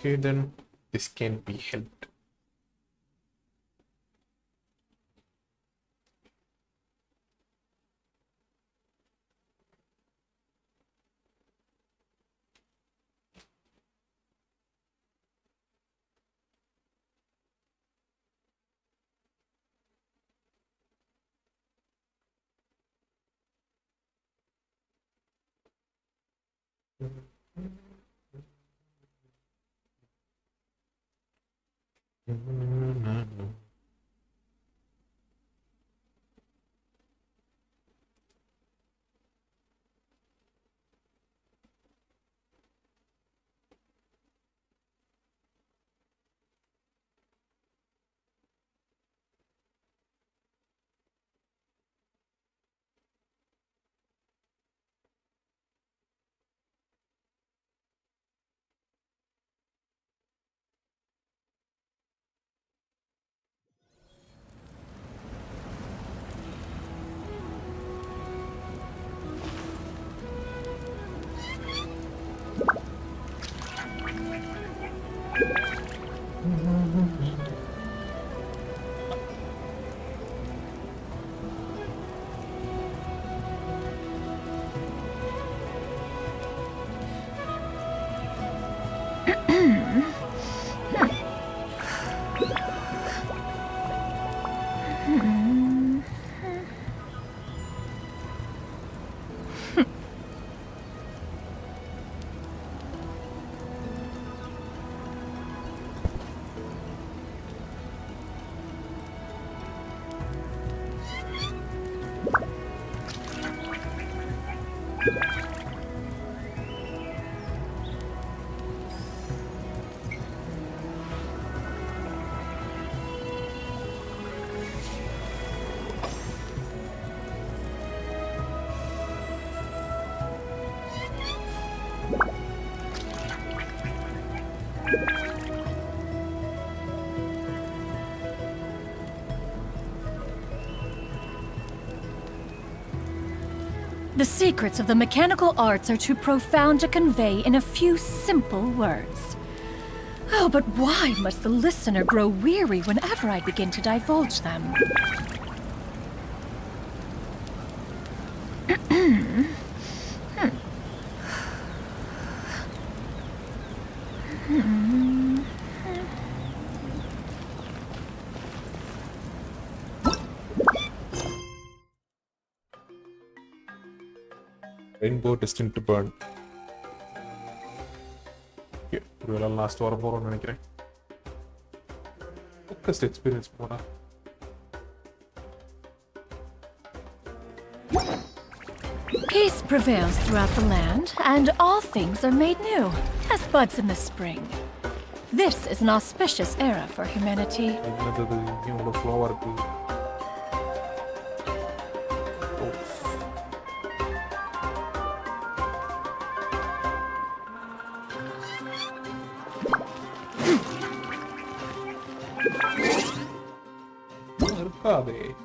Okay, then this can be helped. The secrets of the mechanical arts are too profound to convey in a few simple words. Oh, but why must the listener grow weary whenever I begin to divulge them? Rainbow destined to burn. Okay, we'll last war on anything. Focused experience mode. Peace prevails throughout the land, and all things are made new, as buds in the spring. This is an auspicious era for humanity. Padre.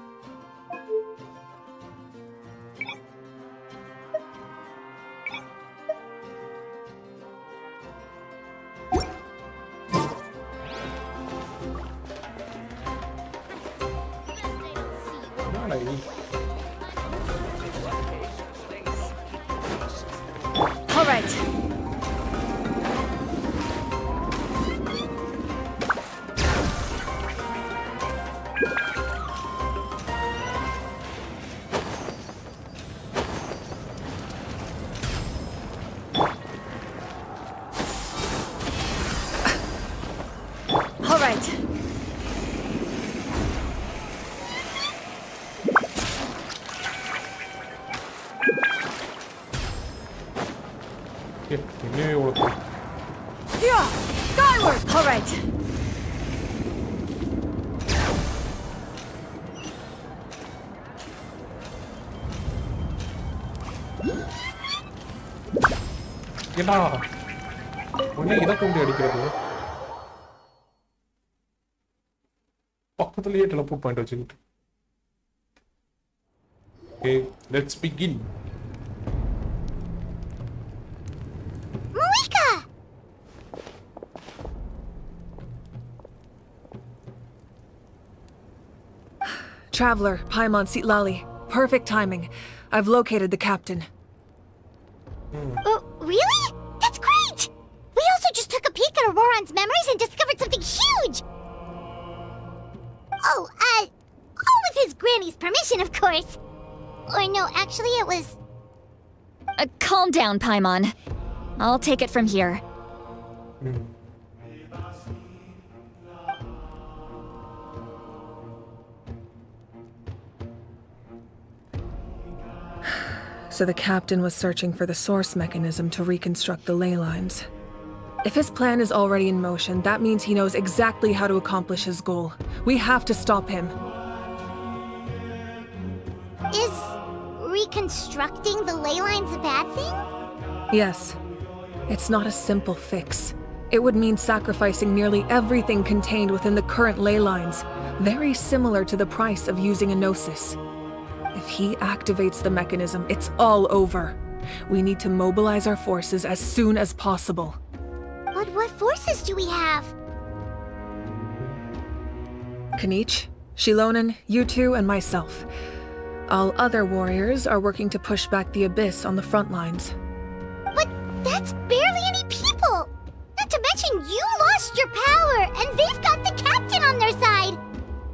right. All right. പിന്നെ കൊടുക്കും. Yeah, skyward. All right. ஏடா உடனே இதை கொண்டு அடிக்கிறது பக்கத்துலயே teleport point வச்சுக்கிட்டு. Okay let's begin. Traveler, Paimon Sitlali. Perfect timing. I've located the captain. Really? That's great! We also just took a peek at Auroron's memories and discovered something huge! All with his granny's permission, of course. Or no, actually it was... Calm down, Paimon. I'll take it from here. So the captain was searching for the source mechanism to reconstruct the ley lines. If his plan is already in motion, that means he knows exactly how to accomplish his goal. We have to stop him. Is reconstructing the ley lines a bad thing? Yes. It's not a simple fix. It would mean sacrificing nearly everything contained within the current ley lines, very similar to the price of using a gnosis. If he activates the mechanism, it's all over. We need to mobilize our forces as soon as possible. But what forces do we have? Kanich, Shilonen, you two, and myself. All other warriors are working to push back the Abyss on the front lines. But that's barely any people! Not to mention you lost your power, and they've got the captain on their side!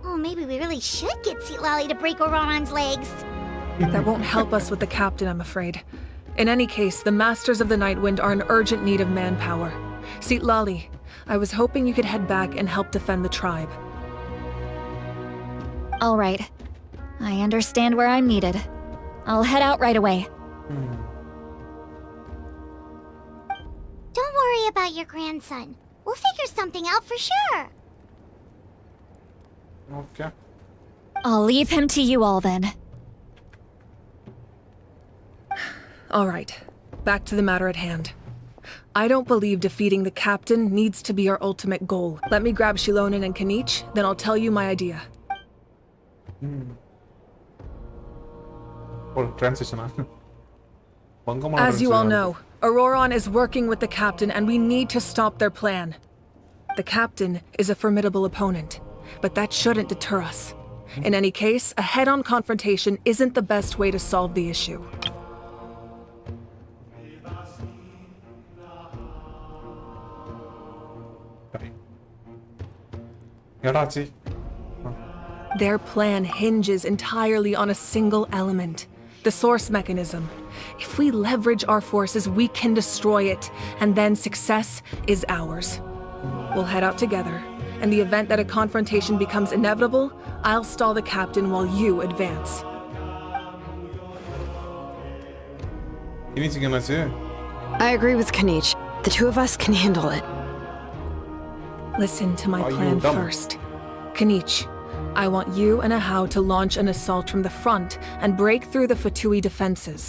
Oh, maybe we really should get Sitlali to break Auroron's legs. That won't help us with the captain, I'm afraid. In any case, the Masters of the Nightwind are in urgent need of manpower. Sitlali, I was hoping you could head back and help defend the tribe. All right. I understand where I'm needed. I'll head out right away. Don't worry about your grandson. We'll figure something out for sure. Okay. I'll leave him to you all then. All right, back to the matter at hand. I don't believe defeating the captain needs to be our ultimate goal. Let me grab Shilonen and Kanich, then I'll tell you my idea. Oh, transition. As you all know, Auroron is working with the captain and we need to stop their plan. The captain is a formidable opponent, but that shouldn't deter us. In any case, a head-on confrontation isn't the best way to solve the issue. ஏடாச்சி Their plan hinges entirely on a single element, the source mechanism. If we leverage our forces, we can destroy it, and then success is ours. We'll head out together. In the event that a confrontation becomes inevitable, I'll stall the captain while you advance. இனிச்சிங்க என்னாச்சு? I agree with Kanich. The two of us can handle it. Listen to my Are you plan dumb? first. Kanich, I want you and Ahau to launch an assault from the front and break through the Fatui defenses.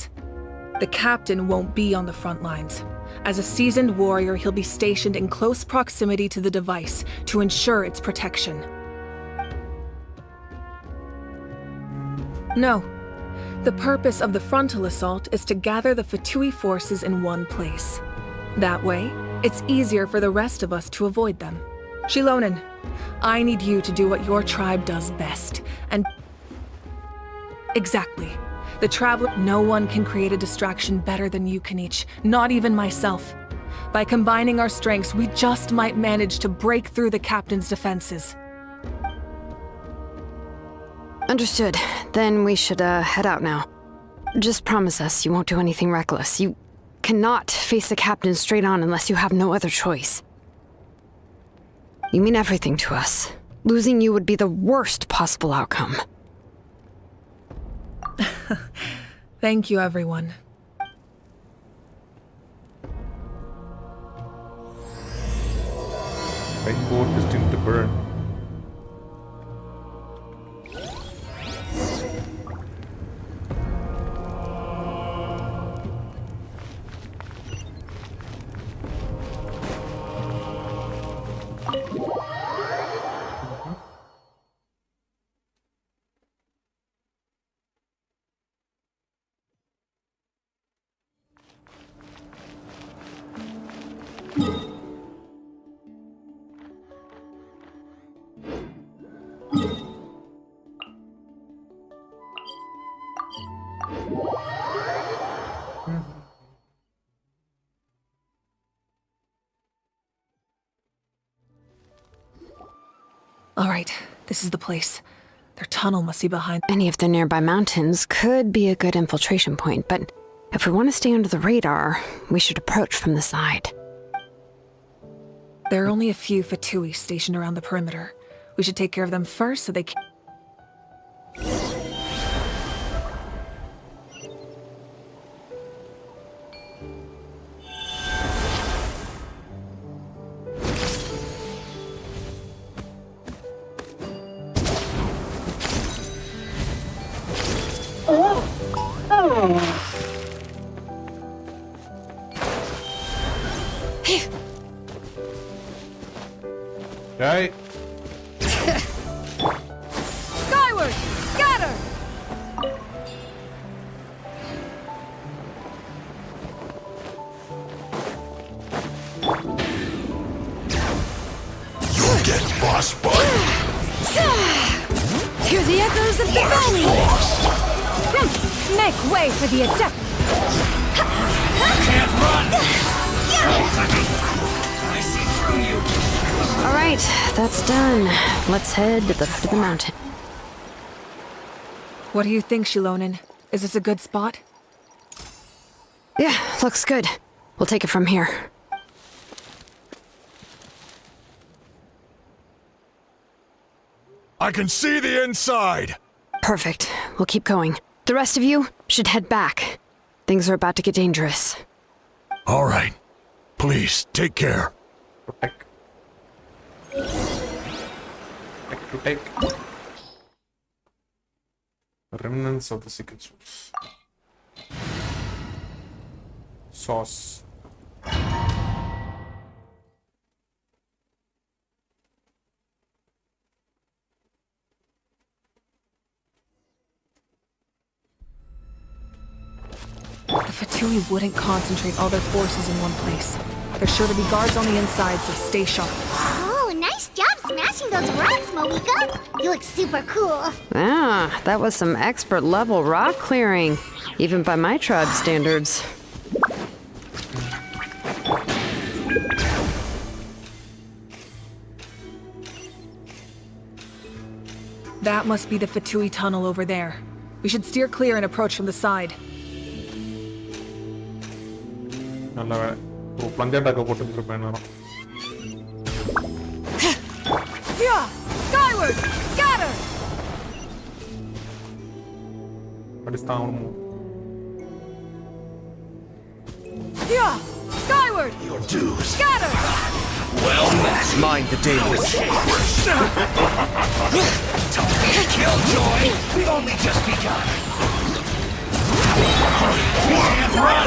The captain won't be on the front lines. As a seasoned warrior, he'll be stationed in close proximity to the device to ensure its protection. No. The purpose of the frontal assault is to gather the Fatui forces in one place. That way, it's easier for the rest of us to avoid them. Shilonen, I need you to do what your tribe does best, and... Exactly. The Traveler... No one can create a distraction better than you, Kanich. Not even myself. By combining our strengths, we just might manage to break through the Captain's defenses. Understood. Then we should, head out now. Just promise us you won't do anything reckless. You cannot face the Captain straight on unless you have no other choice. You mean everything to us. Losing you would be the worst possible outcome. Thank you, everyone. Rainbow destined to burn. All right, this is the place. Their tunnel must be behind... Any of the nearby mountains could be a good infiltration point, but if we want to stay under the radar, we should approach from the side. There are only a few Fatui stationed around the perimeter. We should take care of them first so they can... Right? Skyward! Scatter! You'll get frostbite. Hear the echoes of the valley! Make way for the adept! Can't run. I see through you. All right, that's done. Let's head to the foot of the mountain. What do you think, Shilonen? Is this a good spot? Yeah, looks good. We'll take it from here. I can see the inside. Perfect. We'll keep going. The rest of you should head back. Things are about to get dangerous. All right. Please, take care. Protect. Protect. Remnants of the secret source. Sauce. The Fatui wouldn't concentrate all their forces in one place. There's sure to be guards on the inside, so stay sharp. Oh, nice job smashing those rocks, Moika. You look super cool. Ah, that was some expert level rock clearing, even by my tribe standards. That must be the Fatui tunnel over there. We should steer clear and approach from the side. நல்ல வேலை ஓ பிளங்கேட்டாக்க போட்டுருப்பேன் நேரம் Skyward! Scatter! படிச்சுதான் ஆகணும் Skyward! Your dues. Scatter! Well met. Mind the dailies. Killjoy. We've only just begun. Can't run.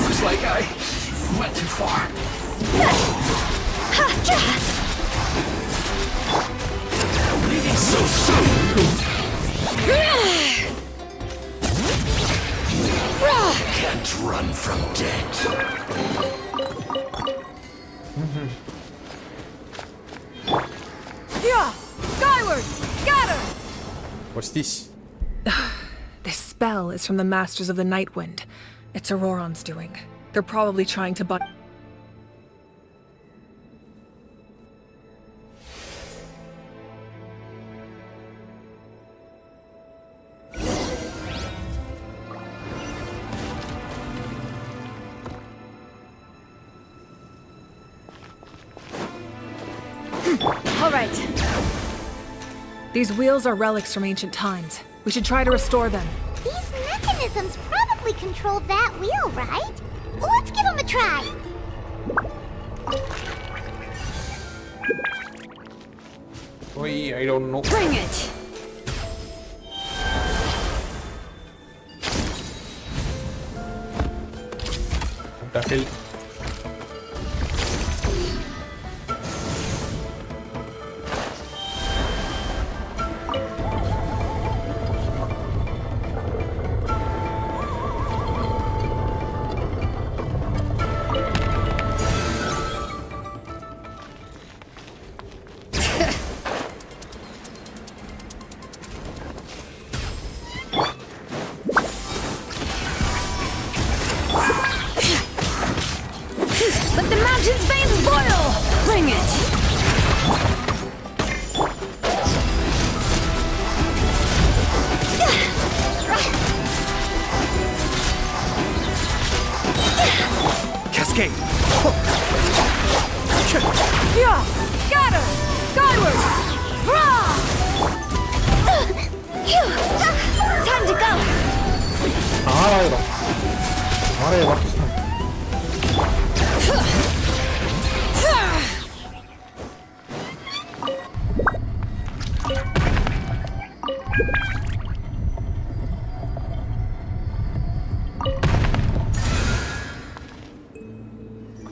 Looks like I went too far. Leaving so soon. Can't run from death. Skyward! Scatter! What's this? spell is from the Masters of the Night Wind. It's Auroron's doing. They're probably trying to All right. These wheels are relics from ancient times. We should try to restore them. These mechanisms probably control that wheel, right? Well, let's give them a try. Oi, I don't know. Bring it! What the hell? Let the mountain's veins boil! Bring it! Cascade! Yeah! Scatter! Skyward! Hurrah! Time to go. 6000.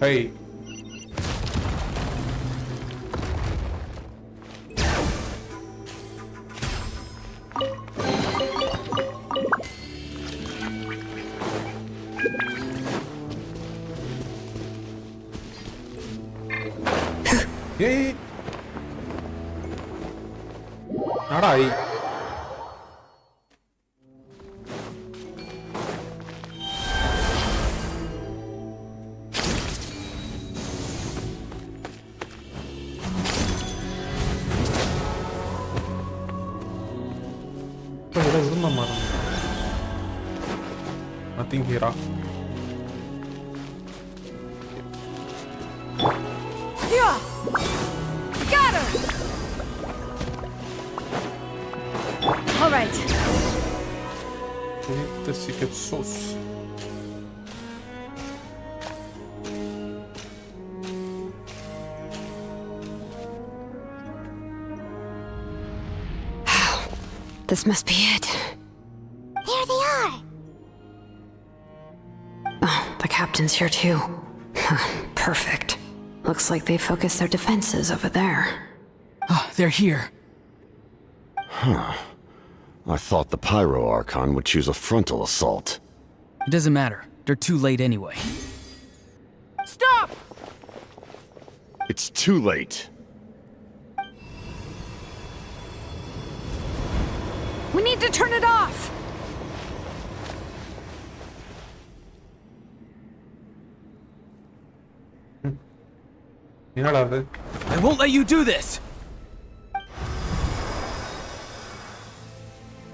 Hey. Yay! Alright. Nothing here. Yeah! Scatter! All right. We need the secret sauce. This must be it. There they are. Oh, the captain's here too. Perfect. Looks like they focused their defenses over there. Oh, they're here. I thought the Pyro Archon would choose a frontal assault. It doesn't matter. They're too late anyway. Stop! It's too late. We need to turn it off! என்னடா அது? I won't let you do this!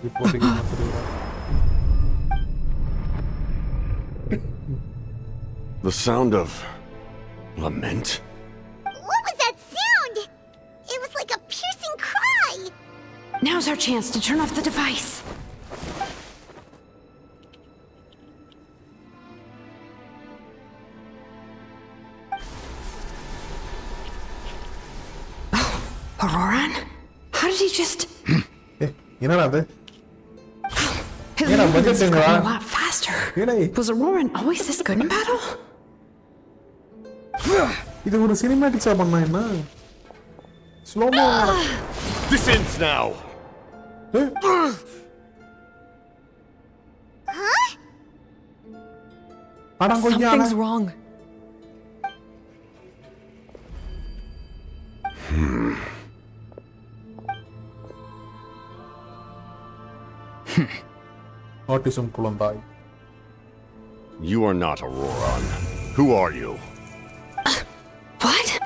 இப்போதைக்கு என்ன தெரியுமா? The sound of lament? What was that sound? It was like a piercing cry. Now's our chance to turn off the device. Oh, Auroran? How did he just... என்னடா அது? His Yeah, but movements it's have gotten in a lot faster. Really? Was Auroran always this good in battle? இது ஒரு சினிமேட்டிக்ஸா பண்ணா என்ன? Slo-mo. This ends now! Something's wrong. autism kulantai. You are not Auroran. Who are you? What?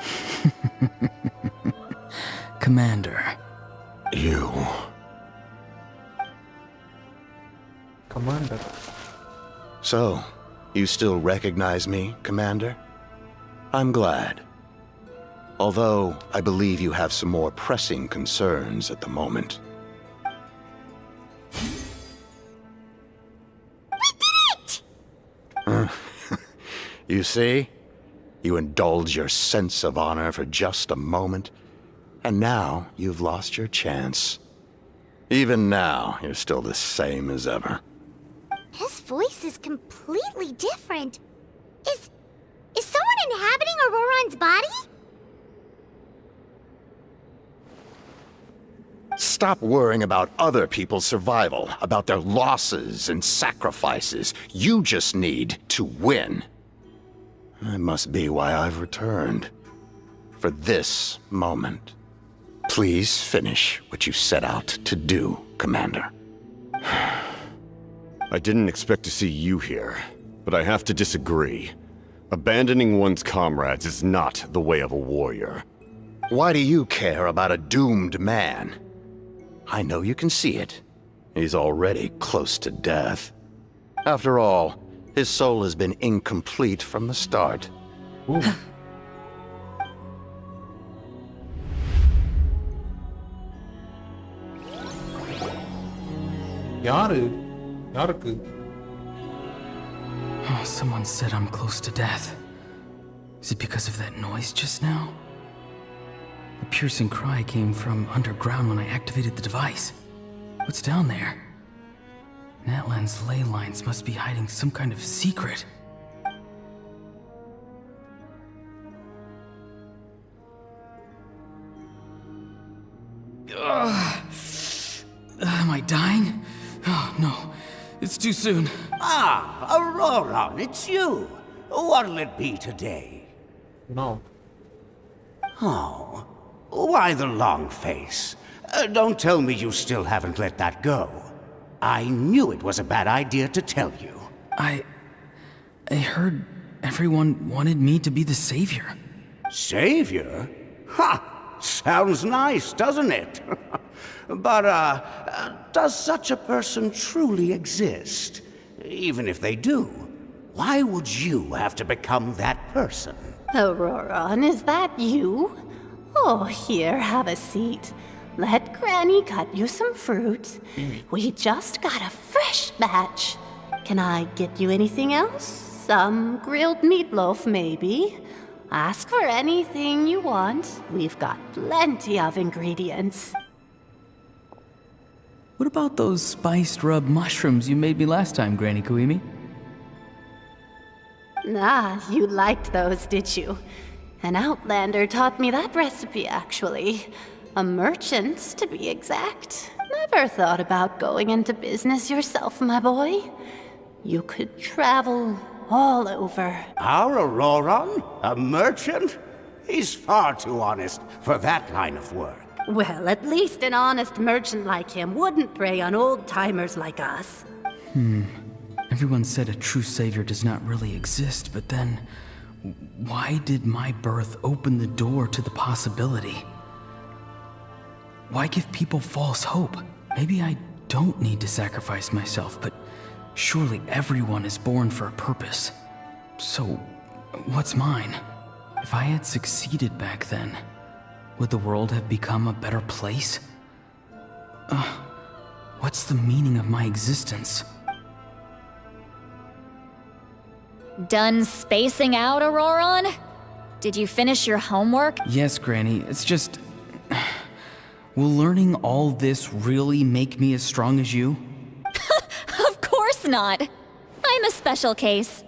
Commander. You. Commander. So, you still recognize me, Commander? I'm glad. Although, I believe you have some more pressing concerns at the moment. You see? You indulge your sense of honor for just a moment, and now you've lost your chance. Even now, you're still the same as ever. His voice is completely different. Is someone inhabiting Auroran's body? Stop worrying about other people's survival, about their losses and sacrifices. You just need to win. That must be why I've returned. For this moment. Please finish what you set out to do, Commander. I didn't expect to see you here, but I have to disagree. Abandoning one's comrades is not the way of a warrior. Why do you care about a doomed man? I know you can see it. He's already close to death. After all, his soul has been incomplete from the start. யாருக்கு? Oh, someone said I'm close to death. Is it because of that noise just now? The piercing cry came from underground when I activated the device. What's down there? Natlan's ley lines must be hiding some kind of secret. Am I dying? Oh, no. It's too soon. Ah, Auroran, it's you. What'll it be today? No. Oh, why the long face? Don't tell me you still haven't let that go. I knew it was a bad idea to tell you. I heard everyone wanted me to be the savior. Savior? Ha! Sounds nice, doesn't it? But, does such a person truly exist? Even if they do, why would you have to become that person? Auroran, is that you? Oh, here, have a seat. Let Granny cut you some fruit. We just got a fresh batch. Can I get you anything else? Some grilled meatloaf, maybe? Ask for anything you want. We've got plenty of ingredients. What about those spiced rub mushrooms you made me last time, Granny Kuimi? Ah, you liked those, did you? An outlander taught me that recipe, actually. A merchant, to be exact. Never thought about going into business yourself, my boy. You could travel all over. Our Auroran? A merchant? He's far too honest for that line of work. Well, at least an honest merchant like him wouldn't prey on old-timers like us. Everyone said a true savior does not really exist, but then why did my birth open the door to the possibility? Why give people false hope? Maybe I don't need to sacrifice myself, but surely everyone is born for a purpose. So, what's mine? If I had succeeded back then, would the world have become a better place? What's the meaning of my existence? Done spacing out, Auroran? Did you finish your homework? Yes, Granny, it's just... Will learning all this really make me as strong as you? Of course not. I'm a special case.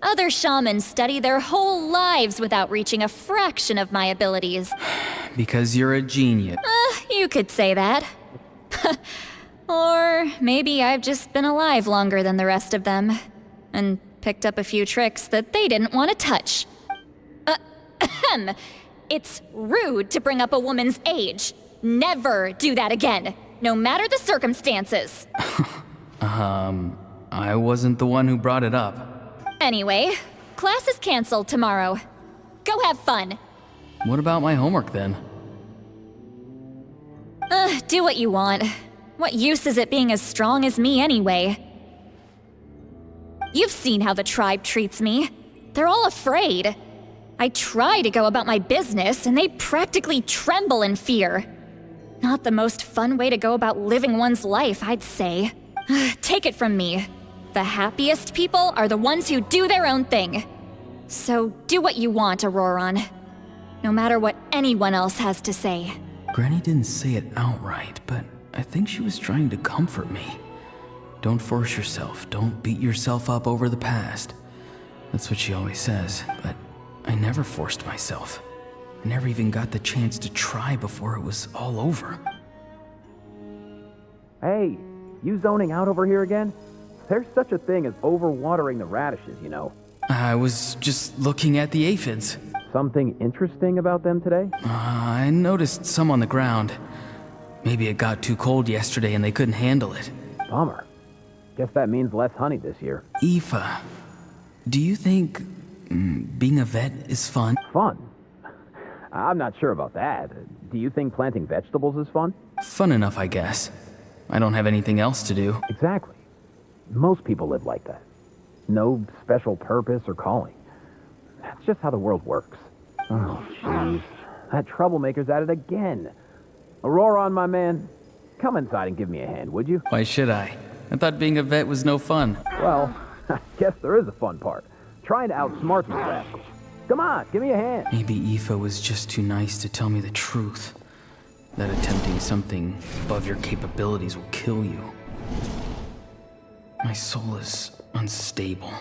Other shamans study their whole lives without reaching a fraction of my abilities. Because you're a genius. You could say that. Or maybe I've just been alive longer than the rest of them, and picked up a few tricks that they didn't want to touch. It's rude to bring up a woman's age. Never do that again, no matter the circumstances. I wasn't the one who brought it up. Anyway, class is canceled tomorrow. Go have fun. What about my homework then? Do what you want. What use is it being as strong as me anyway? You've seen how the tribe treats me. They're all afraid. I try to go about my business, and they practically tremble in fear. Not the most fun way to go about living one's life, I'd say. Take it from me. The happiest people are the ones who do their own thing. So do what you want, Auroron. No matter what anyone else has to say. Granny didn't say it outright, but I think she was trying to comfort me. Don't force yourself. Don't beat yourself up over the past. That's what she always says, but I never forced myself. I never even got the chance to try before it was all over. Hey, you zoning out over here again? There's such a thing as overwatering the radishes, you know. I was just looking at the aphids. Something interesting about them today? I noticed some on the ground. Maybe it got too cold yesterday and they couldn't handle it. Bummer. Guess that means less honey this year. Aoife, do you think being a vet is fun? Fun? I'm not sure about that. Do you think planting vegetables is fun? Fun enough, I guess. I don't have anything else to do. Exactly. Most people live like that. No special purpose or calling. That's just how the world works. Oh, jeez. That troublemaker's at it again. Auroron, my man, come inside and give me a hand, would you? Why should I? I thought being a vet was no fun. Well, I guess there is a fun part. Trying to outsmart these rascals. Come on, give me a hand. Maybe Aoife was just too nice to tell me the truth. That attempting something above your capabilities will kill you. My soul is unstable.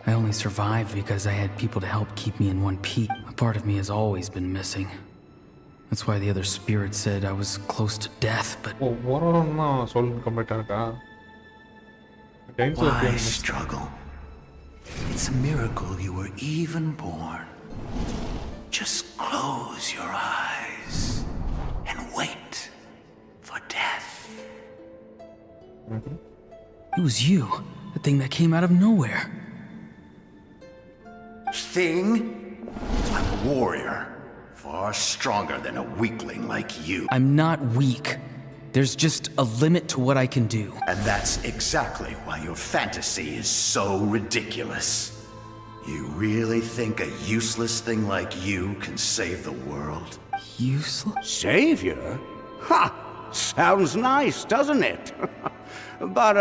I only survived because I had people to help keep me in one piece. A part of me has always been missing. That's why the other spirit said I was close to death, but... Why struggle? It's a miracle you were even born. Just close your eyes and wait for death. It was you, the thing that came out of nowhere. Thing? I'm a warrior, far stronger than a weakling like you. I'm not weak. There's just a limit to what I can do. And that's exactly why your fantasy is so ridiculous. You really think a useless thing like you can save the world? Useless? Savior? Ha! Sounds nice, doesn't it? But,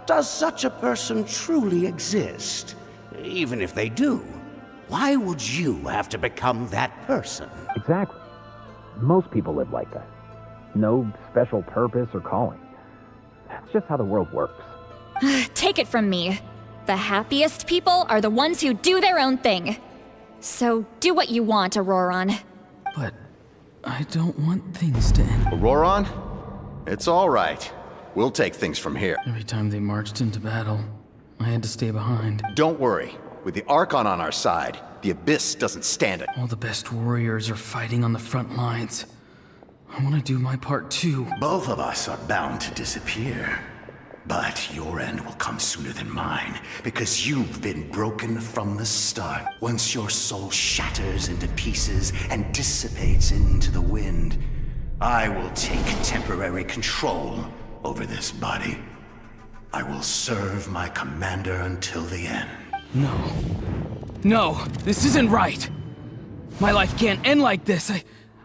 does such a person truly exist? Even if they do, why would you have to become that person? Exactly. Most people live like that. No special purpose or calling. That's just how the world works. Take it from me. The happiest people are the ones who do their own thing. So do what you want, Auroron. But I don't want things to end. Auroron? It's all right. We'll take things from here. Every time they marched into battle, I had to stay behind. Don't worry. With the Archon on our side, the Abyss doesn't stand it. All the best warriors are fighting on the front lines. I want to do my part too. Both of us are bound to disappear. But your end will come sooner than mine, because you've been broken from the start. Once your soul shatters into pieces and dissipates into the wind, I will take temporary control over this body. I will serve my commander until the end. No. No, this isn't right. My life can't end like this.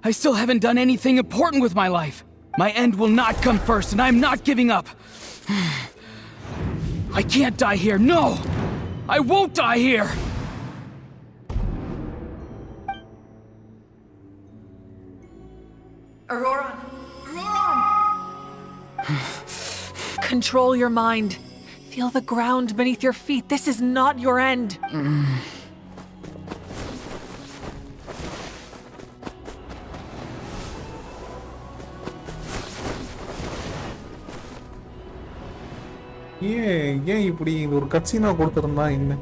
I still haven't done anything important with my life. My end will not come first, and I'm not giving up. I can't die here, no! I won't die here! Auroron! Control your mind. Feel the ground beneath your feet. This is not your end. ஏன் இப்படி ஒரு கட்சினா கொடுத்திருந்தா என்ன?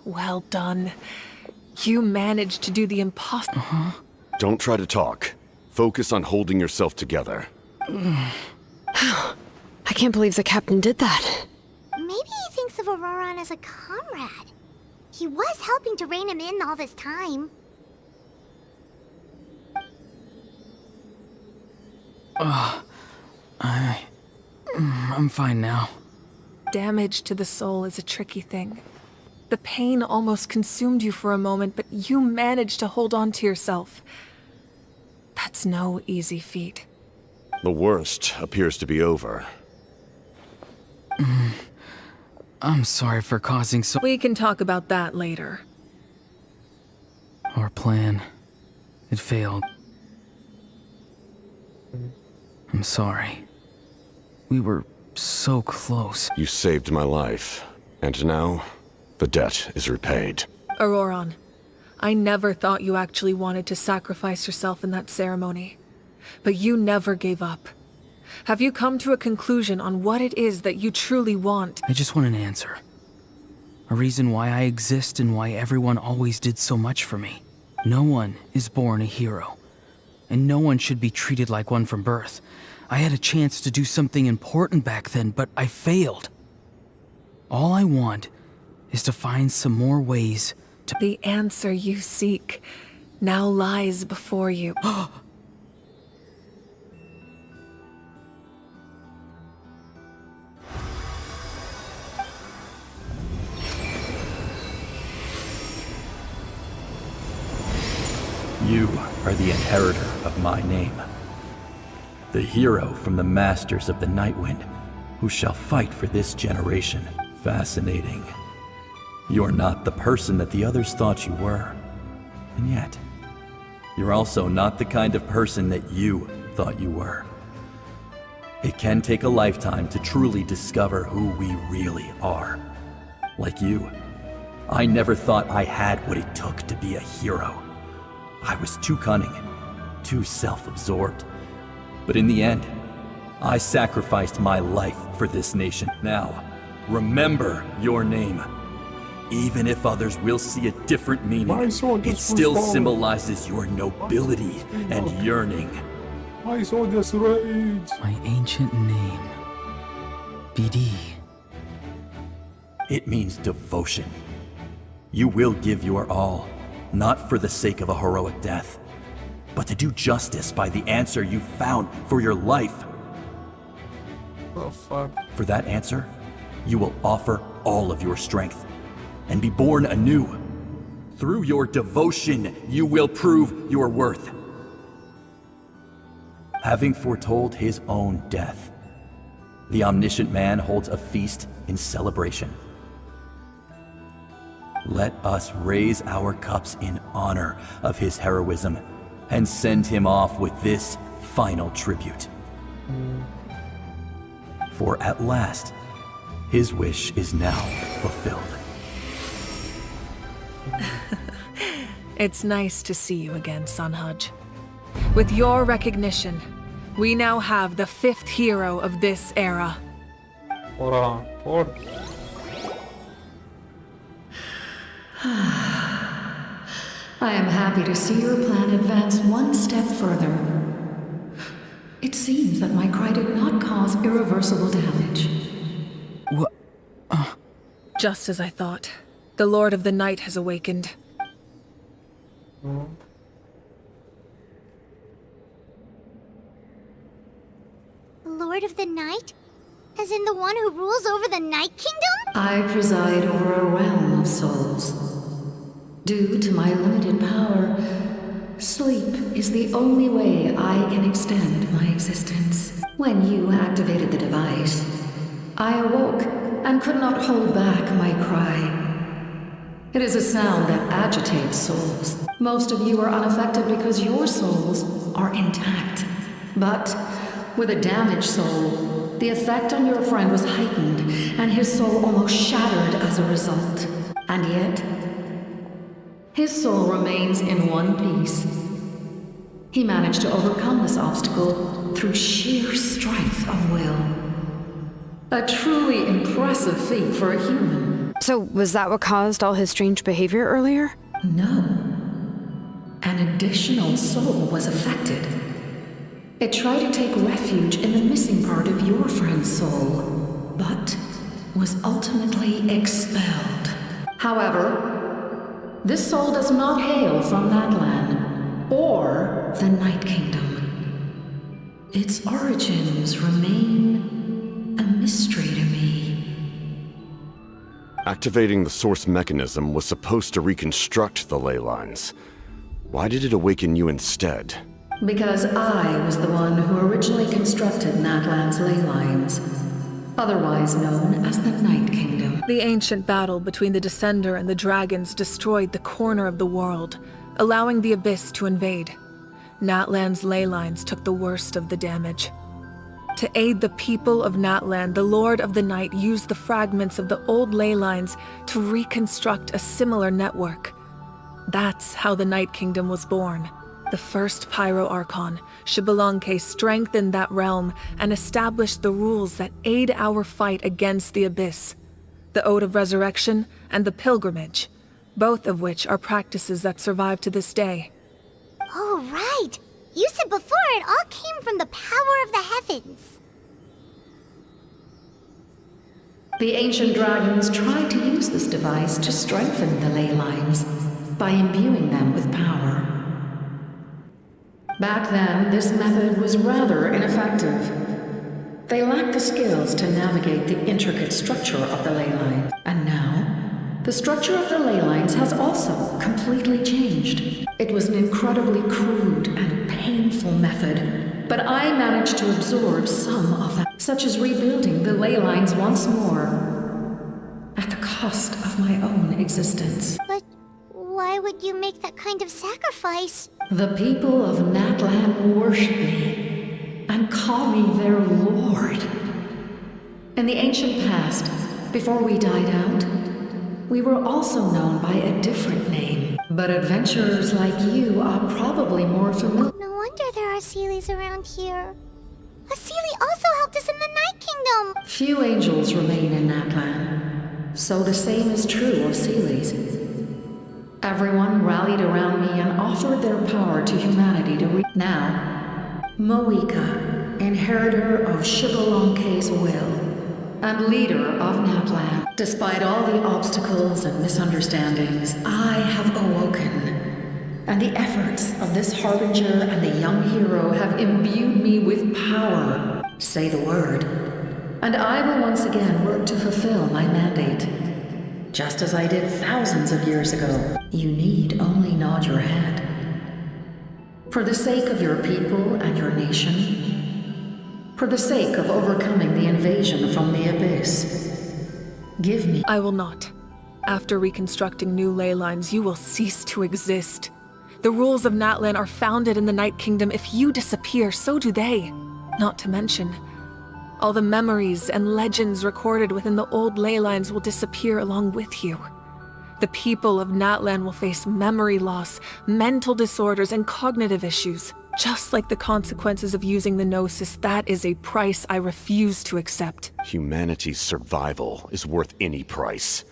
Well done. You managed to do the impossible. Don't try to talk. Focus on holding yourself together. I can't believe the captain did that. Maybe he thinks of Auroran as a comrade. He was helping to rein him in all this time. I'm fine now. Damage to the soul is a tricky thing. The pain almost consumed you for a moment, but you managed to hold on to yourself. That's no easy feat. The worst appears to be over. I'm sorry for causing so... We can talk about that later. Our plan. It failed. I'm sorry. We were so close. You saved my life, and now the debt is repaid. Auroran, I never thought you actually wanted to sacrifice yourself in that ceremony. But you never gave up. Have you come to a conclusion on what it is that you truly want? I just want an answer. A reason why I exist and why everyone always did so much for me. No one is born a hero. And no one should be treated like one from birth. I had a chance to do something important back then, but I failed. All I want is to find some more ways to... The answer you seek now lies before you. You are the inheritor of my name. The hero from the Masters of the Nightwind, who shall fight for this generation. Fascinating. You're not the person that the others thought you were. And yet, you're also not the kind of person that you thought you were. It can take a lifetime to truly discover who we really are. Like you, I never thought I had what it took to be a hero. I was too cunning, too self-absorbed. But in the end, I sacrificed my life for this nation. Now, remember your name. Even if others will see a different meaning, it still symbolizes your nobility and yearning. My soldiers rage. My ancient name. BD. It means devotion. You will give your all, not for the sake of a heroic death, but to do justice by the answer you found for your life. Oh, fuck. For that answer, you will offer all of your strength and be born anew. Through your devotion, you will prove your worth. Having foretold his own death, the omniscient man holds a feast in celebration. Let us raise our cups in honor of his heroism and send him off with this final tribute. For at last, his wish is now fulfilled. It's nice to see you again, Sunhudge. With your recognition, we now have the 5th hero of this era. Auroran, what? I am happy to see your plan advance one step further. It seems that my cry did not cause irreversible damage. What? Just as I thought. The Lord of the Night has awakened. Lord of the Night? As in the one who rules over the Night Kingdom? I preside over a realm of souls. Due to my limited power, sleep is the only way I can extend my existence. When you activated the device, I awoke and could not hold back my cry. It is a sound that agitates souls. Most of you are unaffected because your souls are intact. But with a damaged soul, the effect on your friend was heightened, and his soul almost shattered as a result. And yet, his soul remains in one piece. He managed to overcome this obstacle through sheer strength of will. A truly impressive feat for a human. So, was that what caused all his strange behavior earlier? No. An additional soul was affected. It tried to take refuge in the missing part of your friend's soul, but was ultimately expelled. However, this soul does not hail from Natlan or the Night Kingdom. Its origins remain a mystery to me. Activating the source mechanism was supposed to reconstruct the ley lines. Why did it awaken you instead? Because I was the one who originally constructed Natlan's ley lines, otherwise known as the Night Kingdom. The ancient battle between the Descender and the dragons destroyed the corner of the world, allowing the Abyss to invade. Natlan's ley lines took the worst of the damage. To aid the people of Natlan, the Lord of the Night used the fragments of the old ley lines to reconstruct a similar network. That's how the Night Kingdom was born. The first Pyro Archon, Xbalanque, strengthened that realm and established the rules that aid our fight against the Abyss. The Ode of Resurrection and the Pilgrimage, both of which are practices that survive to this day. Oh, right! You said before it all came from the power of the heavens. The ancient dragons tried to use this device to strengthen the ley lines by imbuing them with power. Back then, this method was rather ineffective. They lacked the skills to navigate the intricate structure of the ley lines. And now, the structure of the ley lines has also completely changed. It was an incredibly crude and painful method, but I managed to absorb some of that, such as rebuilding the ley lines once more, at the cost of my own existence. But why would you make that kind of sacrifice? The people of Natlan worship me and call me their lord. In the ancient past, before we died out, we were also known by a different name. But adventurers like you are probably more familiar. No wonder there are Seelies around here. A Seelie also helped us in the Night Kingdom. Few angels remain in Natlan, so the same is true of Seelies. Everyone rallied around me and offered their power to humanity to Now, Moika, inheritor of Xbalanque's will, and leader of Natlan. Despite all the obstacles and misunderstandings, I have awoken, and the efforts of this harbinger and the young hero have imbued me with power. Say the word, and I will once again work to fulfill my mandate. Just as I did thousands of years ago. You need only nod your head. For the sake of your people and your nation, for the sake of overcoming the invasion from the Abyss, give me— I will not. After reconstructing new ley lines, you will cease to exist. The rules of Natlan are founded in the Night Kingdom. If you disappear, so do they. Not to mention, all the memories and legends recorded within the old ley lines will disappear along with you. The people of Natlan will face memory loss, mental disorders, and cognitive issues. Just like the consequences of using the Gnosis, that is a price I refuse to accept. Humanity's survival is worth any price.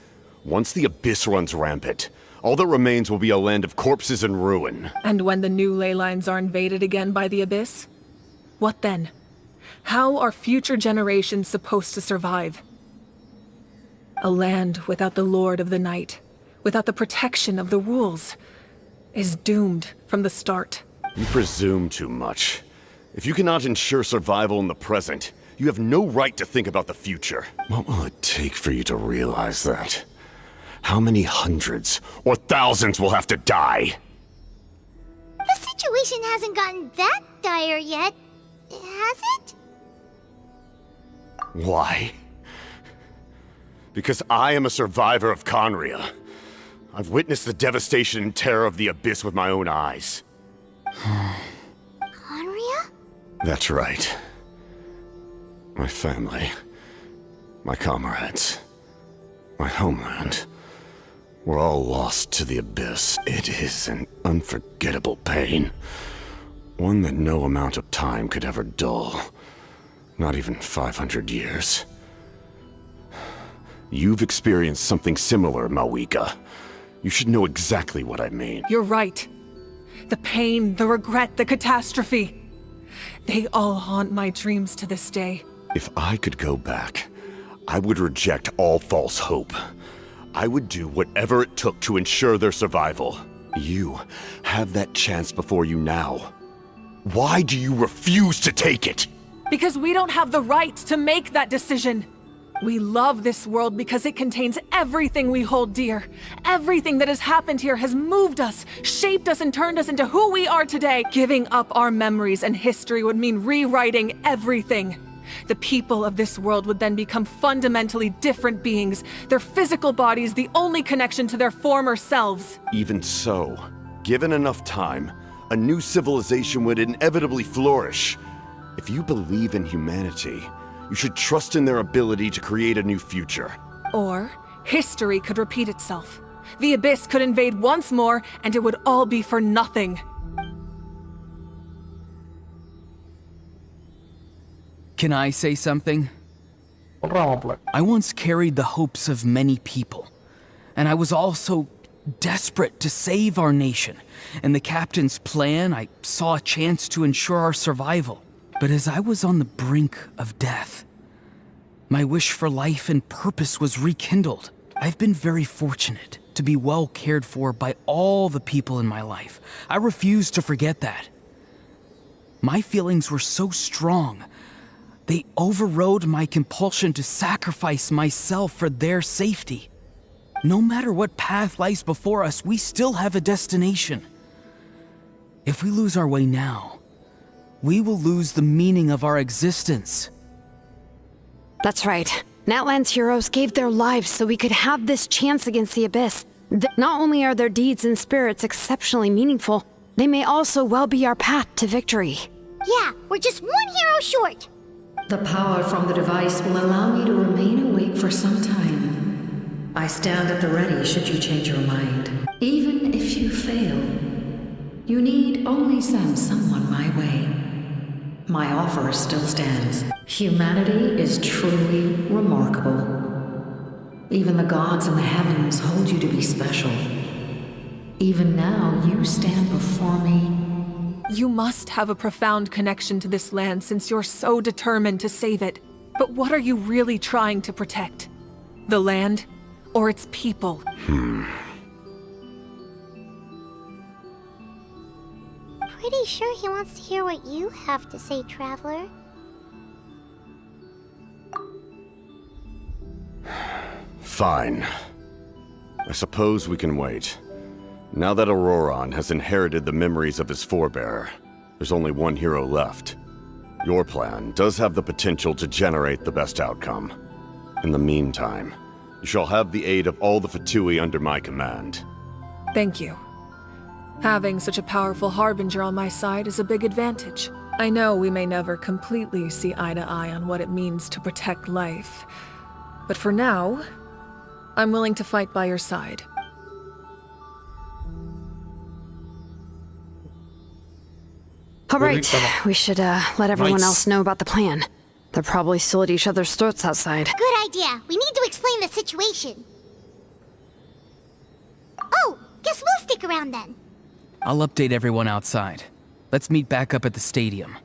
Once the Abyss runs rampant, all that remains will be a land of corpses and ruin. And when the new ley lines are invaded again by the Abyss? What then? How are future generations supposed to survive? A land without the Lord of the Night, without the protection of the rules, is doomed from the start. You presume too much. If you cannot ensure survival in the present, you have no right to think about the future. What will it take for you to realize that? How many hundreds or thousands will have to die? The situation hasn't gotten that dire yet, has it? Why? Because I am a survivor of Conria. I've witnessed the devastation and terror of the Abyss with my own eyes. Conria? That's right. My family, my comrades, my homeland, were all lost to the Abyss. It is an unforgettable pain. One that no amount of time could ever dull. Not even 500 years. You've experienced something similar, Mawika. You should know exactly what I mean. You're right. The pain, the regret, the catastrophe. They all haunt my dreams to this day. If I could go back, I would reject all false hope. I would do whatever it took to ensure their survival. You have that chance before you now. Why do you refuse to take it? Because we don't have the right to make that decision. We love this world because it contains everything we hold dear. Everything that has happened here has moved us, shaped us, and turned us into who we are today. Giving up our memories and history would mean rewriting everything. The people of this world would then become fundamentally different beings, their physical bodies the only connection to their former selves. Even so, given enough time, a new civilization would inevitably flourish. If you believe in humanity, you should trust in their ability to create a new future. Or, history could repeat itself. The Abyss could invade once more, and it would all be for nothing. Can I say something? I once carried the hopes of many people, and I was also desperate to save our nation. In the captain's plan, I saw a chance to ensure our survival. But as I was on the brink of death, my wish for life and purpose was rekindled. I've been very fortunate to be well cared for by all the people in my life. I refuse to forget that. My feelings were so strong, they overrode my compulsion to sacrifice myself for their safety. No matter what path lies before us, we still have a destination. If we lose our way now, we will lose the meaning of our existence. That's right. Natlan's heroes gave their lives so we could have this chance against the Abyss. Not only are their deeds and spirits exceptionally meaningful, they may also well be our path to victory. Yeah, we're just one hero short. The power from the device will allow me to remain awake for some time. I stand at the ready should you change your mind. Even if you fail, you need only send someone my way. My offer still stands. Humanity is truly remarkable. Even the gods in the heavens hold you to be special. Even now, you stand before me. You must have a profound connection to this land since you're so determined to save it. But what are you really trying to protect? The land or its people? Pretty sure he wants to hear what you have to say, Traveler. Fine. I suppose we can wait. Now that Auroron has inherited the memories of his forebearer, there's only one hero left. Your plan does have the potential to generate the best outcome. In the meantime, you shall have the aid of all the Fatui under my command. Thank you. Having such a powerful harbinger on my side is a big advantage. I know we may never completely see eye to eye on what it means to protect life, but for now, I'm willing to fight by your side. All right, we should let everyone else know about the plan. They're probably still at each other's throats outside. Good idea. We need to explain the situation. Oh, guess we'll stick around then. I'll update everyone outside. Let's meet back up at the stadium.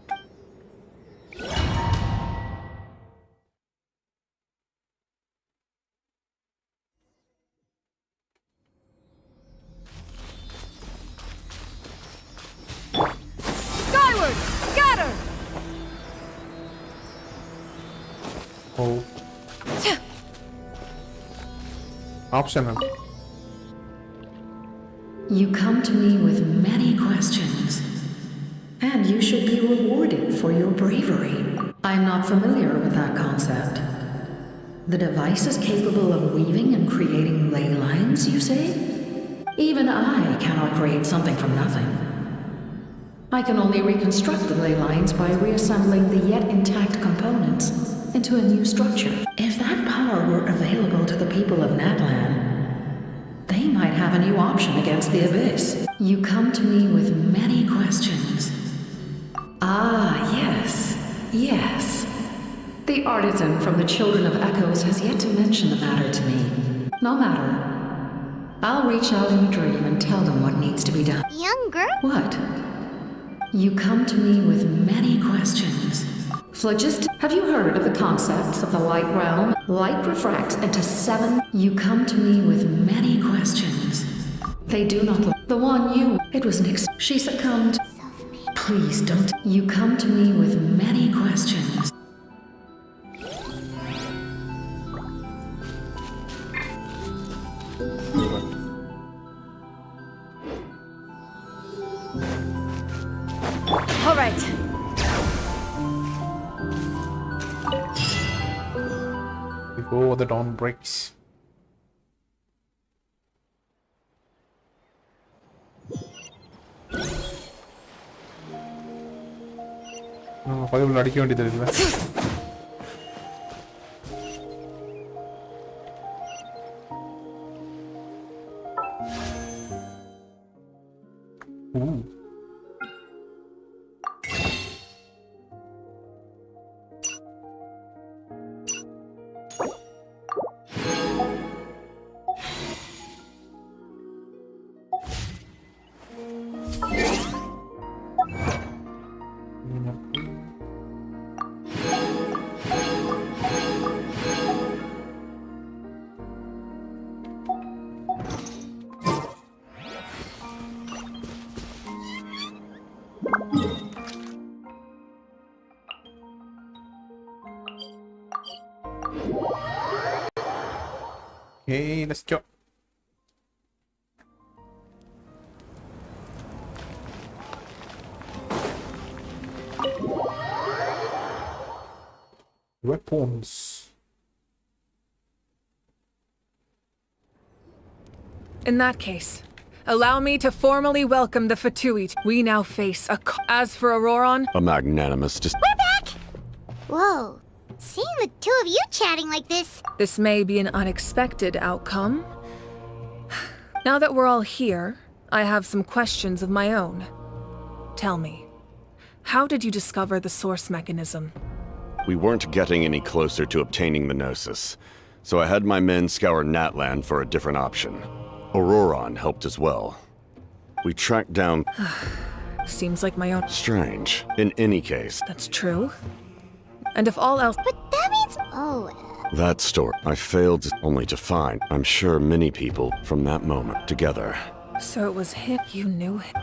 Skyward! Scatter! Oh. Optional. You come to me with many questions, and you should be rewarded for your bravery. I'm not familiar with that concept. The device is capable of weaving and creating ley lines, you say? Even I cannot create something from nothing. I can only reconstruct the ley lines by reassembling the yet intact components into a new structure. If that power were available to the people of Natlan, they might have a new option against the Abyss. You come to me with many questions. Ah, yes, yes. The artisan from the Children of Echoes has yet to mention the matter to me. No matter. I'll reach out in a dream and tell them what needs to be done. Younger? What? You come to me with many questions. Phlogiston, have you heard of the concepts of the light realm? Light refracts into 7. You come to me with many questions. They do not look. The one you. It was Nix. She succumbed. Please don't. You come to me with many questions. All right. Before the dawn breaks. பகல் அடிக்க வேண்டியது இல்லை. Okay, let's go. Weapons. In that case, allow me to formally welcome the Fatuit. We now face a... As for Auroron... A magnanimous... We're back! Whoa. Seeing the two of you chatting like this... This may be an unexpected outcome. Now that we're all here, I have some questions of my own. Tell me, how did you discover the source mechanism? We weren't getting any closer to obtaining the Gnosis, so I had my men scour Natlan for a different option. Auroron helped as well. We tracked down... Seems like my own... Strange. In any case... That's true. And if all else... But that means... Oh... That story I failed only to find, I'm sure, many people from that moment together. So it was him. You knew him.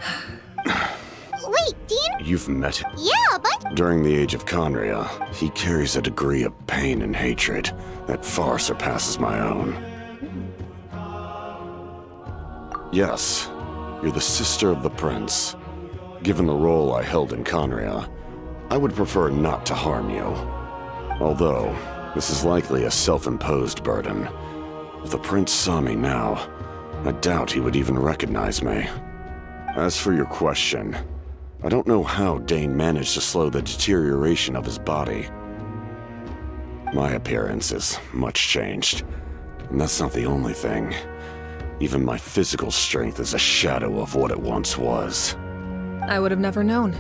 Wait, Dean? You've met him? Yeah, but... During the age of Conria, he carries a degree of pain and hatred that far surpasses my own. Yes, you're the sister of the prince. Given the role I held in Conria, I would prefer not to harm you. Although, this is likely a self-imposed burden. If the prince saw me now, I doubt he would even recognize me. As for your question, I don't know how Dane managed to slow the deterioration of his body. My appearance is much changed, and that's not the only thing. Even my physical strength is a shadow of what it once was. I would have never known.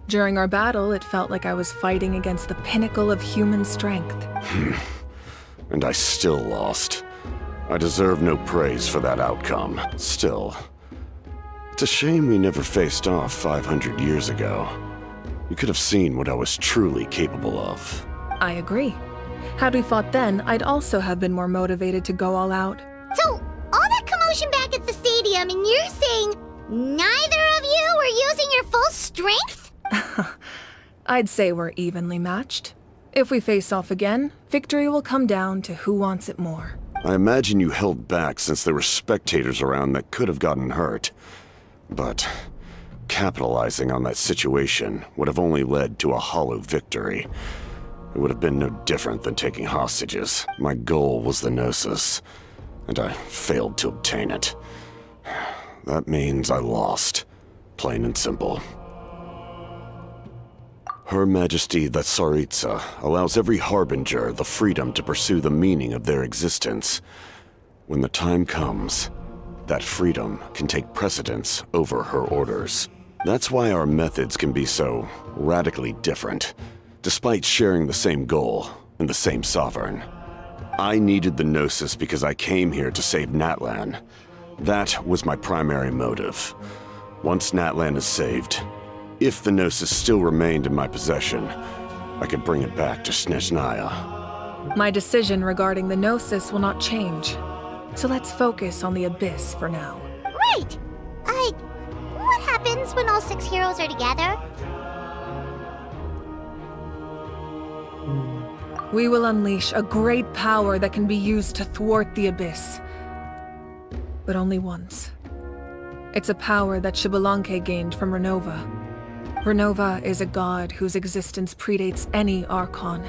During our battle, it felt like I was fighting against the pinnacle of human strength. And I still lost. I deserve no praise for that outcome. Still, it's a shame we never faced off 500 years ago. You could have seen what I was truly capable of. I agree. Had we fought then, I'd also have been more motivated to go all out. So, all that commotion back at the stadium, and you're saying neither of you were using your full strength? I'd say we're evenly matched. If we face off again, victory will come down to who wants it more. I imagine you held back since there were spectators around that could have gotten hurt. But capitalizing on that situation would have only led to a hollow victory. It would have been no different than taking hostages. My goal was the Gnosis, and I failed to obtain it. That means I lost, plain and simple. Her Majesty the Tsaritsa allows every Harbinger the freedom to pursue the meaning of their existence. When the time comes, that freedom can take precedence over her orders. That's why our methods can be so radically different. Despite sharing the same goal and the same sovereign, I needed the Gnosis because I came here to save Natlan. That was my primary motive. Once Natlan is saved, if the Gnosis still remained in my possession, I could bring it back to Snezhnaya. My decision regarding the Gnosis will not change. So let's focus on the Abyss for now. Right! What happens when all 6 heroes are together? We will unleash a great power that can be used to thwart the Abyss. But only once. It's a power that Xbalanque gained from Renova. Renova is a god whose existence predates any Archon.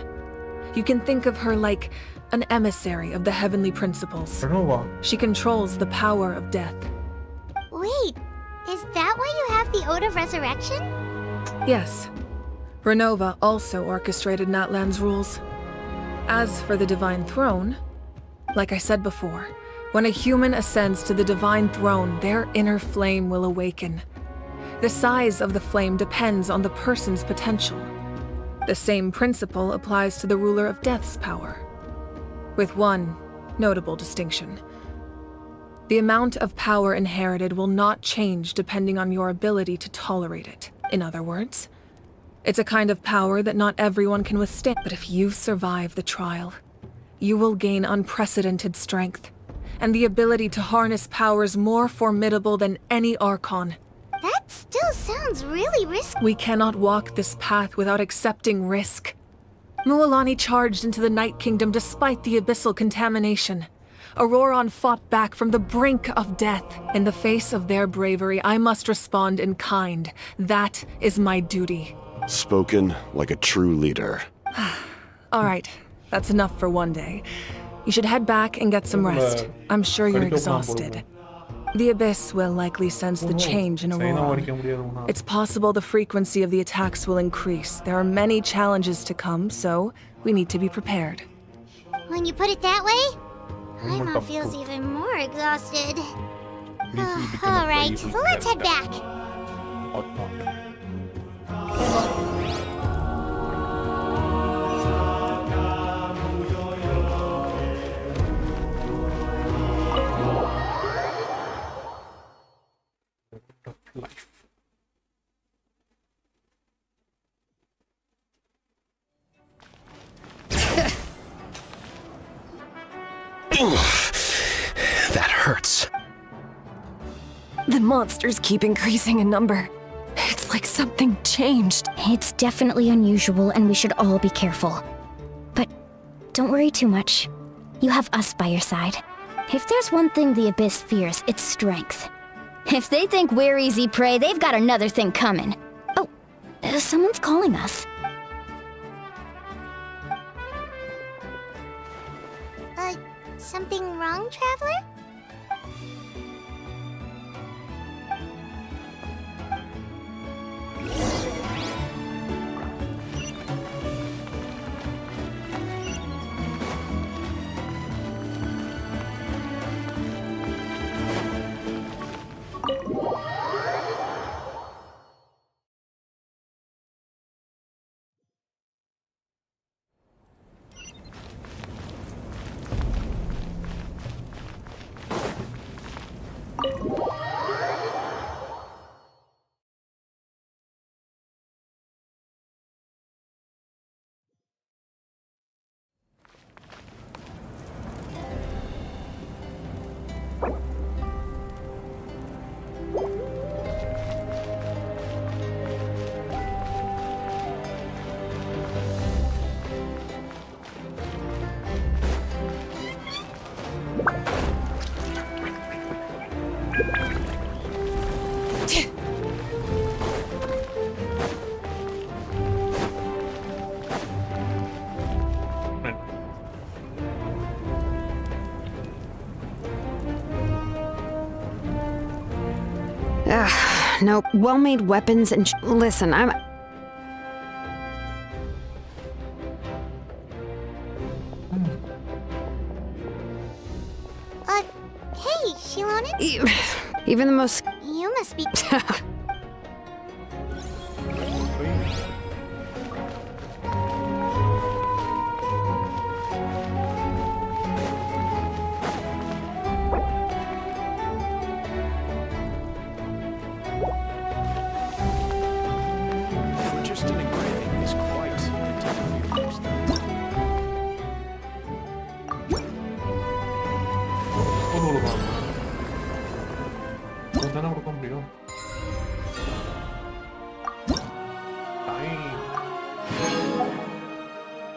You can think of her like an emissary of the heavenly principles. Renova. She controls the power of death. Wait, is that why you have the Ode of Resurrection? Yes. Renova also orchestrated Natlan's rules. As for the Divine Throne, like I said before, when a human ascends to the Divine Throne, their inner flame will awaken. The size of the flame depends on the person's potential. The same principle applies to the ruler of Death's power, with one notable distinction. The amount of power inherited will not change depending on your ability to tolerate it. In other words, it's a kind of power that not everyone can withstand. But if you survive the trial, you will gain unprecedented strength, and the ability to harness powers more formidable than any Archon. That still sounds really risky. We cannot walk this path without accepting risk. Mualani charged into the Night Kingdom despite the abyssal contamination. Auroron fought back from the brink of death. In the face of their bravery, I must respond in kind. That is my duty. Spoken like a true leader. All right, that's enough for one day. You should head back and get some rest. I'm sure you're exhausted. The Abyss will likely sense the change in Aurora. It's possible the frequency of the attacks will increase. There are many challenges to come, so we need to be prepared. When you put it that way, Paimon feels even more exhausted. Alright, let's head back. Life. That hurts. The monsters keep increasing in number. It's like something changed. It's definitely unusual, and we should all be careful. But don't worry too much. You have us by your side. If there's one thing the Abyss fears, it's strength. If they think we're easy prey, they've got another thing coming. Oh, someone's calling us. Something wrong, Traveler? Nope. Well-made weapons and listen, I'm... Hey, Shilonen? Even the most... You must be...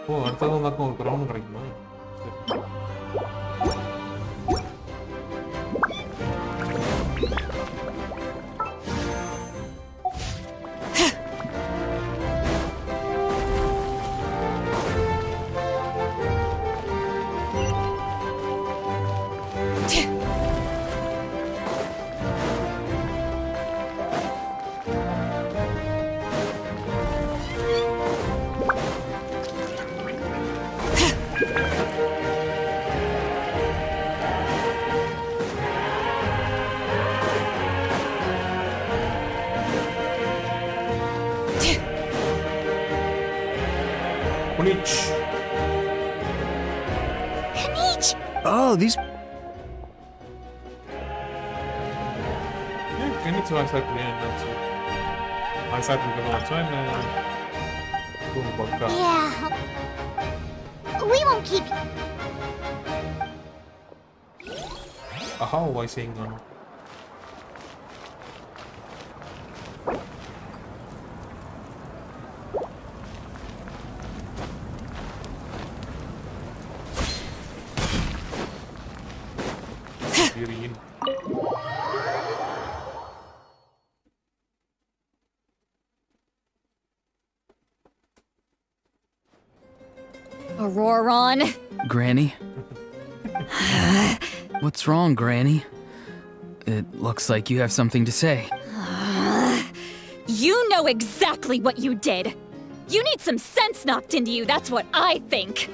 ஓ அடுத்தது வந்தாக்கும் ஒரு ground கிடைக்குமா? சரி. Kanich! Oh, these. Yeah, Kanich was at the end also. I said we can also and Yeah. We won't keep you. How was I saying on? Auroron. Granny? What's wrong, Granny? It looks like you have something to say. You know exactly what you did. You need some sense knocked into you, that's what I think.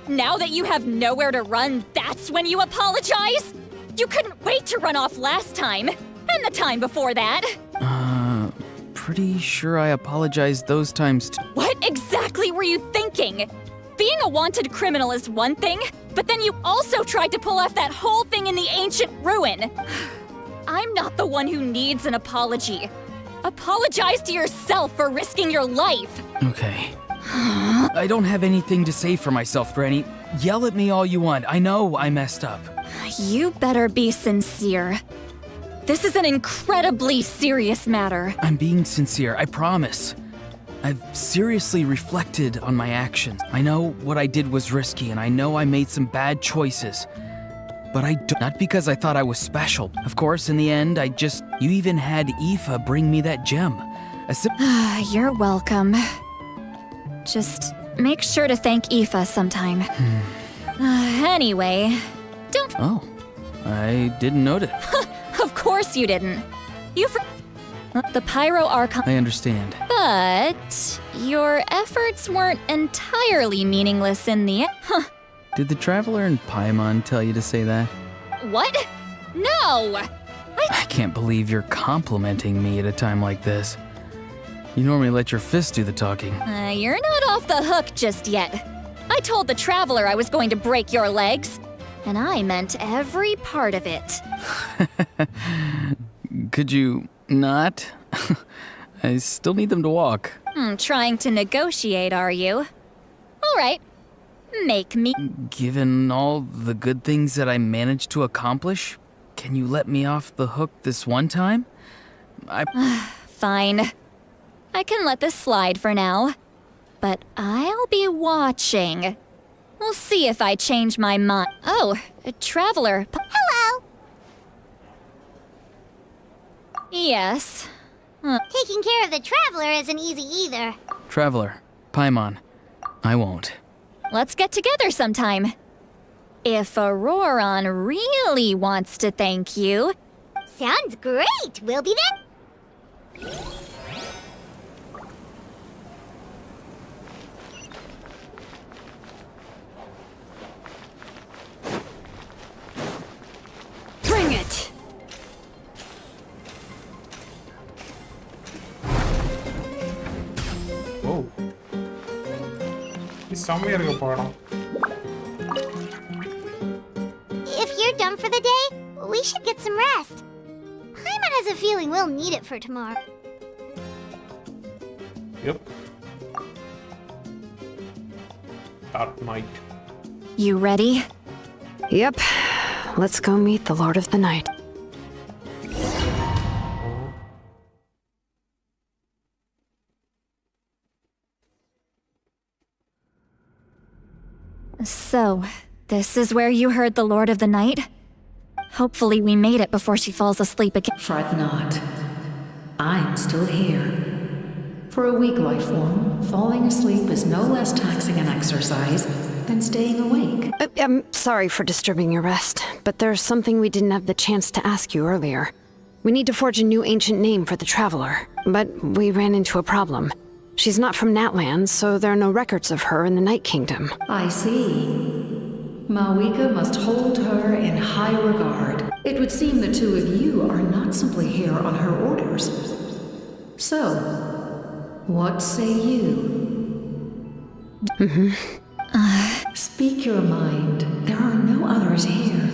Now that you have nowhere to run, that's when you apologize? You couldn't wait to run off last time, and the time before that. Pretty sure I apologized those times too. What exactly were you thinking? Being a wanted criminal is one thing, but then you also tried to pull off that whole thing in the ancient ruin. I'm not the one who needs an apology. Apologize to yourself for risking your life. Okay. I don't have anything to say for myself, Granny. Yell at me all you want. I know I messed up. You better be sincere. This is an incredibly serious matter. I'm being sincere, I promise. I've seriously reflected on my actions. I know what I did was risky, and I know I made some bad choices. But not because I thought I was special. Of course, in the end, you even had Aoife bring me that gem. You're welcome. Just make sure to thank Aoife sometime. Anyway, don't... Oh, I didn't notice. Of course you didn't. The Pyro Archon... I understand. But your efforts weren't entirely meaningless in the end. Huh. Did the Traveler and Paimon tell you to say that? What? No! I can't believe you're complimenting me at a time like this. You normally let your fists do the talking. You're not off the hook just yet. I told the Traveler I was going to break your legs. And I meant every part of it. Could you not? I still need them to walk. Trying to negotiate, are you? All right. Make me... Given all the good things that I managed to accomplish, can you let me off the hook this one time? Fine. I can let this slide for now. But I'll be watching. We'll see if I change my mind. Oh, a Traveler. Hello! Yes. Taking care of the Traveler isn't easy either. Traveler, Paimon, I won't. Let's get together sometime. If Auroron really wants to thank you... Sounds great! We'll be there. Bring it! Oh. It's somewhere in the bottom. If you're done for the day, we should get some rest. Paimon has a feeling we'll need it for tomorrow. Yep. Dark night. You ready? Yep. Let's go meet the Lord of the Night. So, this is where you heard the Lord of the Night? Hopefully we made it before she falls asleep again. Fret not. I'm still here. For a weak life form, falling asleep is no less taxing an exercise than staying awake. I'm sorry for disturbing your rest, but there's something we didn't have the chance to ask you earlier. We need to forge a new ancient name for the Traveler, but we ran into a problem. She's not from Natlan, so there are no records of her in the Night Kingdom. I see. Mawika must hold her in high regard. It would seem the two of you are not simply here on her orders. So, what say you? Speak your mind. There are no others here.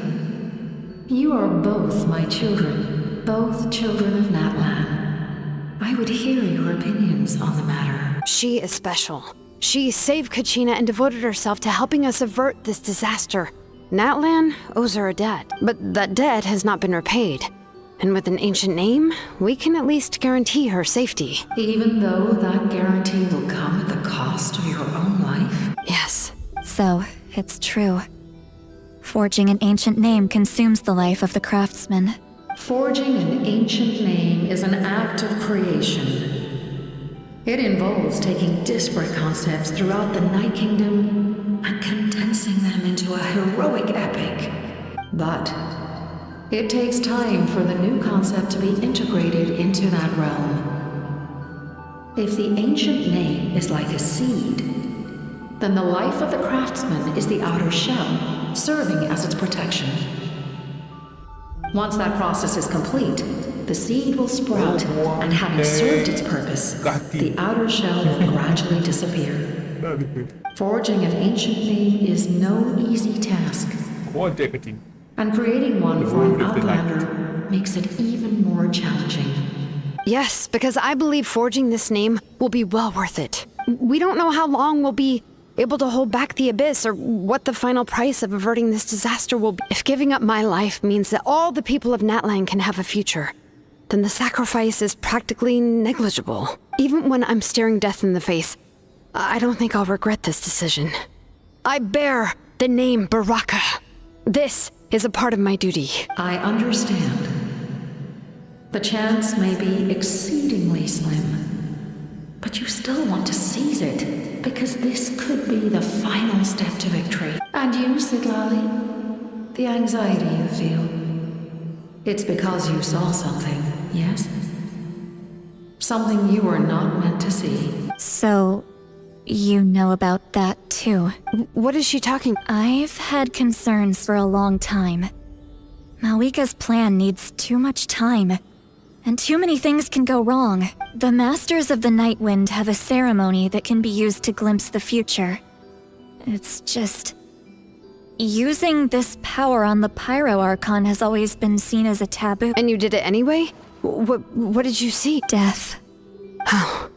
You are both my children, both children of Natlan. I would hear your opinions on the matter. She is special. She saved Kachina and devoted herself to helping us avert this disaster. Natlan owes her a debt, but that debt has not been repaid. And with an ancient name, we can at least guarantee her safety. Even though that guarantee will come at the cost of your own life? Yes. So, it's true. Forging an ancient name consumes the life of the craftsman. Forging an ancient name is an act of creation. It involves taking disparate concepts throughout the Night Kingdom and condensing them into a heroic epic. But it takes time for the new concept to be integrated into that realm. If the ancient name is like a seed, then the life of the craftsman is the outer shell, serving as its protection. Once that process is complete, the seed will sprout, and having served its purpose, the outer shell will gradually disappear. Forging an ancient name is no easy task. And creating one for an outlander makes it even more challenging. Yes, because I believe forging this name will be well worth it. We don't know how long we'll be able to hold back the abyss or what the final price of averting this disaster will be. If giving up my life means that all the people of Natlan can have a future, then the sacrifice is practically negligible. Even when I'm staring death in the face, I don't think I'll regret this decision. I bear the name Baraka. This is a part of my duty. I understand. The chance may be exceedingly slim, but you still want to seize it, because this could be the final step to victory. And you, Siglali? The anxiety you feel, it's because you saw something, yes? Something you were not meant to see. So, you know about that too. What is she talking? I've had concerns for a long time. Mawika's plan needs too much time, and too many things can go wrong. The Masters of the Night Wind have a ceremony that can be used to glimpse the future. It's just... using this power on the Pyro Archon has always been seen as a taboo. And you did it anyway? What did you see? Death. How?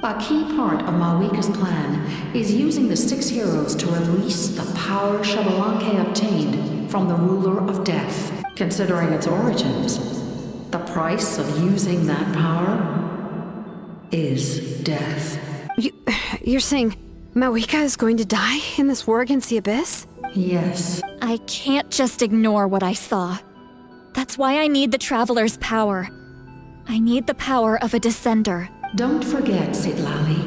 A key part of Mawika's plan is using the 6 heroes to release the power Xbalanque obtained from the ruler of death. Considering its origins, the price of using that power is death. You're saying Mawika is going to die in this war against the Abyss? Yes. I can't just ignore what I saw. That's why I need the Traveler's power. I need the power of a Descender. Don't forget, Siglali.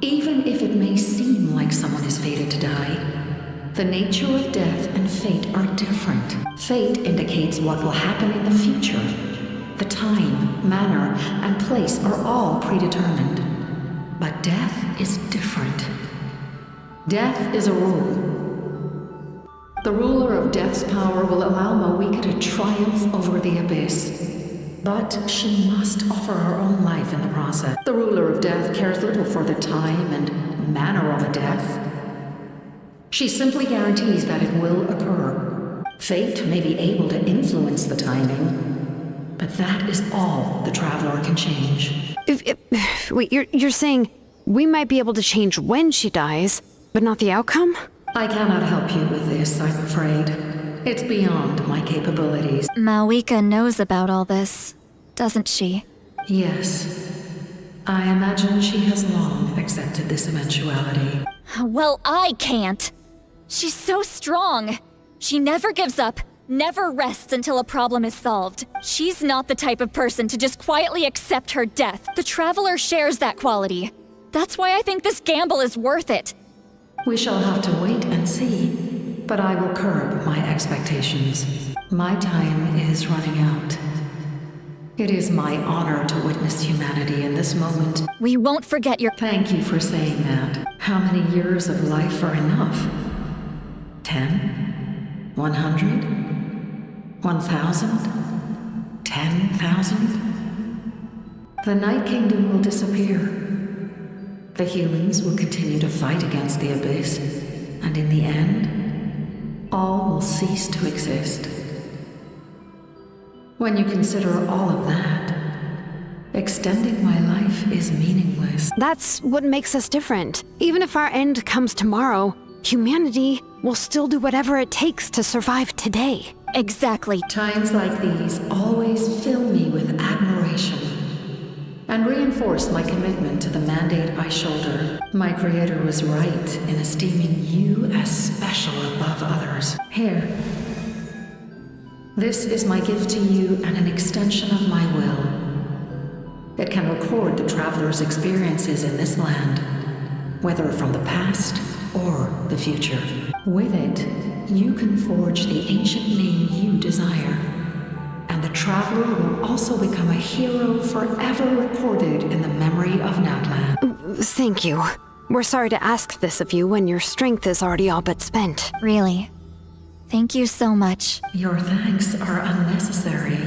Even if it may seem like someone is fated to die, the nature of death and fate are different. Fate indicates what will happen in the future. The time, manner, and place are all predetermined. But death is different. Death is a rule. The ruler of death's power will allow Mawika to triumph over the abyss. But she must offer her own life in the process. The ruler of death cares little for the time and manner of a death. She simply guarantees that it will occur. Fate may be able to influence the timing, but that is all the Traveler can change. Wait, you're saying we might be able to change when she dies, but not the outcome? I cannot help you with this, I'm afraid. It's beyond my capabilities. Mawika knows about all this, doesn't she? Yes. I imagine she has long accepted this eventuality. Well, I can't. She's so strong. She never gives up, never rests until a problem is solved. She's not the type of person to just quietly accept her death. The Traveler shares that quality. That's why I think this gamble is worth it. We shall have to wait and see, but I will curb my expectations. My time is running out. It is my honor to witness humanity in this moment. We won't forget your— Thank you for saying that. How many years of life are enough? 10? 100? 1,000? 10,000? The Night Kingdom will disappear. The humans will continue to fight against the Abyss, and in the end, all will cease to exist. When you consider all of that, extending my life is meaningless. That's what makes us different. Even if our end comes tomorrow, humanity will still do whatever it takes to survive today. Exactly. Times like these always fill me with admiration and reinforce my commitment to the mandate I shoulder. My creator was right in esteeming you as special above others. Here. This is my gift to you and an extension of my will. It can record the Traveler's experiences in this land, whether from the past or the future. With it, you can forge the ancient name you desire, and the Traveler will also become a hero forever recorded in the memory of Natlan. Thank you. We're sorry to ask this of you when your strength is already all but spent. Really. Thank you so much. Your thanks are unnecessary.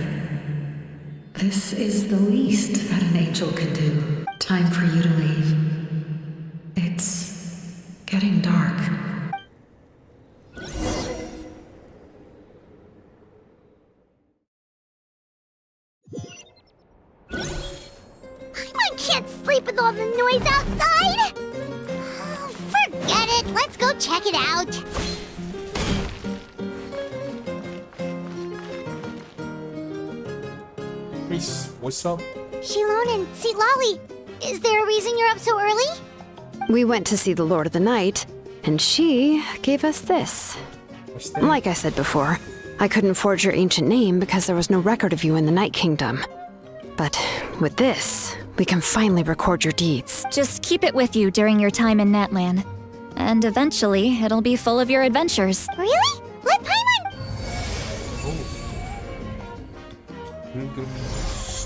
This is the least that an angel can do. Time for you to leave. It's getting dark. I can't sleep with all the noise outside! Oh, forget it, let's go check it out. Please, what's up? Shilon and Lolly, is there a reason you're up so early? We went to see the Lord of the Night, and she gave us this. What's that? Like I said before, I couldn't forge your ancient name because there was no record of you in the Night Kingdom. But with this, we can finally record your deeds. Just keep it with you during your time in Natlan. And eventually, it'll be full of your adventures. Really? Let Paimon...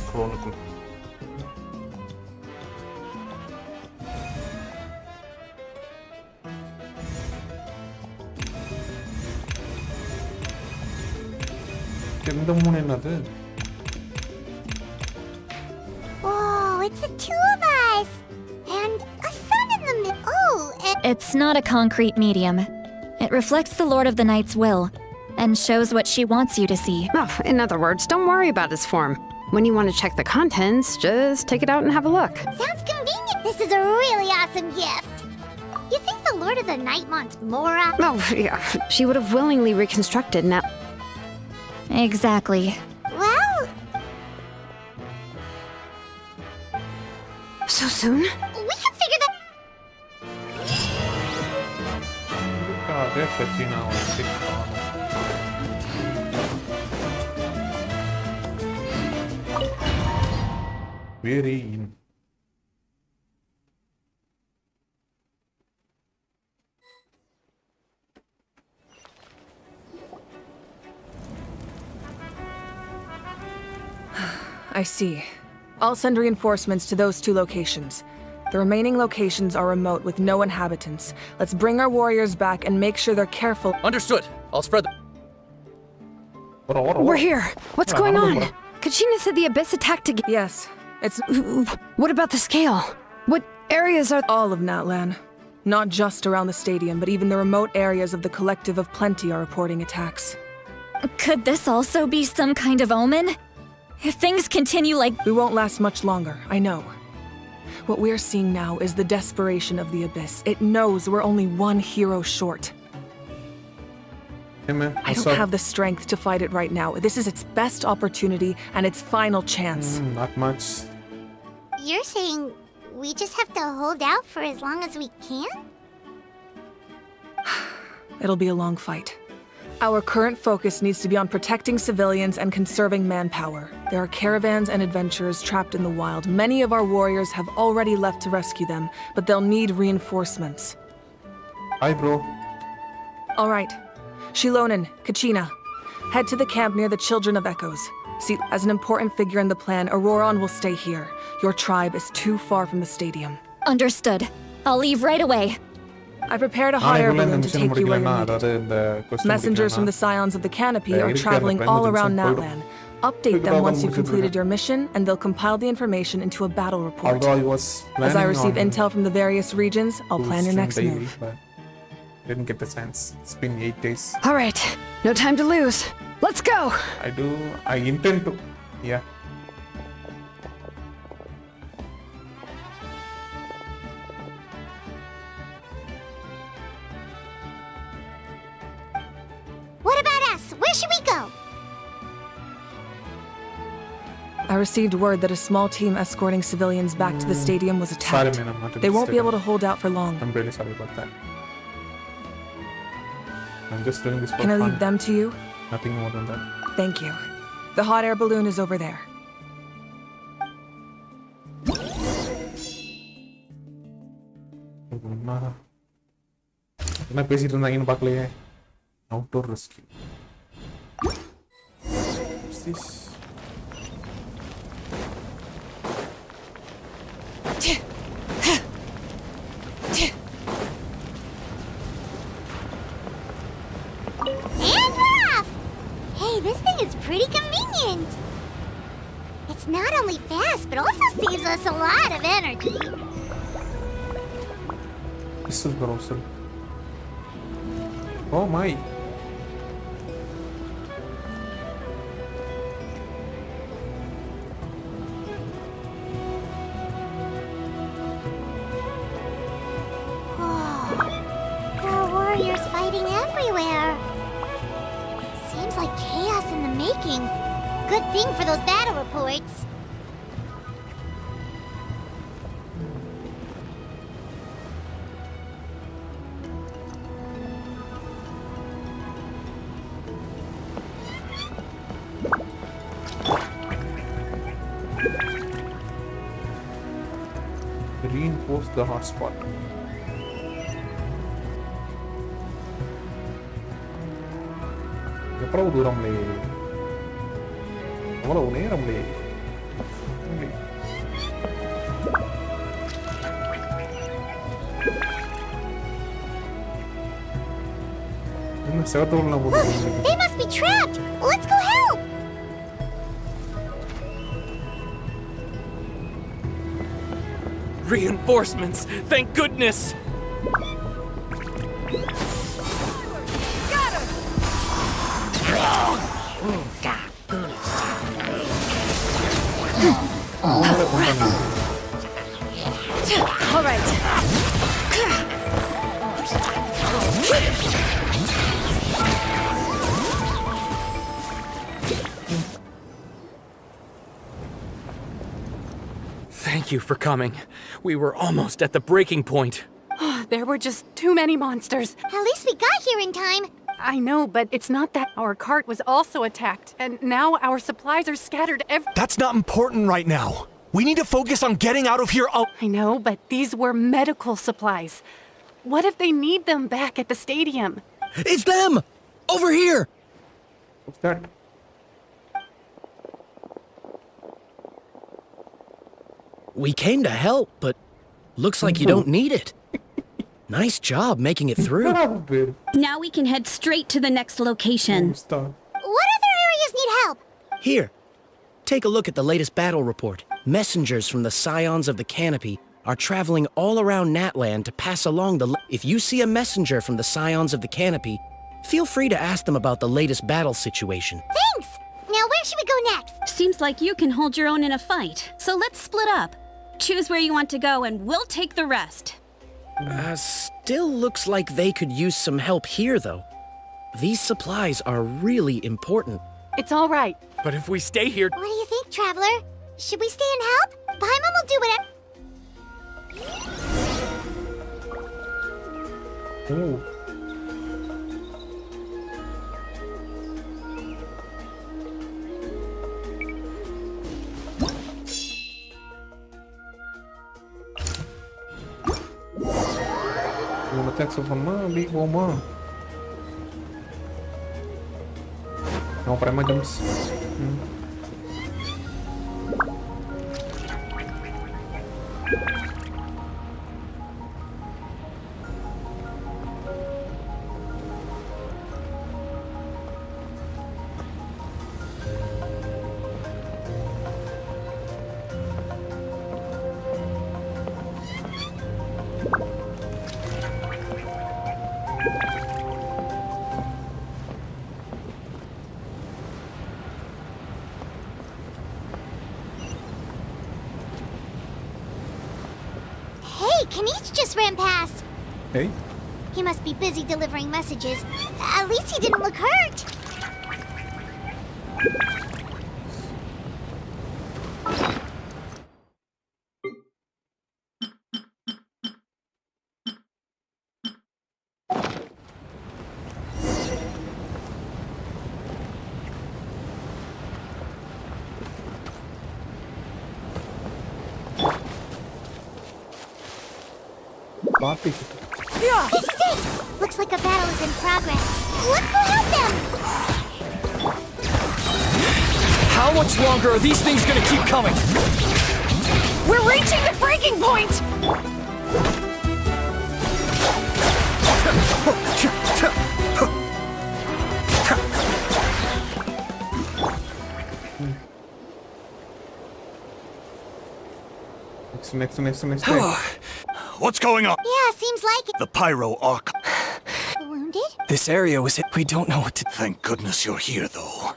Chronicle. Whoa, it's the two of us! And a sun in the middle. Oh, and... It's not a concrete medium. It reflects the Lord of the Night's will, and shows what she wants you to see. Oh, in other words, don't worry about its form. When you want to check the contents, just take it out and have a look. Sounds convenient. This is a really awesome gift. You think the Lord of the Night wants Mora? Oh, yeah. She would have willingly reconstructed now. Exactly. Well... So soon? We can figure that... Very in. I see. I'll send reinforcements to those two locations. The remaining locations are remote with no inhabitants. Let's bring our warriors back and make sure they're careful. Understood. I'll spread the... We're here. What's going on? Kachina said the Abyss attacked again. Yes. It's... What about the scale? What areas are... All of Natlan. Not just around the stadium, but even the remote areas of the Collective of Plenty are reporting attacks. Could this also be some kind of omen? If things continue like... We won't last much longer, I know. What we're seeing now is the desperation of the Abyss. It knows we're only one hero short. Hey man, I don't have the strength to fight it right now. This is its best opportunity and its final chance. Not much. You're saying we just have to hold out for as long as we can? It'll be a long fight. Our current focus needs to be on protecting civilians and conserving manpower. There are caravans and adventurers trapped in the wild. Many of our warriors have already left to rescue them, but they'll need reinforcements. Hi, bro. All right. Shilonen, Kachina, head to the camp near the Children of Echoes. See, as an important figure in the plan, Auroron will stay here. Your tribe is too far from the stadium. Understood. I'll leave right away. I prepared a hot air balloon to take you where you're needed. Messengers from the Scions of the Canopy are traveling all around Natlan. Update them once you've completed your mission, and they'll compile the information into a battle report. As I receive intel from the various regions, I'll plan your next move. Didn't get the chance. It's been 8 days. All right, no time to lose. Let's go! I intend to. Yeah. What about us? Where should we go? I received word that a small team escorting civilians back to the stadium was attacked. Sorry, man, I'm not They won't be interested. able to hold out for long. I'm really sorry about that. I'm just doing this for Can I fun. leave them to you? Nothing more than that. Thank you. The hot air balloon is over there. என்ன பேசிட்டு இருந்தாங்கன்னு பார்க்கலையே. Outdoor rescue. What's this? And we're off! Hey, this thing is pretty convenient. It's not only fast, but also saves us a lot of energy. Pistol browser. Oh my. There are warriors fighting everywhere. Seems like chaos in the making. Good thing for those battle reports. Reinforce the hotspot. எவ்வளவு தூரம்லே எவ்வளவு நேரம்லே என்ன செவத்தோல்ல போட்டு They must be trapped! Let's go help! Reinforcements! Thank goodness! All right. Thank you for coming. We were almost at the breaking point. There were just too many monsters. At least we got here in time. I know, but it's not that. Our cart was also attacked, and now our supplies are scattered everywhere. That's not important right now. We need to focus on getting out of here. I know, but these were medical supplies. What if they need them back at the stadium? It's them! Over here! What's that? We came to help, but looks like you don't need it. Nice job making it through. Now we can head straight to the next location. What other areas need help? Here, take a look at the latest battle report. Messengers from the Scions of the Canopy are traveling all around Natlan to pass along the... If you see a messenger from the Scions of the Canopy, feel free to ask them about the latest battle situation. Thanks! Now where should we go next? Seems like you can hold your own in a fight, so let's split up. Choose where you want to go and we'll take the rest. Still looks like they could use some help here, though. These supplies are really important. It's all right. But if we stay here... What do you think, Traveler? Should we stay and help? Paimon will do whatever... Oh. மூணத்தை accept பண்ணா அப்படி போமா அப்புறமா jumps Hey, Kanich just ran past. Hey? He must be busy delivering messages. At least he didn't look hurt. Party. This is it! Looks like a battle is in progress. Let's go help them! How much longer are these things gonna keep coming? We're reaching the breaking point! Next. What's going on? Yeah, seems like it. The pyro arc. Wounded? This area was hit. We don't know what to... Thank goodness you're here, though.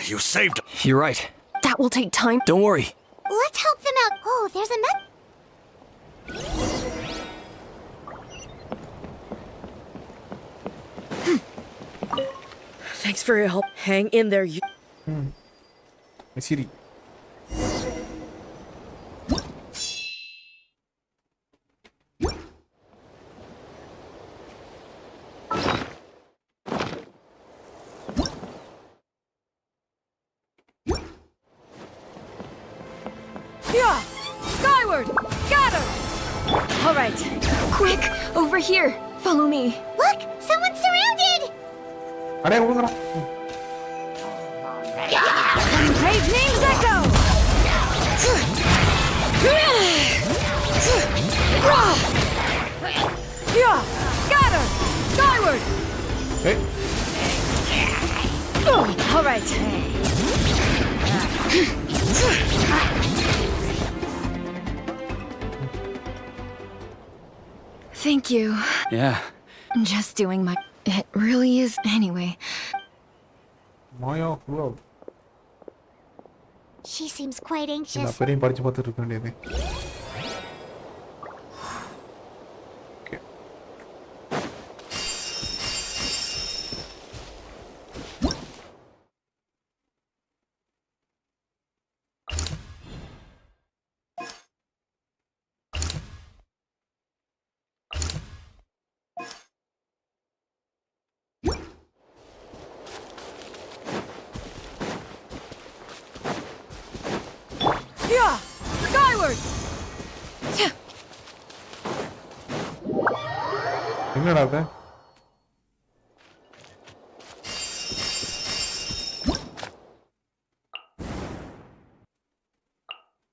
You saved him. You're right. That will take time. Don't worry. Let's help them out. Oh, there's a Thanks for your help. Hang in there, you. Siri. Yeah! Skyward! Scatter! All right. Quick! Over here! Follow me. Look! Someone's surrounded! Brave names echo! Yeah! Scatter! Skyward! Hey. All right. Thank you. Yeah. Just doing my... It really is... Anyway. Maya, bro. She seems quite anxious. பெரிய படிச்சு பார்த்துட்டு இருக்க வேண்டியது. Yeah! Skyward! என்னடா அது?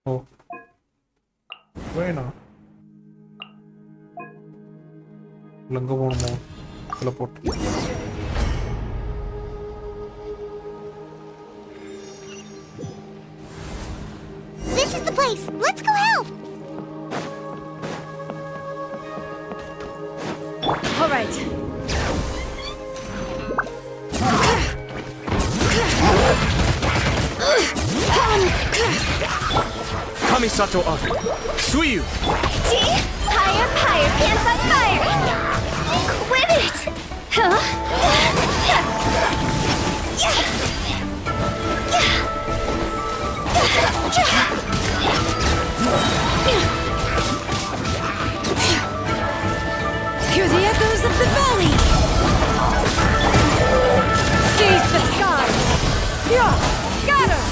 ஓ. வேணா. லங்க போணுமோ? இல்ல போட்டு. This is the place! Let's go help! All right. Kamisato up. Suiyu! See? Higher, higher, pants on fire! Quit it! Huh? Hear the echoes of the valley! Seize the skies! Yeah! Scatter!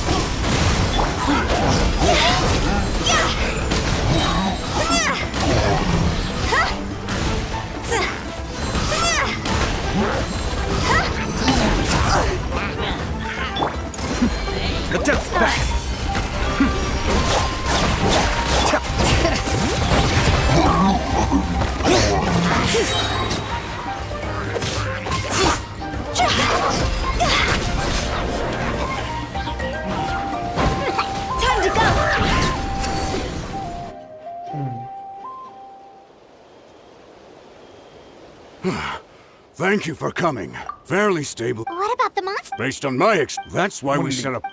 Thank you for coming. Fairly stable. What about the monster? Based on my that's why we set up...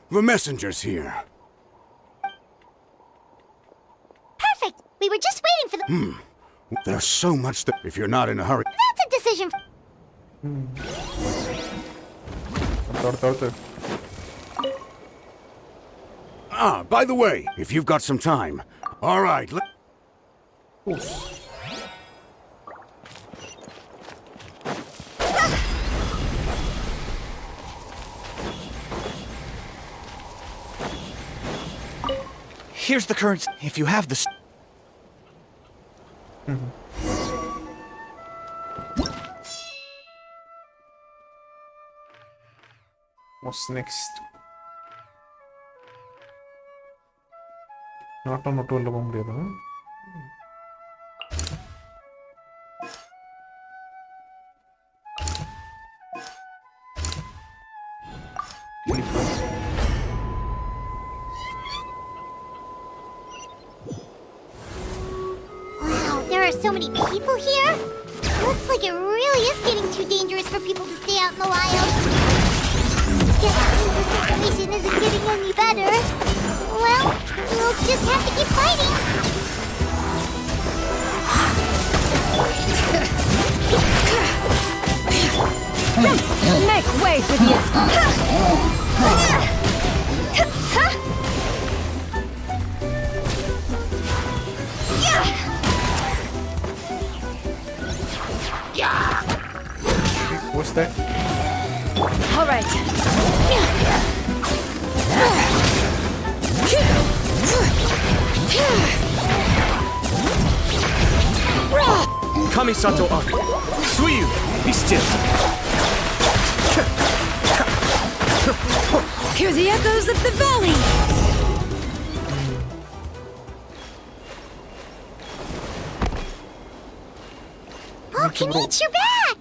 the messenger's here. Perfect. We were just waiting for the... There's so much that... If you're not in a hurry... That's a decision. By the way, if you've got some time. All right, Here's the current... If you have the... What's next? Not on auto level முடியாது. Wow, there are so many people here. Looks like it really is getting too dangerous for people to stay out in the wild. Guess the situation isn't getting any better. Well, we'll just have to keep fighting. Make way for the... What's that? All right. Kamisato up. Suiyu, be still. Hear the echoes of the valley. Oh, Kenichi, you're back!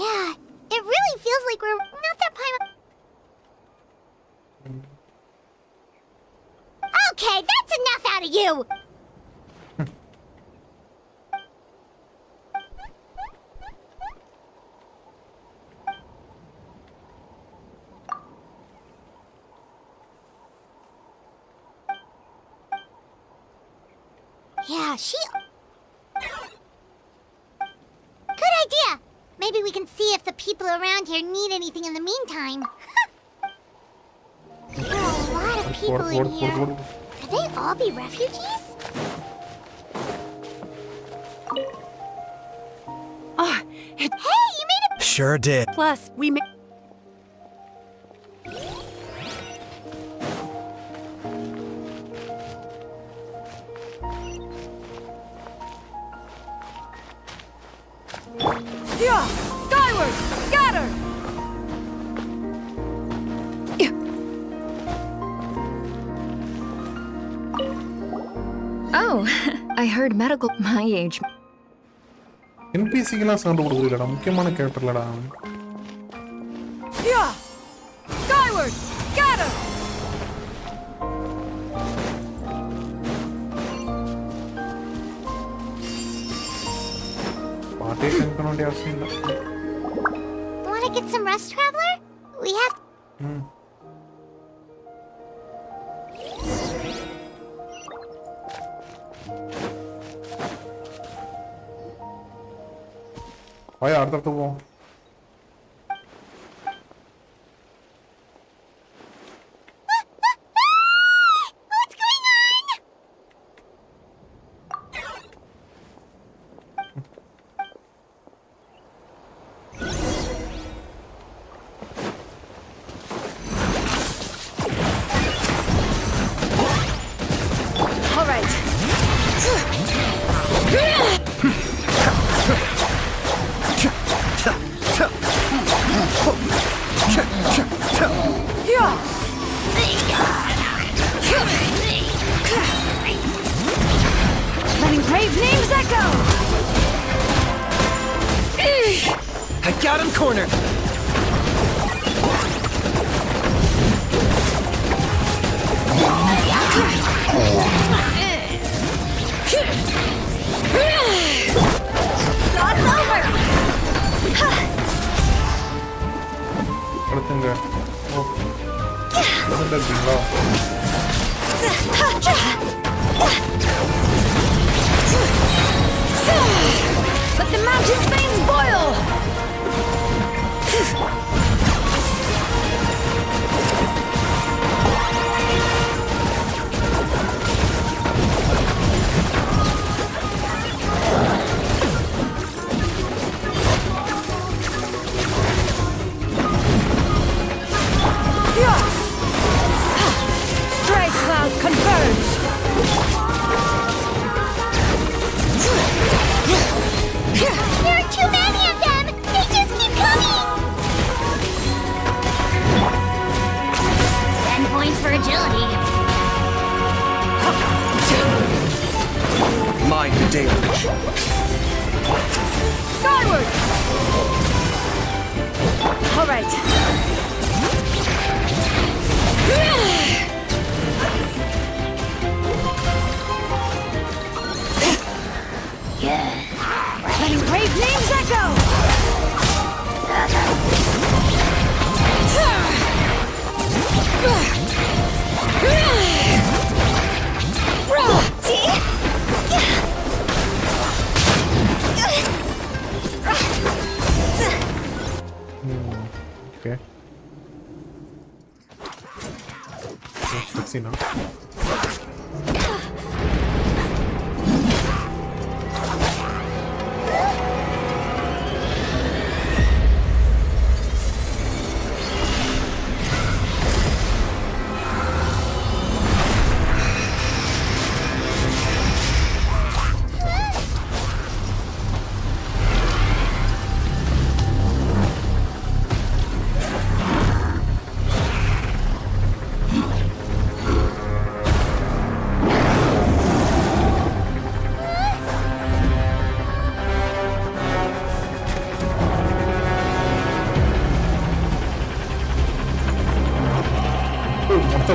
Yeah, it really feels like we're not that Okay, that's enough out of you! Yeah, Good idea! Maybe we can see if the people around here need anything in the meantime. There are a lot of people in here. Could they all be refugees? Hey, you made it! Sure did. Plus, we made... Yeah! Skyward! Scatter! Oh, I heard medical... My age. NPC-க்குலாம் sound கொடுக்குறீங்களா? முக்கியமான கேரக்டர்லடா. Yeah! Skyward! Scatter! Want to get some rest, Traveler? We have... Why அடுத்தடுத்து போவோம். What's going on? All right. Letting brave names echo! I got him cornered. Let the mountain's veins boil! Stray clouds converge! There are too many of them! They just keep coming! 10 points for agility. Mind the deluge. Skyward! All right. Letting brave names echo! Okay. Let's see now.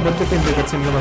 Bence kendi kaçınca da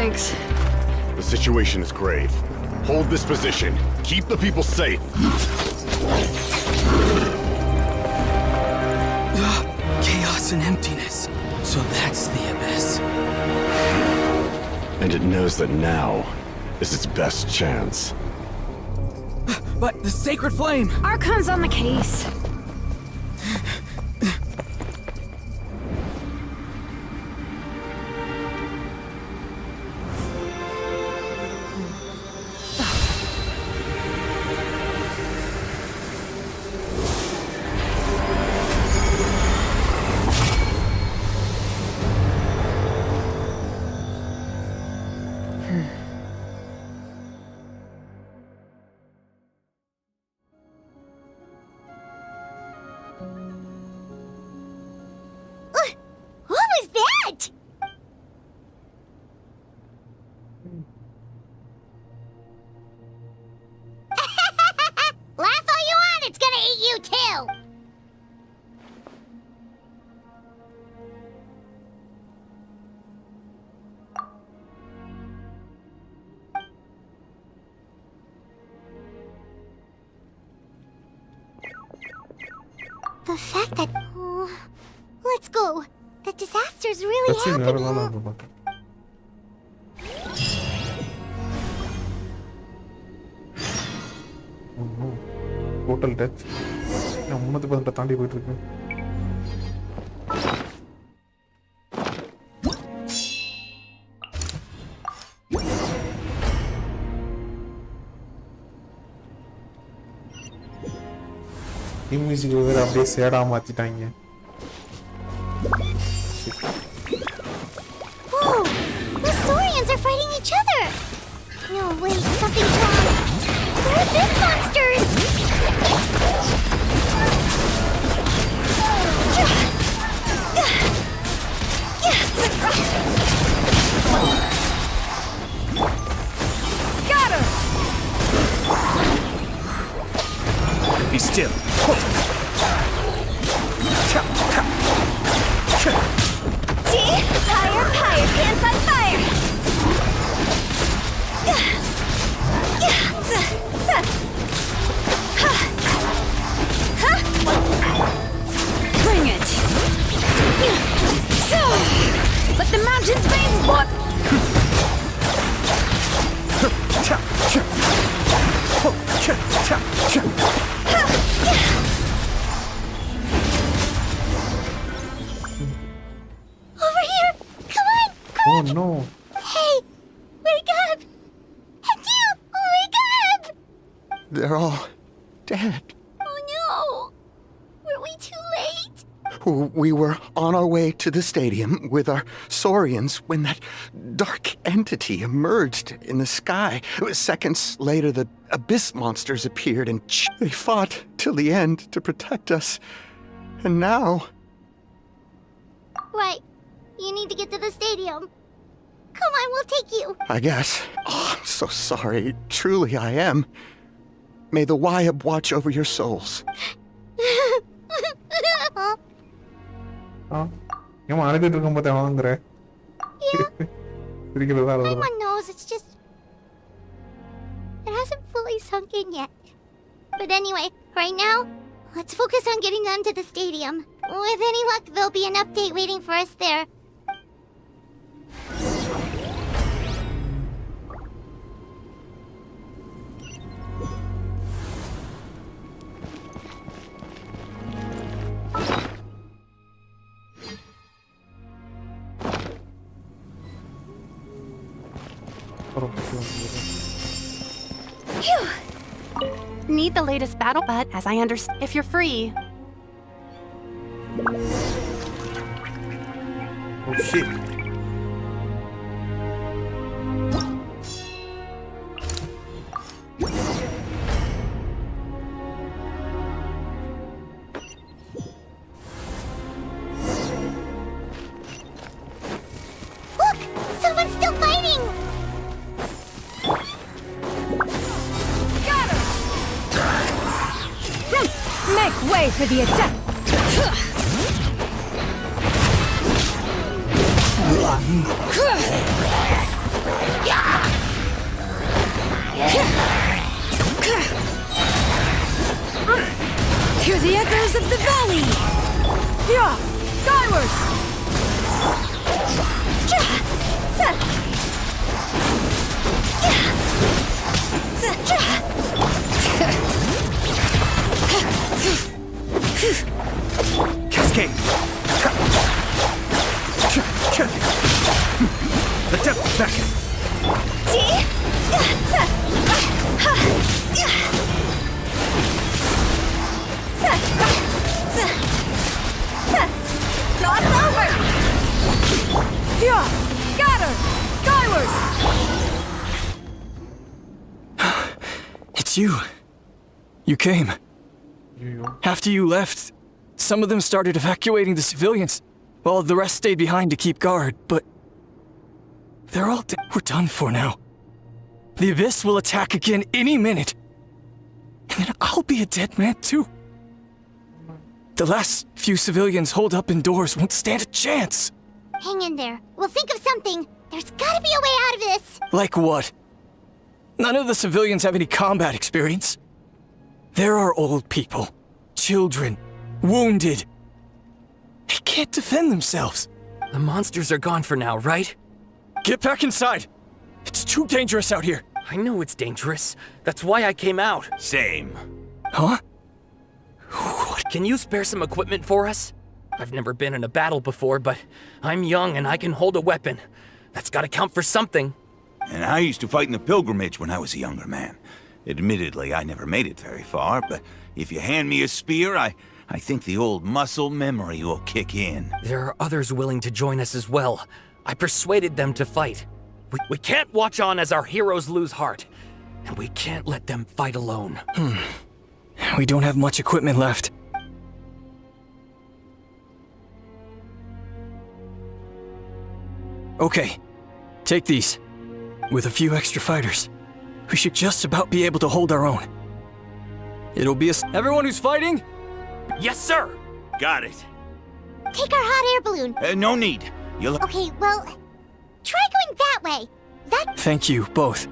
Thanks. The situation is grave. Hold this position. Keep the people safe. Chaos and emptiness. So that's the abyss. And it knows that now is its best chance. But the sacred flame! Archon's on the case. What was that? Laugh all you want, it's gonna eat you too! The fact that... let's go. The disaster's really happening. Total death. நான் 3 தாண்டி போயிட்டு இருக்கேன். Music வேற அப்படியே சேடா மாத்திட்டாங்க. Whoa! The Saurians are fighting each other! No, wait, something's wrong. Where have been still. See? Fire, fire, pants on fire! Bring it! Let the mountains veins blood! Over here! Come on! Oh no. Hey! Wake up! And you! Wake up! They're all dead. Oh no! Were we too late? We were on our way to the stadium with our Saurians when that dark entity emerged in the sky. Seconds later, the abyss monsters appeared and they fought till the end to protect us. And now... Right. You need to get to the stadium. Come on, we'll take you. I guess. Oh, I'm so sorry. Truly, I am. May the Wyab watch over your souls. ஏமா அழுதுட்டு இருக்கும் போதே வாங்குற சிரிக்கிறதா Everyone knows, it's just... It hasn't fully sunk in yet. But anyway, right now, let's focus on getting them to the stadium. With any luck, there'll be an update waiting for us there. Phew! Need the latest battle, but as I understand, if you're free. Oh shit. Look! Someone's still fighting! Make way for the attack! Hear the echoes of the valley! Yeah! Skyward! Cascade! The depth back! Cross over! Yeah! Scatter! Skyward! It's you. You came. After you left, some of them started evacuating the civilians, while the rest stayed behind to keep guard, but... they're all dead. We're done for now. The Abyss will attack again any minute. And then I'll be a dead man too. The last few civilians holed up indoors won't stand a chance. Hang in there. We'll think of something. There's gotta be a way out of this. Like what? None of the civilians have any combat experience. There are old people, children, wounded. They can't defend themselves. The monsters are gone for now, right? Get back inside! It's too dangerous out here! I know it's dangerous. That's why I came out. Same. Huh? Can you spare some equipment for us? I've never been in a battle before, but I'm young and I can hold a weapon. That's gotta count for something. And I used to fight in the pilgrimage when I was a younger man. Admittedly, I never made it very far, but if you hand me a spear, I think the old muscle memory will kick in. There are others willing to join us as well. I persuaded them to fight. We can't watch on as our heroes lose heart. And we can't let them fight alone. We don't have much equipment left. Okay, take these. With a few extra fighters, we should just about be able to hold our own. It'll be everyone who's fighting? Yes, sir! Got it. Take our hot air balloon. No need. You'll... Okay, well, try going that way. Thank you, both.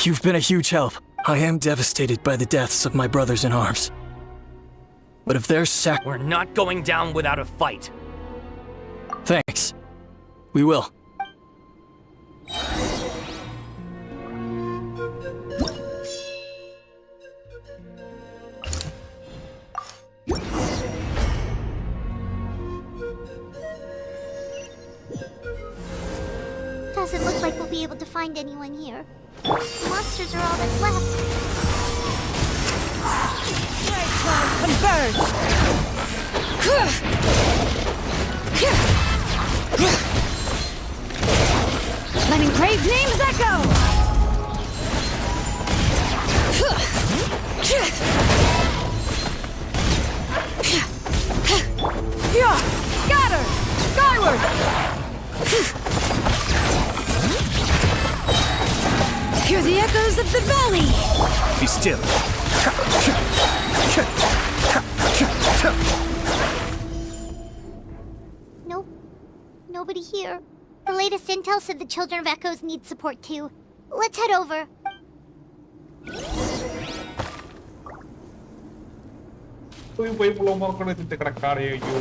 You've been a huge help. I am devastated by the deaths of my brothers in arms. But if there's We're not going down without a fight. Thanks. We will. Doesn't look like we'll be able to find anyone here. The monsters are all that's left. Converge! Let engraved names echo! Scatter! Skyward! Hear the echoes of the valley! Be still. Nope. Nobody here. The latest intel said the Children of Echoes need support too. Let's head over. போய் புலமா கணத்து கிடக்காரே ஐயோ.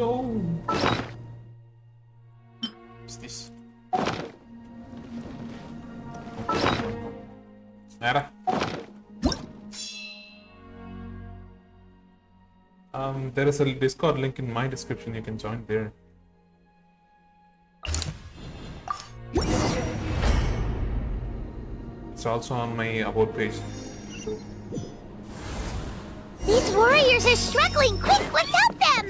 No. What's this? Nada. There is a Discord link in my description. You can join there. It's also on my about page. These warriors are struggling! Quick, let's help them!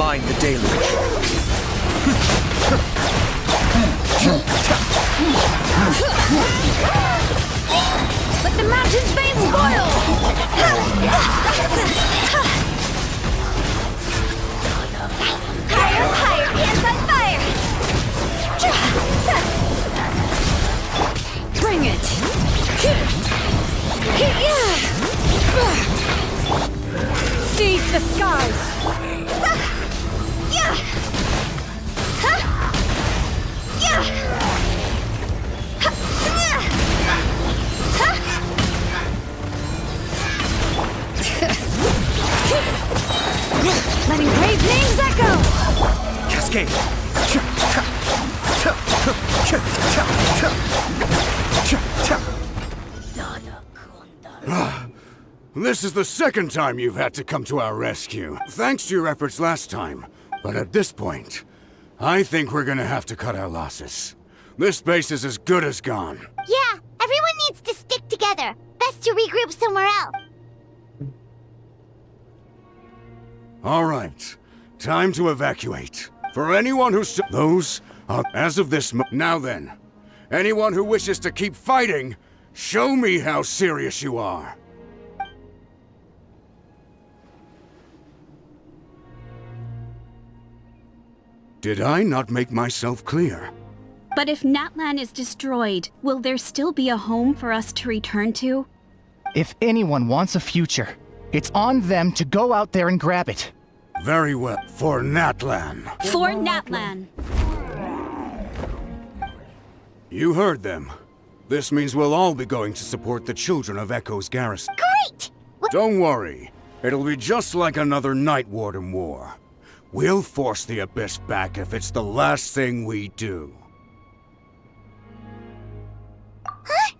Mind the deluge. Let the mountain's veins boil! Higher, higher, hands on fire! Bring it! Seize the skies! Let engraved names echo! Cascade! This is the second time you've had to come to our rescue. Thanks to your efforts last time. But at this point, I think we're gonna have to cut our losses. This base is as good as gone. Yeah, everyone needs to stick together. Best to regroup somewhere else. All right, time to evacuate. For anyone who's those are as of this now then, anyone who wishes to keep fighting, show me how serious you are. Did I not make myself clear? But if Natlan is destroyed, will there still be a home for us to return to? If anyone wants a future, it's on them to go out there and grab it. Very well. For Natlan. For Natlan. You heard them. This means we'll all be going to support the Children of Echo's garrison. Great! Don't worry. It'll be just like another Night Warden war. We'll force the Abyss back if it's the last thing we do. Huh?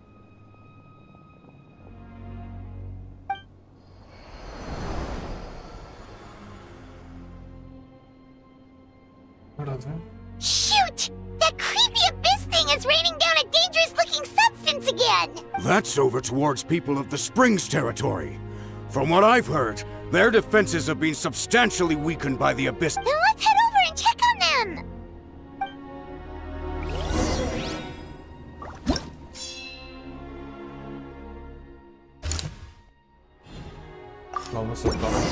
What is that? Shoot! That creepy Abyss thing is raining down a dangerous-looking substance again! That's over towards people of the Springs territory. From what I've heard, their defenses have been substantially weakened by the Abyss. Then let's head over and check on them! Almost a problem.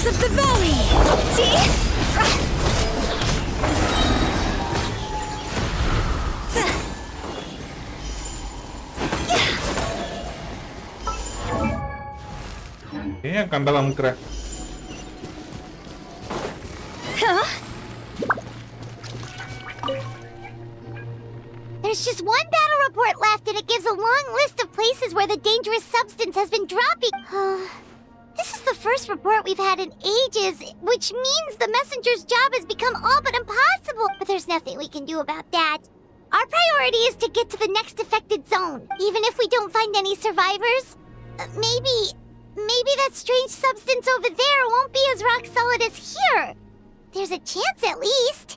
of the valley! See? ஏன் கண்டதை அமுக்குற? There's just one battle report left, and it gives a long list of places where the dangerous substance has been dropping. This is the first report we've had in ages, which means the messenger's job has become all but impossible. But there's nothing we can do about that. Our priority is to get to the next affected zone, even if we don't find any survivors. Maybe that strange substance over there won't be as rock solid as here. There's a chance at least.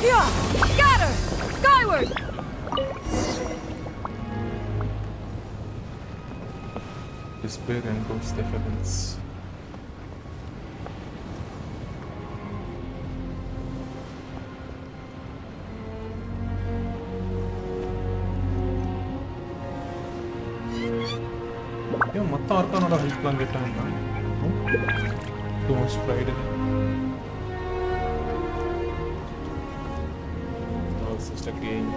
Yeah! Scatter! Skyward! Despair engulfs the heavens. ஏன் மொத்த ஆர்கானோட ஹெல்ப்லாம் கேட்டாங்க? Too much pride in it. It's just a game.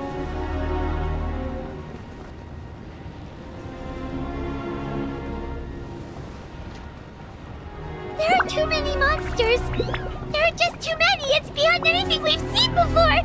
There are too many monsters. There are just too many. It's beyond anything we've seen before.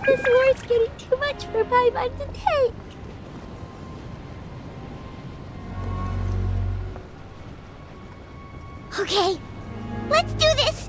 This war's getting too much for my mind to take. Okay, let's do this!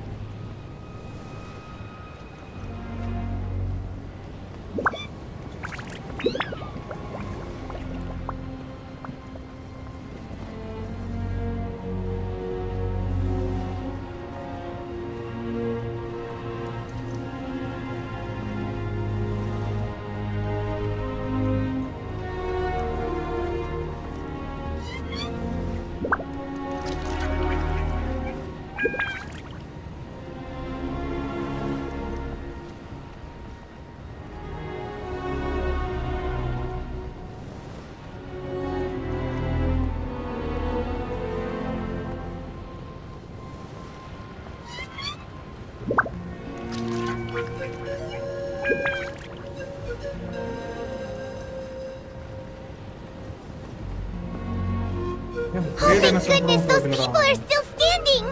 Oh, thank goodness those people are still standing!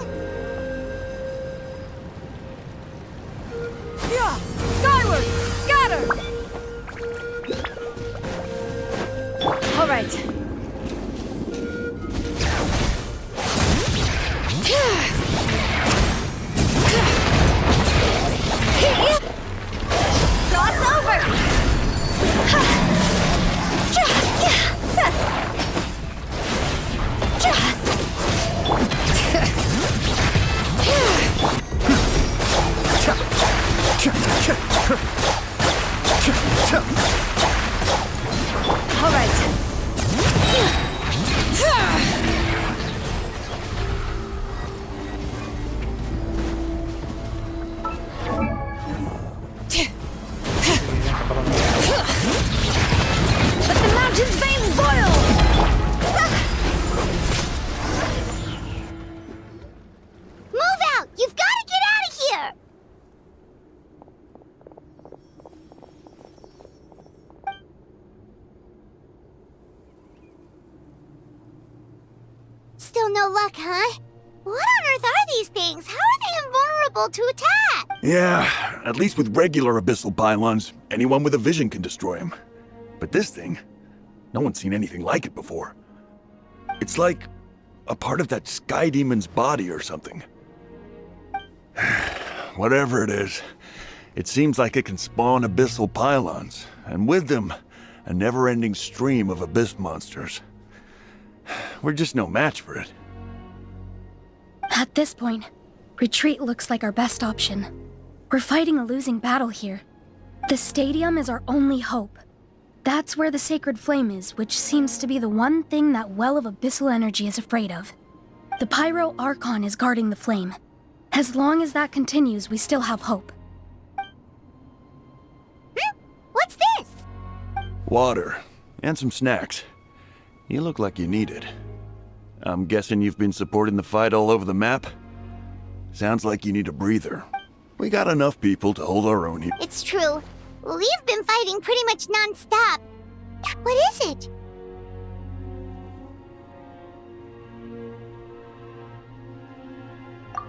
Yeah! Skyward! Scatter! All right. Cross over! All right. Let the mountain's veins boil! Move out! You've got to get out of here! Still no luck, huh? What on earth are these things? How are they invulnerable to attack? Yeah, at least with regular abyssal pylons, anyone with a vision can destroy them. But this thing, no one's seen anything like it before. It's like a part of that sky demon's body or something. Whatever it is, it seems like it can spawn abyssal pylons, and with them, a never-ending stream of abyss monsters. We're just no match for it. At this point, retreat looks like our best option. We're fighting a losing battle here. The stadium is our only hope. That's where the sacred flame is, which seems to be the one thing that well of abyssal energy is afraid of. The Pyro Archon is guarding the flame. As long as that continues, we still have hope. What's this? Water, and some snacks. You look like you need it. I'm guessing you've been supporting the fight all over the map? Sounds like you need a breather. We got enough people to hold our own here. It's true. We've been fighting pretty much non-stop. What is it?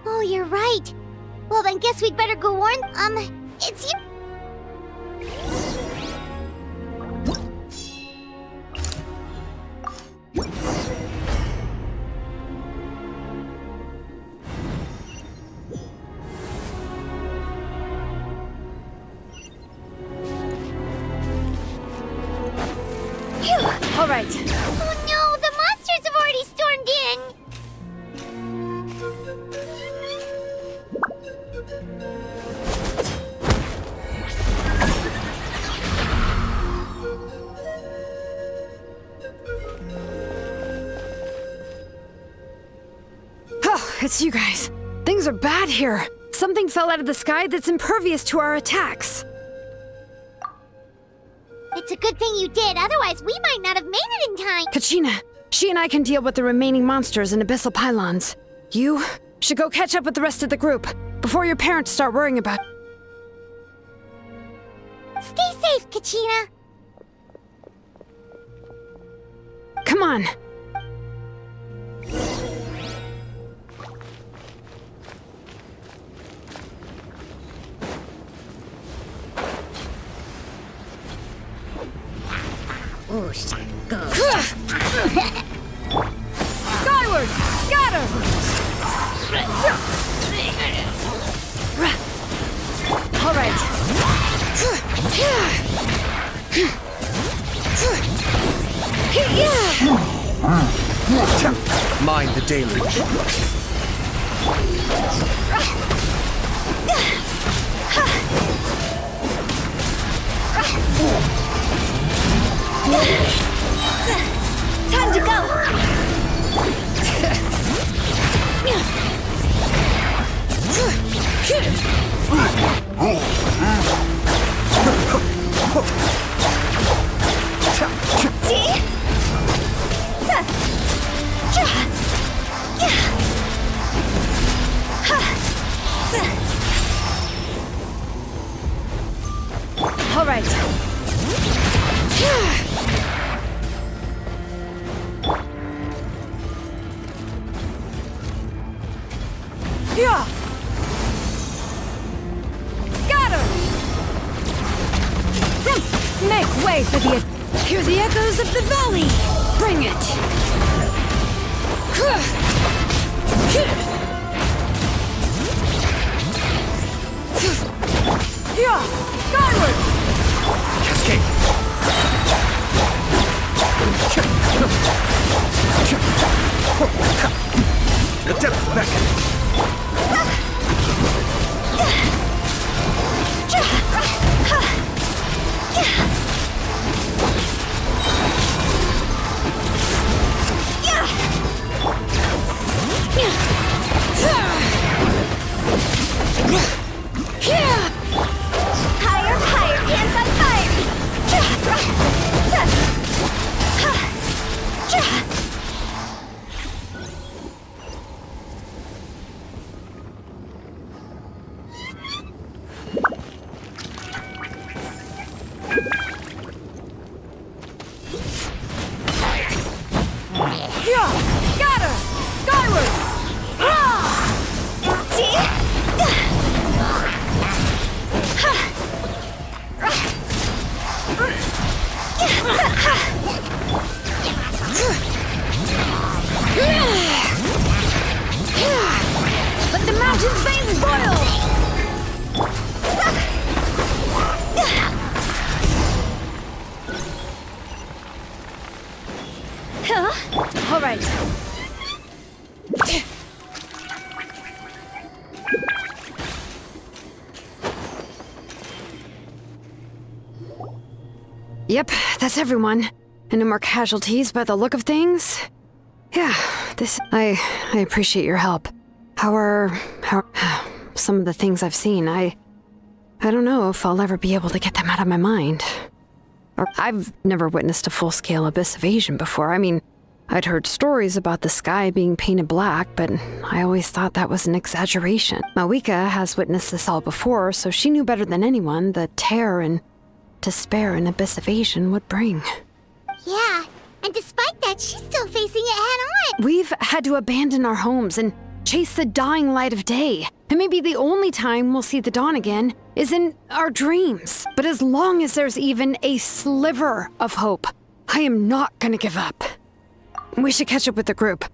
Oh, you're right. Well, then guess we'd better go warn... it's you... All right. Oh no, the monsters have already stormed in! Oh, it's you guys. Things are bad here. Something fell out of the sky that's impervious to our attacks. It's a good thing you did, otherwise we might not have made it in time! Kachina, she and I can deal with the remaining monsters and abyssal pylons. You should go catch up with the rest of the group before your parents start worrying about... Stay safe, Kachina! Come on. Skyward! Scatter! All right. Mind the deluge. Time to go! All right. Yeah. Scatter. Make way for the. Hear the echoes of the valley. Bring it. Yeah. Skyward. Cascade. The depths beckon. Higher, higher, hands on Scatter! Skyward! Let the mountain's veins boil! Huh? All right. Yep, that's everyone. And no more casualties by the look of things. Yeah, I appreciate your help. How some of the things I've seen, I don't know if I'll ever be able to get them out of my mind. I've never witnessed a full-scale abyss invasion before. I mean, I'd heard stories about the sky being painted black, but I always thought that was an exaggeration. Malika has witnessed this all before, so she knew better than anyone the terror and despair an abyss invasion would bring. Yeah, and despite that, she's still facing it head-on. We've had to abandon our homes and chase the dying light of day. And maybe the only time we'll see the dawn again is in our dreams. But as long as there's even a sliver of hope, I am not gonna give up. We should catch up with the group.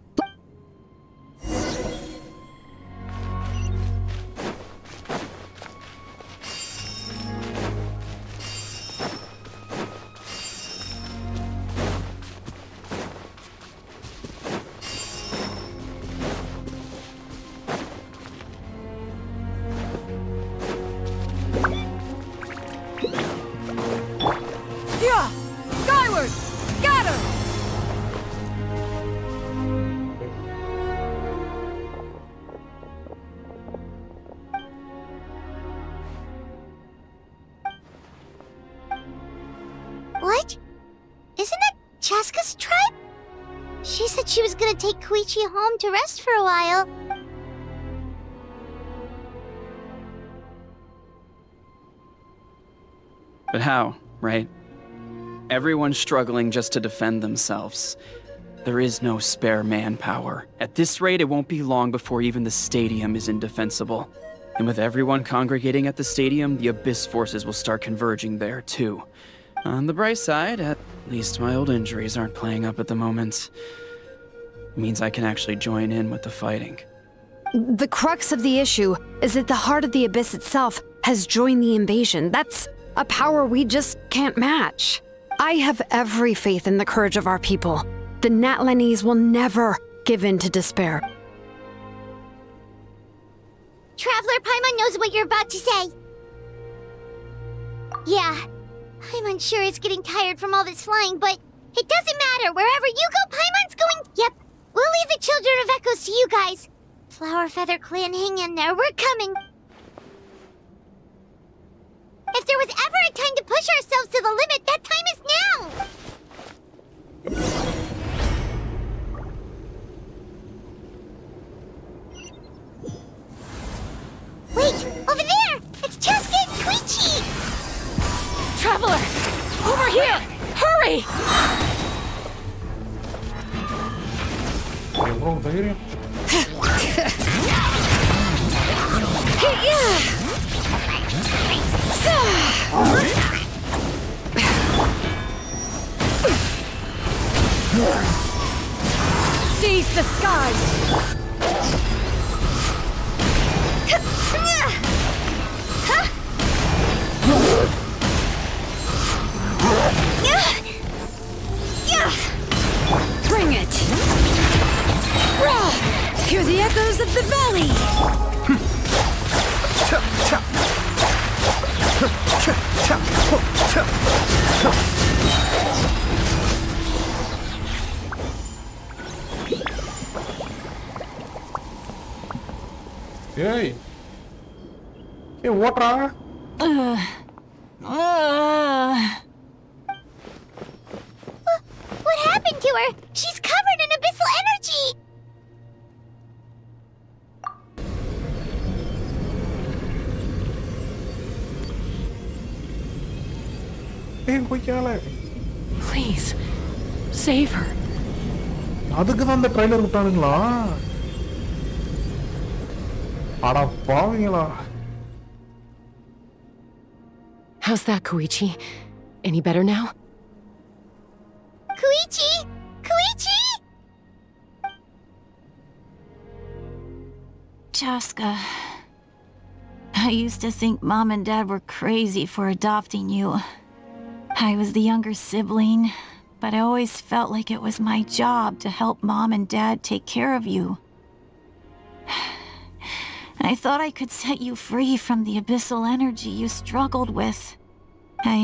Yeah! Skyward! Scatter! What? Isn't that Chaska's tribe? She said she was gonna take Koichi home to rest for a while. But how, right? Everyone's struggling just to defend themselves. There is no spare manpower. At this rate, it won't be long before even the stadium is indefensible. And with everyone congregating at the stadium, the Abyss forces will start converging there, too. On the bright side, at least my old injuries aren't playing up at the moment. It means I can actually join in with the fighting. The crux of the issue is that the heart of the Abyss itself has joined the invasion. That's a power we just can't match. I have every faith in the courage of our people. The Natlanese will never give in to despair. Traveler Paimon knows what you're about to say. Yeah, Paimon's sure is getting tired from all this flying, but it doesn't matter. Wherever you go, Paimon's going. Yep, we'll leave the Children of Echoes to you guys. Flower Feather Clan, hang in there. We're coming. If there was ever a time to push ourselves to the limit, that time is now! Wait! Over there! It's Chaska and Koichi! Traveler! Over here! Hurry! Bro, ధైర్యం. Seize the skies! Bring it! Hear the echoes of the valley! Hey! Hey, what, Ra? What happened to her? She's covered in abyssal energy! Hey, கொய்யால. Please, save her. அதுக்கு தான் அந்த trailer விட்டானுங்களா? அட பாவீங்களா. How's that, Koichi? Any better now? Koichi! Koichi! Chaska, I used to think Mom and Dad were crazy for adopting you. I was the younger sibling, but I always felt like it was my job to help Mom and Dad take care of you. I thought I could set you free from the abyssal energy you struggled with. I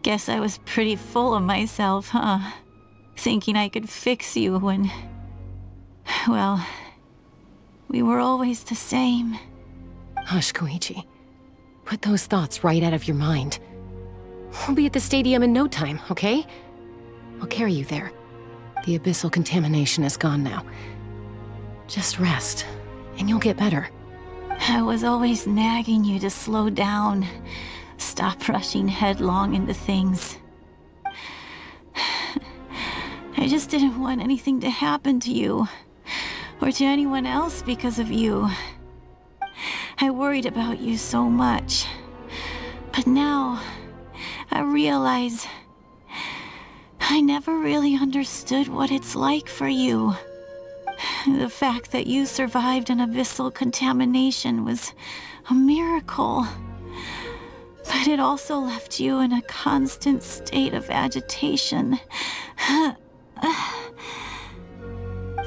guess I was pretty full of myself, huh? Thinking I could fix you when... well, we were always the same. Hush, Koichi. Put those thoughts right out of your mind. We'll be at the stadium in no time, okay? I'll carry you there. The abyssal contamination is gone now. Just rest, and you'll get better. I was always nagging you to slow down. Stop rushing headlong into things. I just didn't want anything to happen to you, or to anyone else because of you. I worried about you so much. But now, I realize I never really understood what it's like for you. The fact that you survived an abyssal contamination was a miracle. But it also left you in a constant state of agitation.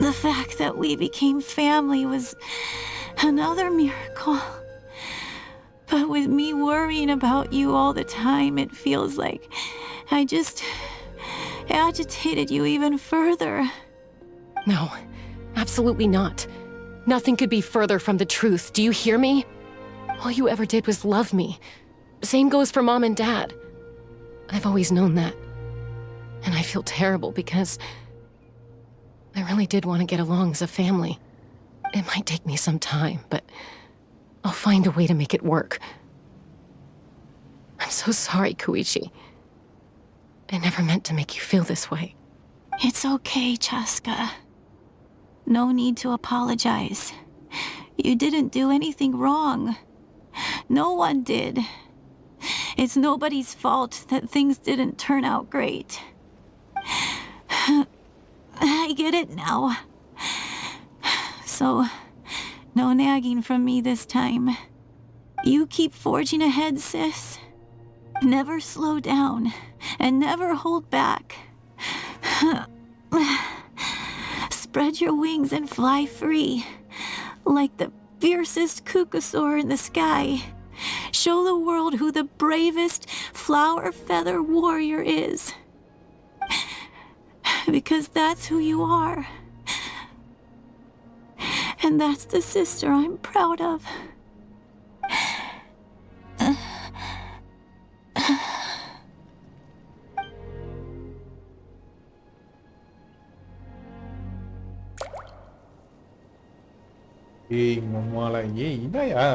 The fact that we became family was another miracle. But with me worrying about you all the time, it feels like I just agitated you even further. No, absolutely not. Nothing could be further from the truth. Do you hear me? All you ever did was love me. Same goes for Mom and Dad. I've always known that. And I feel terrible because I really did want to get along as a family. It might take me some time, but I'll find a way to make it work. I'm so sorry, Koichi. I never meant to make you feel this way. It's okay, Chaska. No need to apologize. You didn't do anything wrong. No one did. It's nobody's fault that things didn't turn out great. I get it now. So, no nagging from me this time. You keep forging ahead, sis. Never slow down, and never hold back. Spread your wings and fly free, like the fiercest cuckoosaur in the sky. Show the world who the bravest flower feather warrior is. Because that's who you are. And that's the sister I'm proud of. ஏய் மம்மால ஏய் என்னயா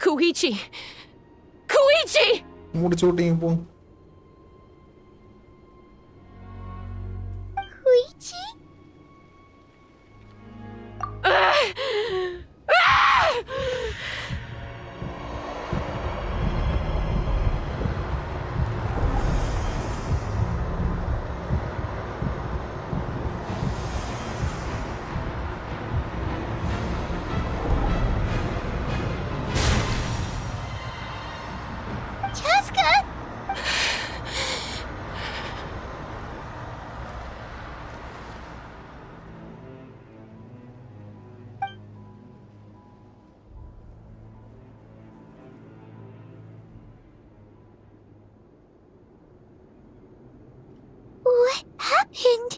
Koichi! Koichi! முடிச்சு விட்டீங்க போ. Koichi? Chaska? What happened?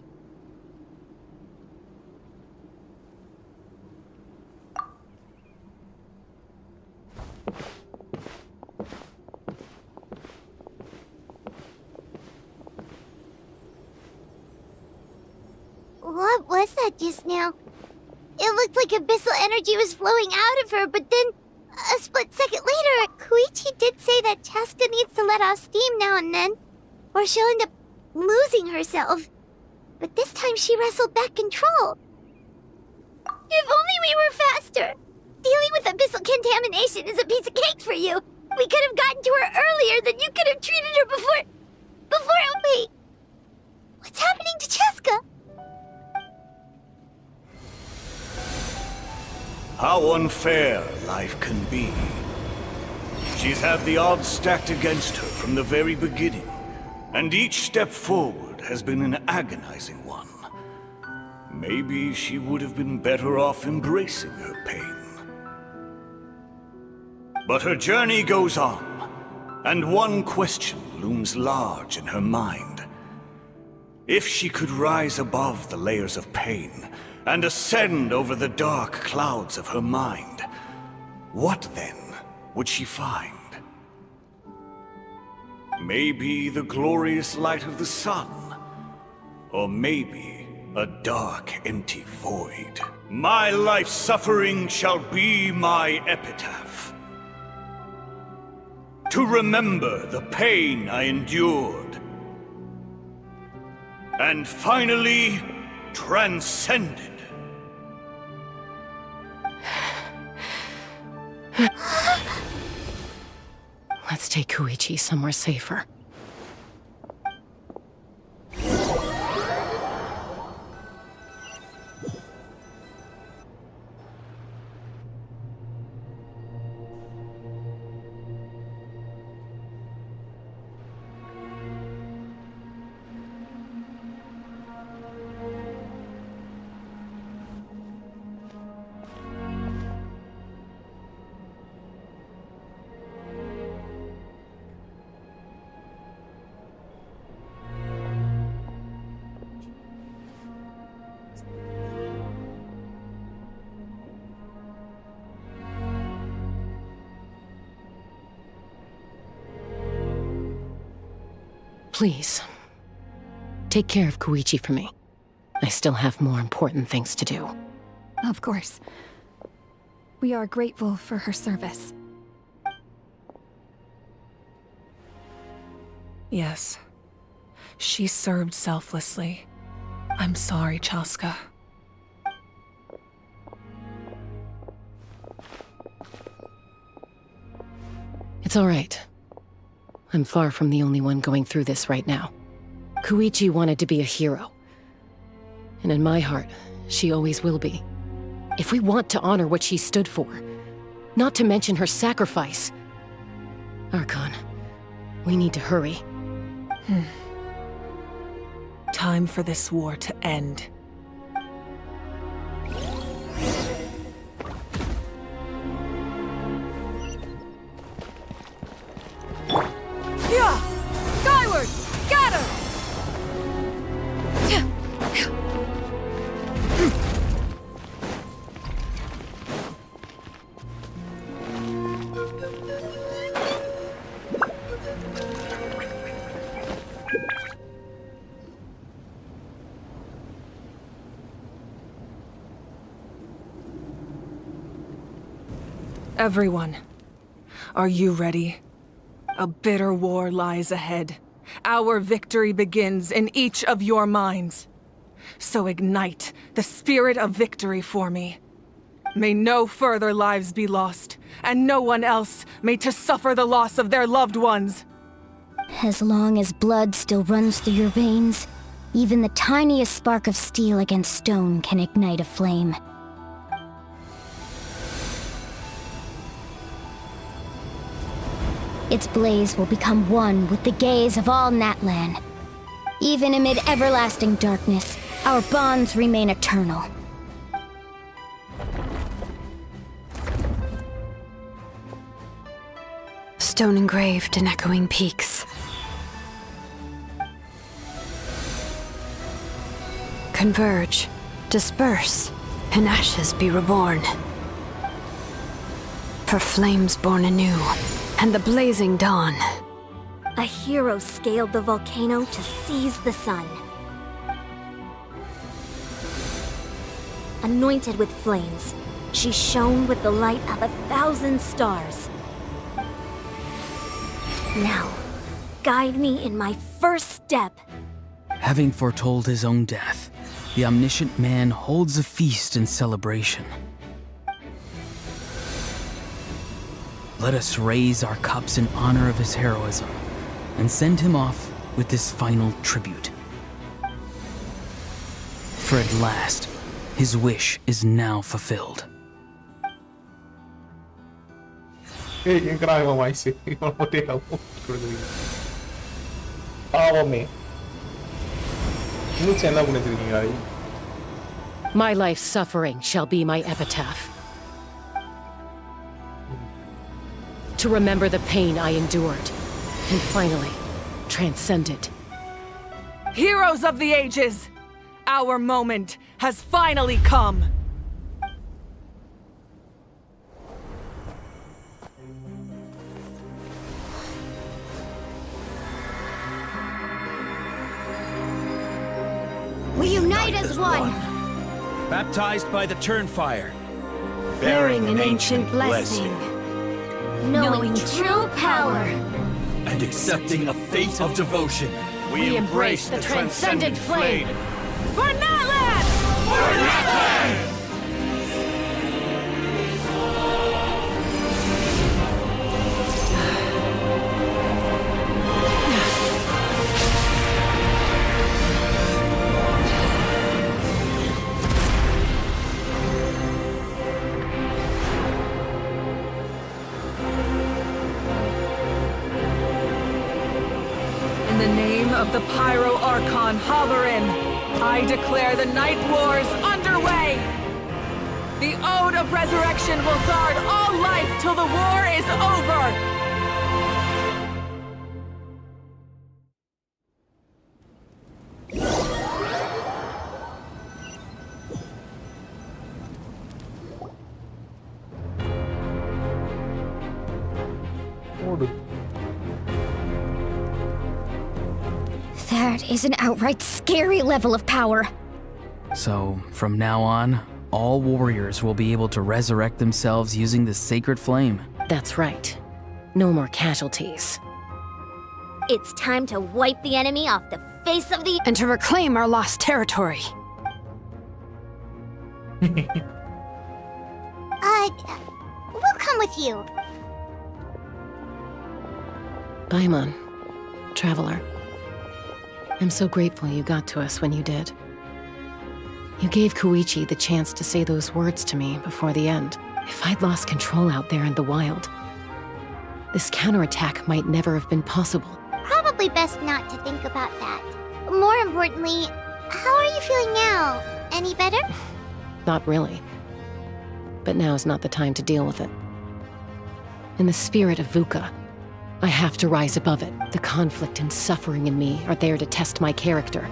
What was that just now? It looked like abyssal energy was flowing out of her, but then, a split second later, Koichi did say that Chaska needs to let off steam now and then, or she'll end up losing herself. But this time she wrestled back control. If only we were faster! Dealing with abyssal contamination is a piece of cake for you! We could have gotten to her earlier, then you could have treated her before... Wait! What's happening to Chaska? How unfair life can be. She's had the odds stacked against her from the very beginning, and each step forward has been an agonizing one. Maybe she would have been better off embracing her pain. But her journey goes on, and one question looms large in her mind. If she could rise above the layers of pain and ascend over the dark clouds of her mind, what then would she find? Maybe the glorious light of the sun, or maybe a dark, empty void. My life's suffering shall be my epitaph. To remember the pain I endured, and finally transcended. Let's take Koichi somewhere safer. Please, take care of Koichi for me. I still have more important things to do. Of course. We are grateful for her service. Yes. She served selflessly. I'm sorry, Chaska. It's all right. I'm far from the only one going through this right now. Koichi wanted to be a hero. And in my heart, she always will be. If we want to honor what she stood for, not to mention her sacrifice, Archon, we need to hurry. Time for this war to end. Yeah! Skyward! Scatter! Everyone, Are you ready? A bitter war lies ahead. Our victory begins in each of your minds. So ignite the spirit of victory for me. May no further lives be lost, and no one else may to suffer the loss of their loved ones. As long as blood still runs through your veins, even the tiniest spark of steel against stone can ignite a flame. Its blaze will become one with the gaze of all Natlan. Even amid everlasting darkness, our bonds remain eternal. Stone engraved in echoing peaks. Converge, disperse, and ashes be reborn. For flames born anew, and the blazing dawn. A hero scaled the volcano to seize the sun. Anointed with flames, she shone with the light of 1,000 stars. Now, guide me in my first step. Having foretold his own death, the omniscient man holds a feast in celebration. Let us raise our cups in honor of his heroism and send him off with this final tribute. For at last, his wish is now fulfilled. Yung kailangan mo mais yung modelo mo. Pawame. Hindi siya na muna din. My life's suffering shall be my epitaph. To remember the pain I endured, and finally, transcend it. Heroes of the ages! Our moment has finally come! We unite as one! Baptized by the Turnfire. Bearing an ancient blessing. Knowing true power. And accepting a fate of devotion. We embrace the transcendent flame. For Natlan! For Natlan! In the name of the Pyro Archon Halloran, I declare the Night Wars underway! The Ode of Resurrection will guard all life till the war is over! That is an outright scary level of power. So, from now on, all warriors will be able to resurrect themselves using the sacred flame. That's right. No more casualties. It's time to wipe the enemy off the face of the... And to reclaim our lost territory. We'll come with you. Paimon, Traveler. I'm so grateful you got to us when you did. You gave Koichi the chance to say those words to me before the end. If I'd lost control out there in the wild, this counterattack might never have been possible. Probably best not to think about that. More importantly, how are you feeling now? Any better? Not really. But now's not the time to deal with it. In the spirit of VUCA, I have to rise above it. The conflict and suffering in me are there to test my character.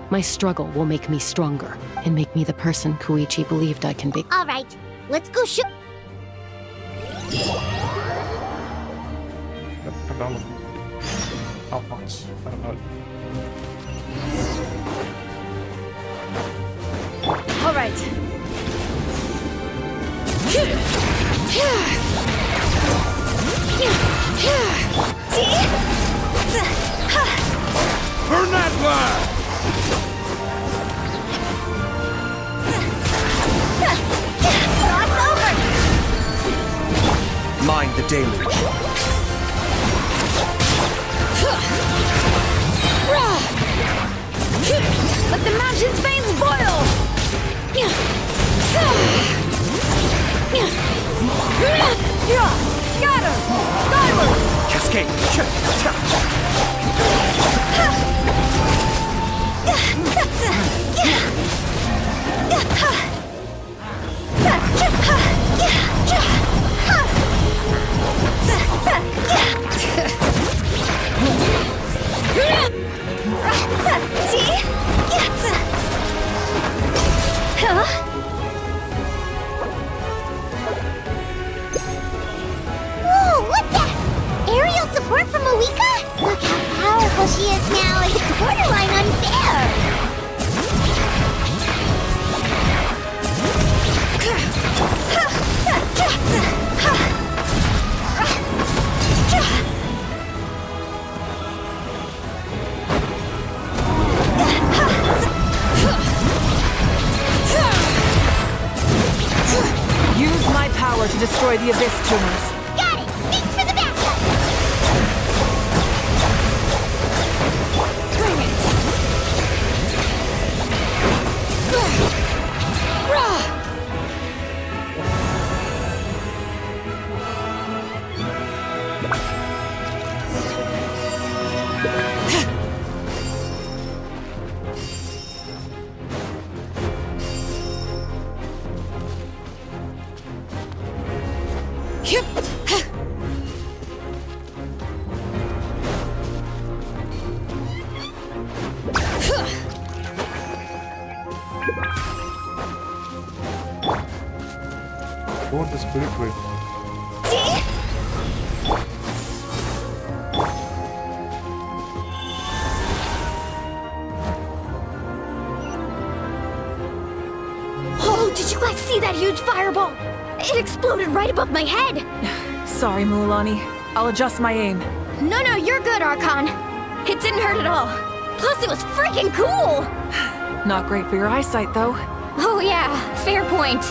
My struggle will make me stronger and make me the person Koichi believed I can be. All right, let's go shoot. All right. the deluge. Let the mountain's veins boil! Scatter! Skyward! Cascade! Whoa, what the? Aerial support from Moika? Look how powerful she is now. It's borderline unfair. Use my power to destroy the Abyss tumors. Got it. Thanks for the backup. Bring it! Go on the spirit way. Oh, did you guys see that huge fireball? It exploded right above my head. Sorry, Mualani. I'll adjust my aim. No, you're good, Archon. It didn't hurt at all. Plus, it was freaking cool. Not great for your eyesight, though. Oh yeah, fair point.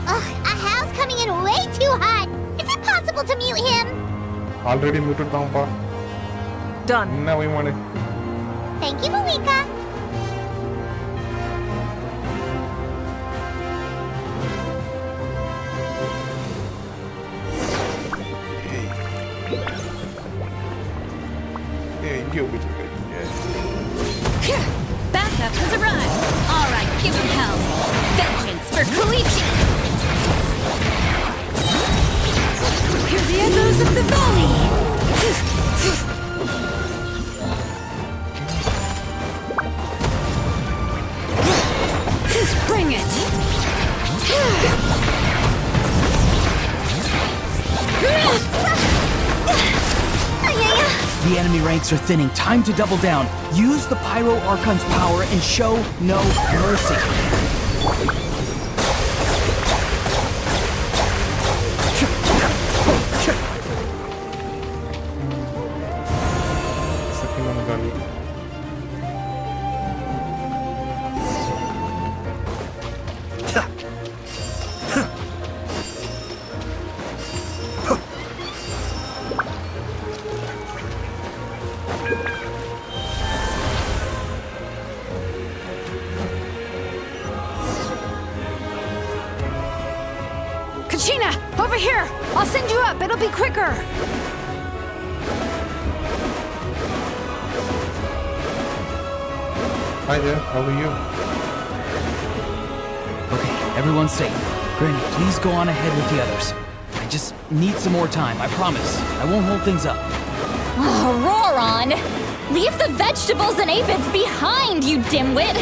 Ugh, Ahal's coming in way too hot. Is it possible to mute him? Already muted down, pa. Done. Now we want it. Thank you, Moika. Yeah, you'll be good. Yeah. Backup has arrived. All right, give him hell. Vengeance for Koichi. Hear the echoes of the valley! Bring it! The enemy ranks are thinning. Time to double down. Use the Pyro Archon's power and show no mercy. Second on Gali. Kachina, over here! I'll send you up, it'll be quicker! Hi there, how are you? Okay, everyone's safe. Granny, please go on ahead with the others. I just need some more time, I promise. I won't hold things up. Oh, Roron! Leave the vegetables and aphids behind, you dimwit!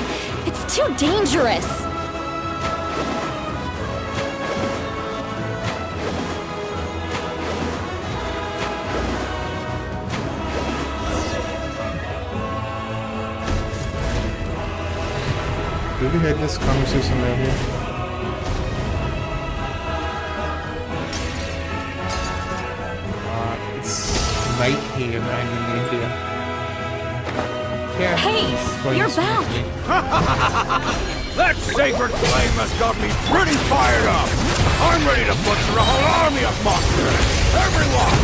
It's too dangerous! Did we had this conversation earlier? It's night here and in India. Yeah, Hey, it's going you're back. smoothly. That sacred flame has got me pretty fired up! I'm ready to butcher a whole army of monsters! Everyone!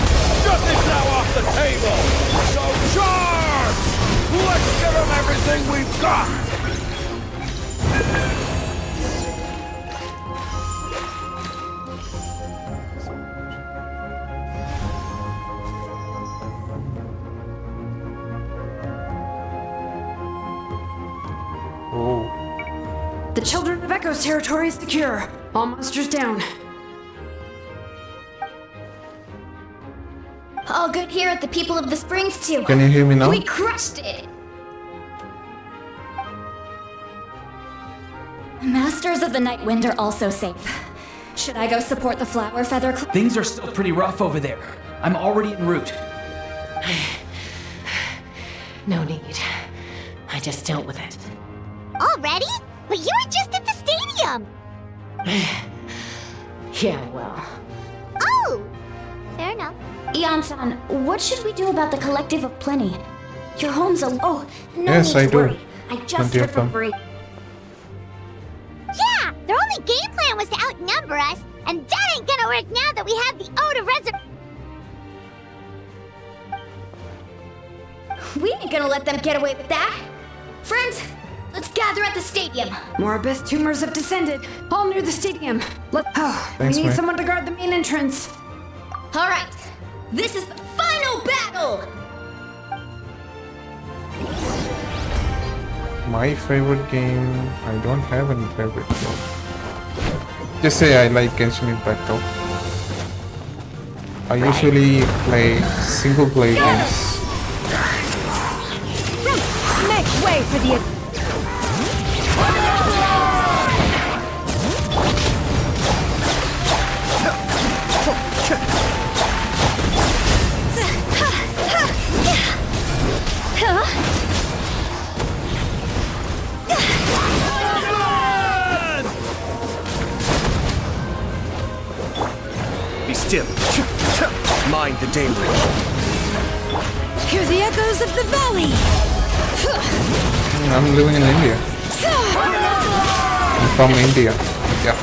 Nothing's now off the table! So charge! Let's give them everything we've got! The Children of Echo's territory is secure. All monsters down. All good here at the People of the Springs, too. Can you hear me now? We crushed it! Masters of the Night Wind are also safe. Should I go support the Flower Feather Club? Things are still pretty rough over there. I'm already en route. No need. I just dealt with it. Already? But you were just at the stadium! Yeah, well. Oh! Fair enough. Ian-san, what should we do about the Collective of Plenty? Your home's a... Oh, no Yes, need I to do. worry. I just Plenty heard of from them. Bree. Yeah! Their only game plan was to outnumber us, and that ain't gonna work now that we have the Ode of We ain't gonna let them get away with that. Friends, let's gather at the stadium. More abyss tumors have descended. All near the stadium. We Thanks, need mate. someone to guard the main entrance. All right, this is the final battle! My favorite game. I don't have any favorite game. Just say I like Genshin Impact though. I usually play single play games. Make way for the... Be still. Mind the daybreak. Hear the echoes of the valley! I'm living in India. I'm from India. Yeah.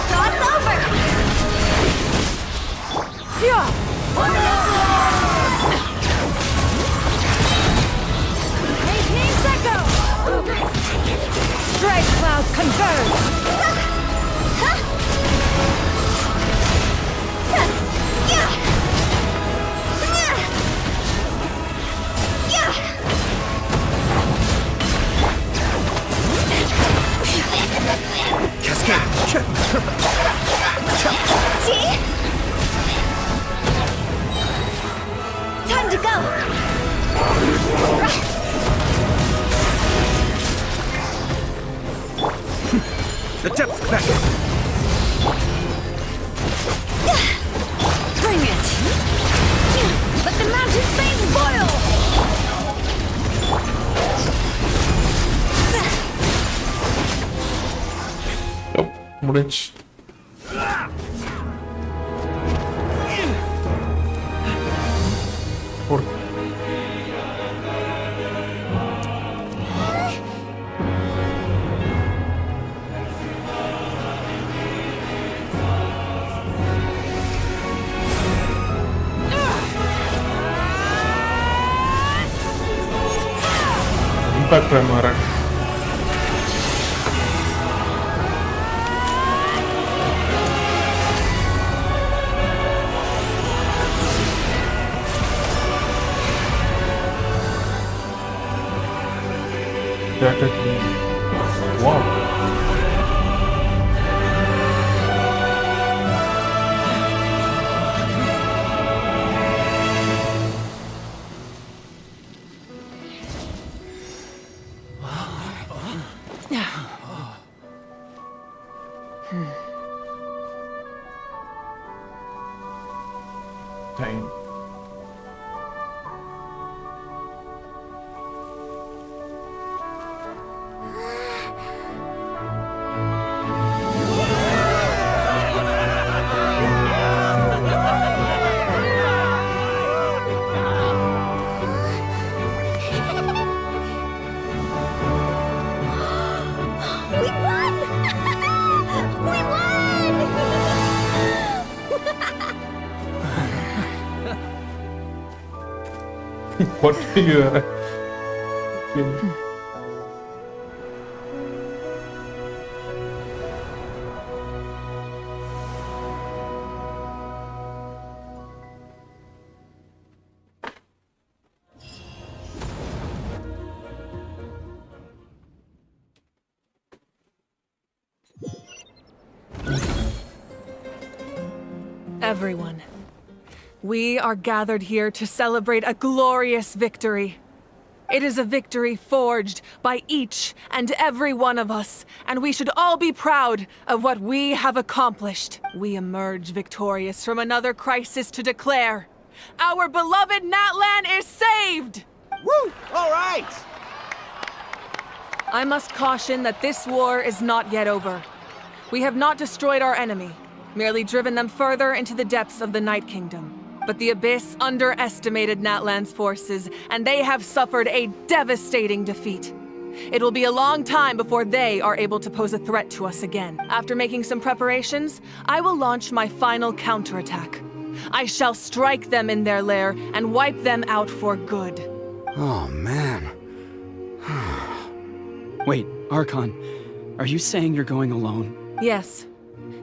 Cross over! Hey, Teams Echo! Strike clouds converge! Time to go! The depth back. Bring it! Let the mountain flames boil! Bridge. Por... Impact Primera. Wow. Time. What do you... Everyone, we are gathered here to celebrate a glorious victory. It is a victory forged by each and every one of us, and we should all be proud of what we have accomplished. We emerge victorious from another crisis to declare, our beloved Natlan is saved! Woo! All right! I must caution that this war is not yet over. We have not destroyed our enemy, merely driven them further into the depths of the Night Kingdom. But the Abyss underestimated Natlan's forces, and they have suffered a devastating defeat. It will be a long time before they are able to pose a threat to us again. After making some preparations, I will launch my final counterattack. I shall strike them in their lair and wipe them out for good. Oh, man. Wait, Archon, are you saying you're going alone? Yes.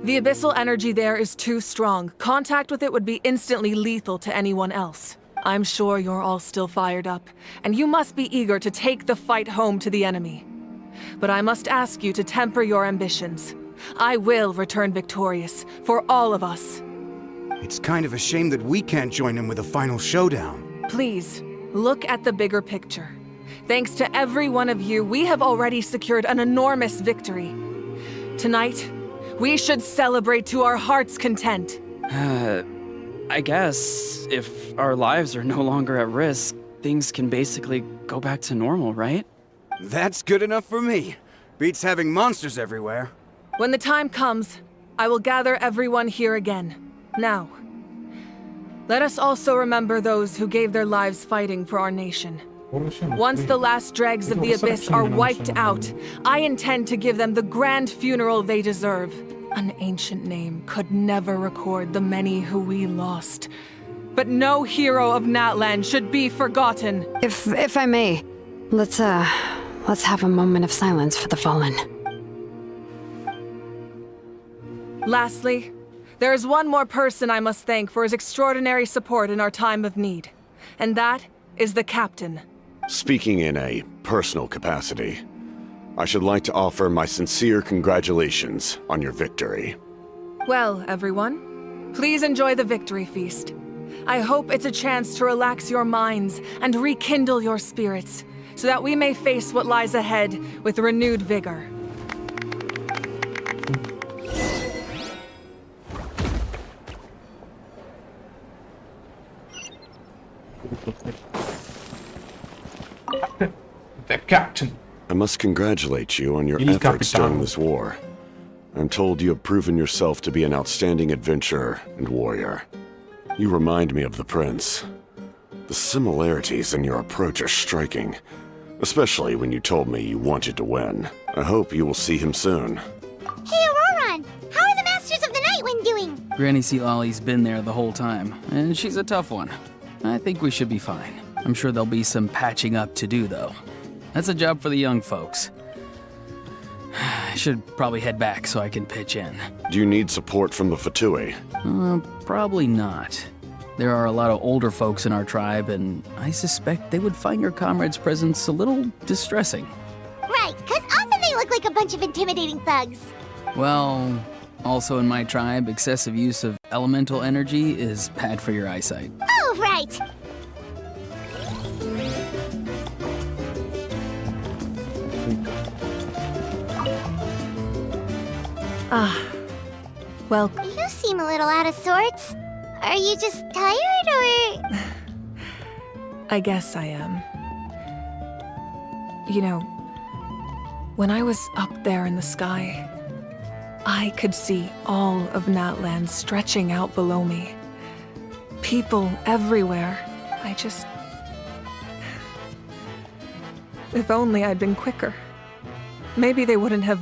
The abyssal energy there is too strong. Contact with it would be instantly lethal to anyone else. I'm sure you're all still fired up, and you must be eager to take the fight home to the enemy. But I must ask you to temper your ambitions. I will return victorious, for all of us. It's kind of a shame that we can't join him with a final showdown. Please, look at the bigger picture. Thanks to every one of you, we have already secured an enormous victory. Tonight, we should celebrate to our heart's content. I guess if our lives are no longer at risk, things can basically go back to normal, right? That's good enough for me. Beats having monsters everywhere. When the time comes, I will gather everyone here again. Now, let us also remember those who gave their lives fighting for our nation. Once the last dregs of the Abyss are wiped out, I intend to give them the grand funeral they deserve. An ancient name could never record the many who we lost. But no hero of Natlan should be forgotten. If I may, let's have a moment of silence for the fallen. Lastly, there is one more person I must thank for his extraordinary support in our time of need. And that is the Captain. Speaking in a personal capacity, I should like to offer my sincere congratulations on your victory. Well, everyone, please enjoy the victory feast. I hope it's a chance to relax your minds and rekindle your spirits, so that we may face what lies ahead with renewed vigor. The Captain. I must congratulate you on your Il efforts Capitano. during this war. I'm told you have proven yourself to be an outstanding adventurer and warrior. You remind me of the Prince. The similarities in your approach are striking, especially when you told me you wanted to win. I hope you will see him soon. Hey, Auroron! How are the Masters of the Nightwind doing? Granny Sea Lolly's been there the whole time, and she's a tough one. I think we should be fine. I'm sure there'll be some patching up to do, though. That's a job for the young folks. I should probably head back so I can pitch in. Do you need support from the Fatui? Probably not. There are a lot of older folks in our tribe, and I suspect they would find your comrade's presence a little distressing. Right, because often they look like a bunch of intimidating thugs. Well, also in my tribe, excessive use of elemental energy is bad for your eyesight. Oh, right! Well... You seem a little out of sorts. Are you just tired, or...? I guess I am. You know, when I was up there in the sky, I could see all of Natlan stretching out below me. People everywhere. I just... If only I'd been quicker. Maybe they wouldn't have...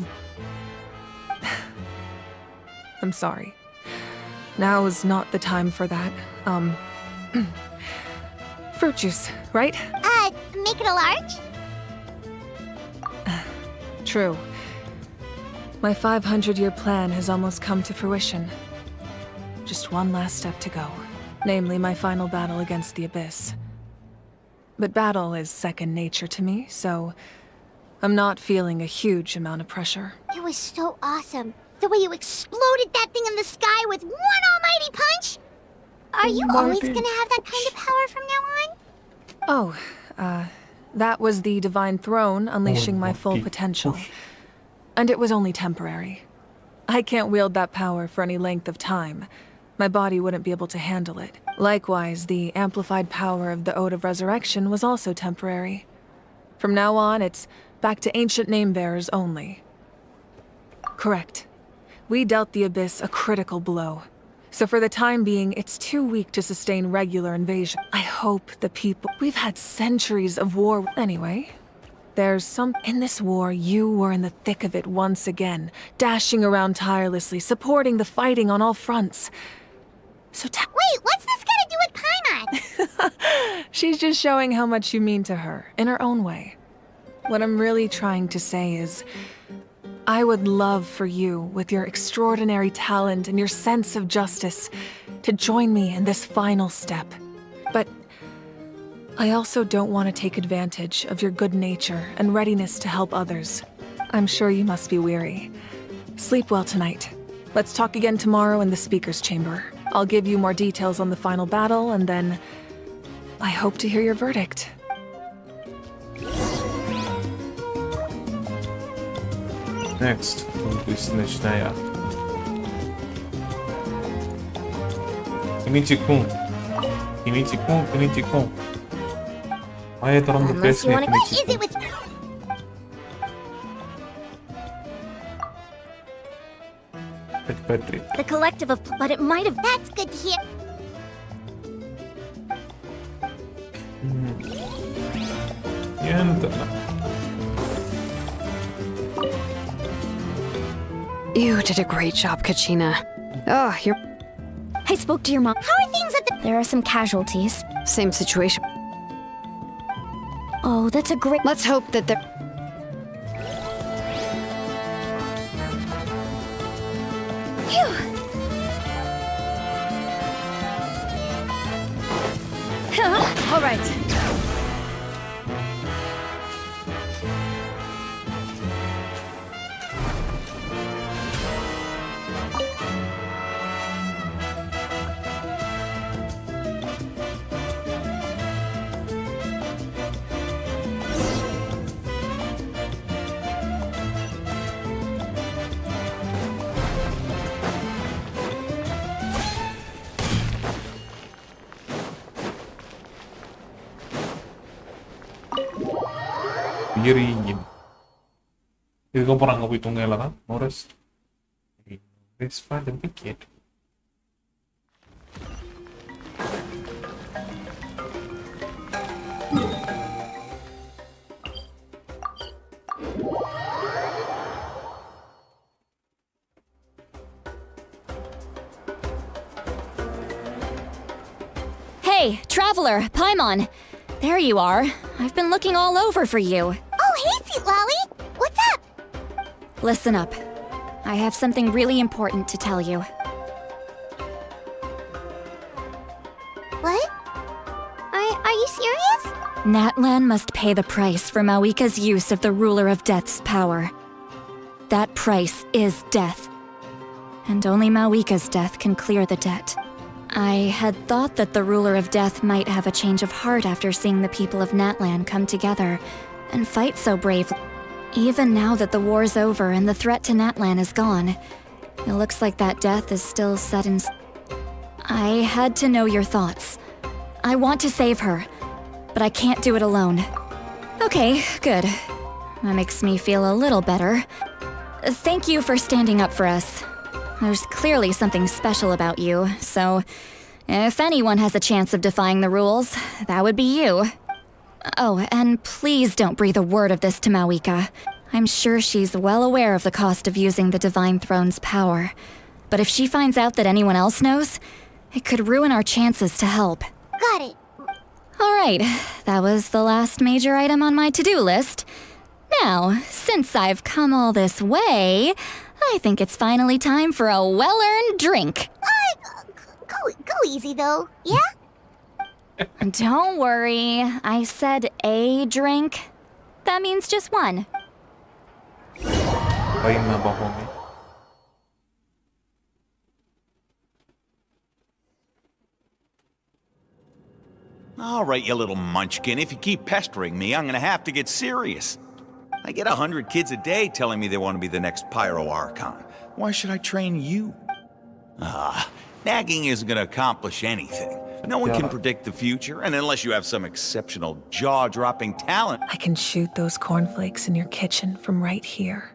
I'm sorry. Now is not the time for that. Fruit juice, right? Make it a large? True. My 500-year plan has almost come to fruition. Just one last step to go, namely my final battle against the Abyss. But battle is second nature to me, so I'm not feeling a huge amount of pressure. It was so awesome. The way you exploded that thing in the sky with one almighty punch! Are you always gonna have that kind of power from now on? Oh, that was the Divine Throne unleashing my full potential. And it was only temporary. I can't wield that power for any length of time. My body wouldn't be able to handle it. Likewise, the amplified power of the Ode of Resurrection was also temporary. From now on, it's back to ancient name-bearers only. Correct. We dealt the Abyss a critical blow. So for the time being, it's too weak to sustain regular invasion. I hope the people... We've had centuries of war... Anyway, there's some... In this war, you were in the thick of it once again, dashing around tirelessly, supporting the fighting on all fronts. So Wait, what's this got to do with Paimon? She's just showing how much you mean to her, in her own way. What I'm really trying to say is... I would love for you, with your extraordinary talent and your sense of justice, to join me in this final step. But I also don't want to take advantage of your good nature and readiness to help others. I'm sure you must be weary. Sleep well tonight. Let's talk again tomorrow in the speaker's chamber. I'll give you more details on the final battle, and then I hope to hear your verdict. Next, Snechnaya. Kimichi-kun. Kimichi-kun, Kimichi-kun. Why are you Unless you want to... What is it with... The collective of... But it might have... That's good to hear. You did a great job, Kachina. Oh, you're... I spoke to your mom. How are things at the... There are some casualties. Same situation. Oh, that's a great... Let's hope that they're... All right. இதுக்கப்புறம் அங்க போய் தூங்க தான் rest பண்ணி கேட்டு Hey, traveler, Paimon. There you are. I've been looking all over for you. Oh, hey, Sweet Lolly. What's up? Listen up. I have something really important to tell you. What? Are you serious? Natlan must pay the price for Mawika's use of the Ruler of Death's power. That price is death. And only Mawika's death can clear the debt. I had thought that the Ruler of Death might have a change of heart after seeing the people of Natlan come together and fight so bravely. Even now that the war's over and the threat to Natlan is gone, it looks like that death is still set in... I had to know your thoughts. I want to save her, but I can't do it alone. Okay, good. That makes me feel a little better. Thank you for standing up for us. There's clearly something special about you, so if anyone has a chance of defying the rules, that would be you. Oh, and please don't breathe a word of this to Mawika. I'm sure she's well aware of the cost of using the Divine Throne's power. But if she finds out that anyone else knows, it could ruin our chances to help. Got it. All right, that was the last major item on my to-do list. Now, since I've come all this way, I think it's finally time for a well-earned drink. Go easy though, yeah? Don't worry, I said a drink. That means just one. Lain na ba, homie? All right, you little munchkin. If you keep pestering me, I'm gonna have to get serious. I get 100 kids a day telling me they want to be the next Pyro Archon. Why should I train you? Nagging isn't gonna accomplish anything. No one can predict the future, and unless you have some exceptional jaw-dropping talent... I can shoot those cornflakes in your kitchen from right here.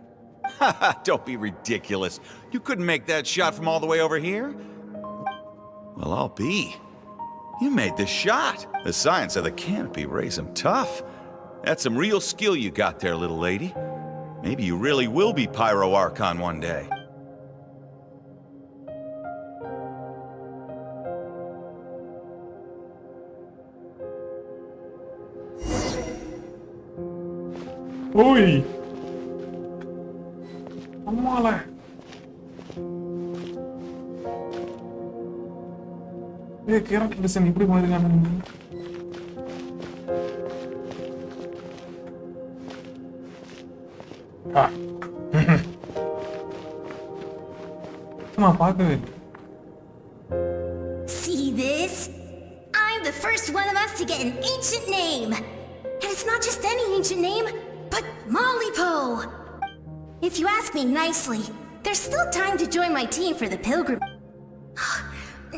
Don't be ridiculous. You couldn't make that shot from all the way over here? Well, I'll be. You made the shot. The science of the canopy raised him tough. That's some real skill you got there, little lady. Maybe you really will be Pyro Archon one day. Ui! Vamos lá. Kira kita bisa ngibri mulai dengan ini. Kenapa tuh? See this? I'm the first one of us to get an ancient name. And it's not just any ancient name, but Mollypo. If you ask me nicely, there's still time to join my team for the pilgrim.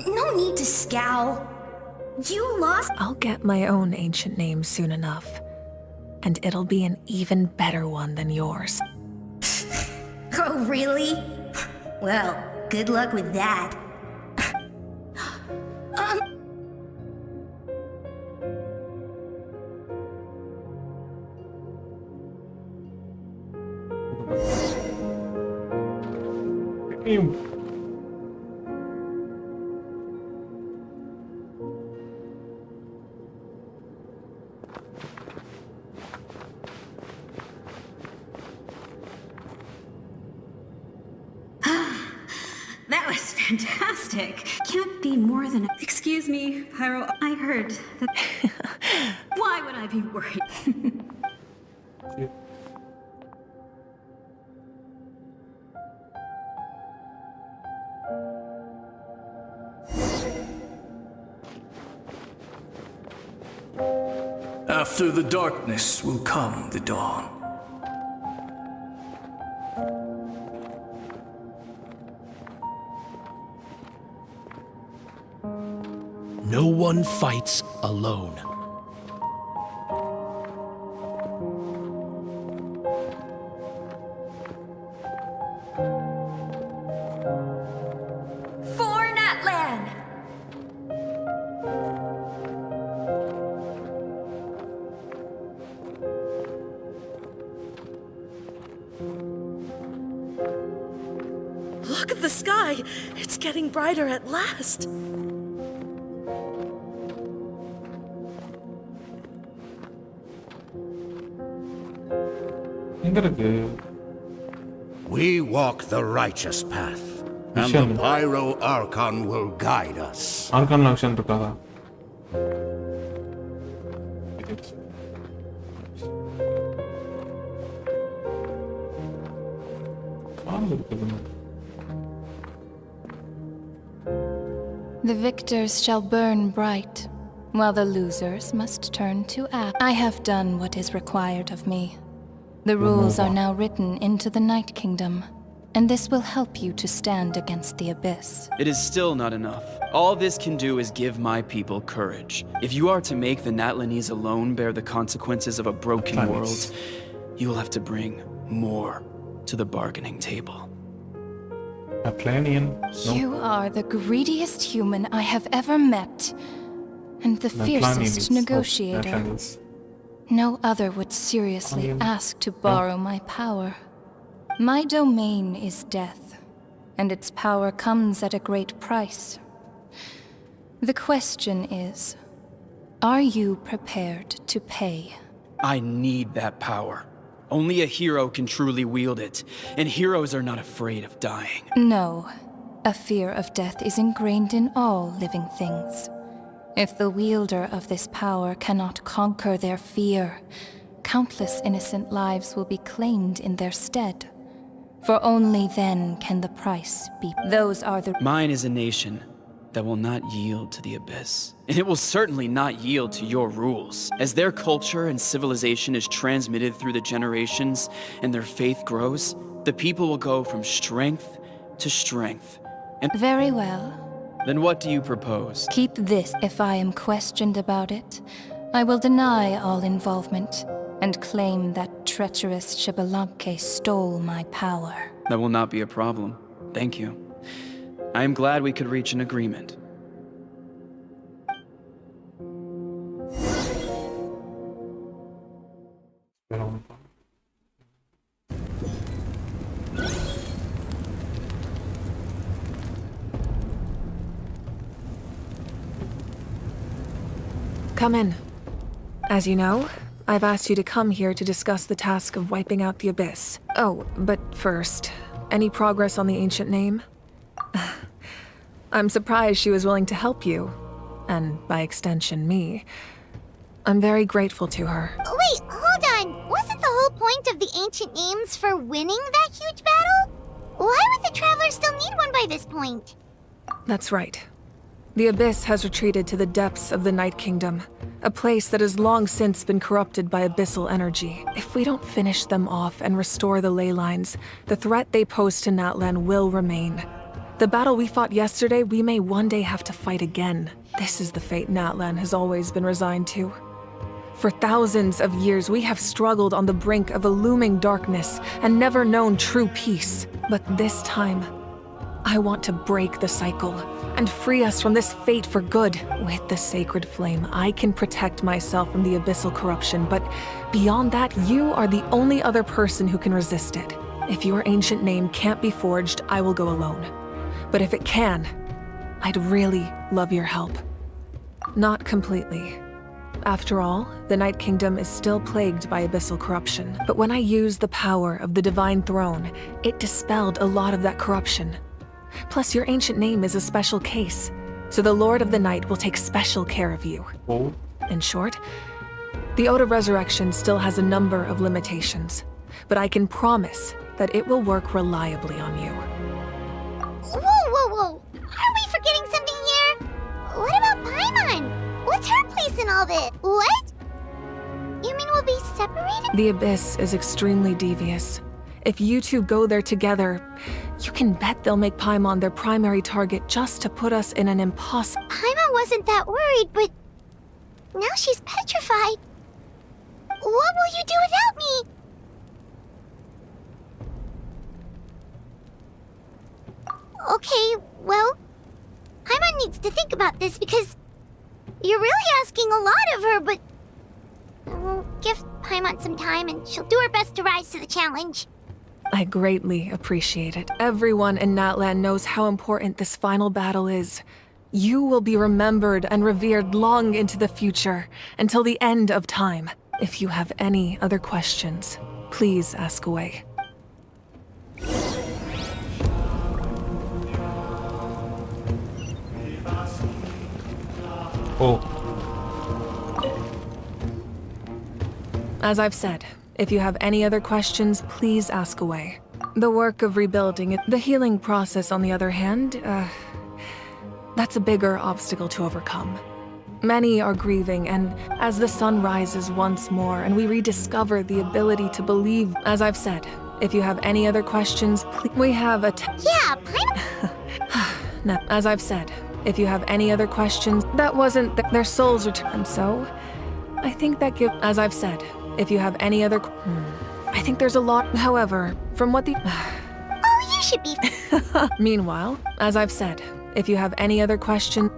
No need to scowl. You lost. I'll get my own ancient name soon enough. And it'll be an even better one than yours. Oh, really? Well, good luck with that. That was fantastic. Can't be more than a... Excuse me, Pyro. I heard that... Why would I be worried? After the darkness will come the dawn. No one fights alone. For Natlan! Look at the sky! It's getting brighter at last! We walk the righteous path, and the Pyro Archon will guide us. Archon langsung berkata. The victors shall burn bright, while the losers must turn to ash. I have done what is required of me. The rules are now written into the Night Kingdom, and this will help you to stand against the Abyss. It is still not enough. All this can do is give my people courage. If you are to make the Natlanese alone bear the consequences of a broken world, you will have to bring more to the bargaining table. Atlantean? No. You are the greediest human I have ever met, and the fiercest negotiator. No other would seriously ask to borrow my power. My domain is death, and its power comes at a great price. The question is, Are you prepared to pay? I need that power. Only a hero can truly wield it, and heroes are not afraid of dying. No. A fear of death is ingrained in all living things. If the wielder of this power cannot conquer their fear, countless innocent lives will be claimed in their stead. For only then can the price be. Those are the. Mine is a nation that will not yield to the Abyss. And it will certainly not yield to your rules. As their culture and civilization is transmitted through the generations and their faith grows, the people will go from strength to strength. And very well. Then what do you propose? Keep this. If I am questioned about it, I will deny all involvement and claim that treacherous Xbalanque stole my power. That will not be a problem. Thank you. I am glad we could reach an agreement. Come in. As you know, I've asked you to come here to discuss the task of wiping out the Abyss. Oh, but first, any progress on the ancient name? I'm surprised she was willing to help you, and by extension, me. I'm very grateful to her. Wait, hold on. Wasn't the whole point of the ancient names for winning that huge battle? Why would the Traveler still need one by this point? That's right. The Abyss has retreated to the depths of the Night Kingdom, a place that has long since been corrupted by abyssal energy. If we don't finish them off and restore the ley lines, the threat they pose to Natlan will remain. The battle we fought yesterday, we may one day have to fight again. This is the fate Natlan has always been resigned to. For thousands of years, we have struggled on the brink of a looming darkness and never known true peace. But this time, I want to break the cycle and free us from this fate for good. With the sacred flame, I can protect myself from the abyssal corruption, but beyond that, you are the only other person who can resist it. If your ancient name can't be forged, I will go alone. But if it can, I'd really love your help. Not completely. After all, the Night Kingdom is still plagued by abyssal corruption. But when I used the power of the Divine Throne, it dispelled a lot of that corruption. Plus, your ancient name is a special case, so the Lord of the Night will take special care of you. Oh. In short, the Ode of Resurrection still has a number of limitations, but I can promise that it will work reliably on you. Whoa! Are we forgetting something here? What about Paimon? What's her place in all this? What? You mean we'll be separated? The Abyss is extremely devious. If you two go there together, you can bet they'll make Paimon their primary target just to put us in an impossible... Paimon wasn't that worried, but now she's petrified. What will you do without me? Okay, well, Paimon needs to think about this because you're really asking a lot of her, but we'll give Paimon some time and she'll do her best to rise to the challenge. I greatly appreciate it. Everyone in Natlan knows how important this final battle is. You will be remembered and revered long into the future, until the end of time. If you have any other questions, please ask away. Oh. As I've said, if you have any other questions, please ask away. The work of rebuilding it, the healing process, on the other hand, that's a bigger obstacle to overcome. Many are grieving, and as the sun rises once more and we rediscover the ability to believe, as I've said, if you have any other questions, please. We have a Yeah, No, as I've said, if you have any other questions, that wasn't their souls returned. So, I think that as I've said, if you have any other I think there's a lot, however, from what the Oh, you should be Meanwhile, as I've said, if you have any other questions,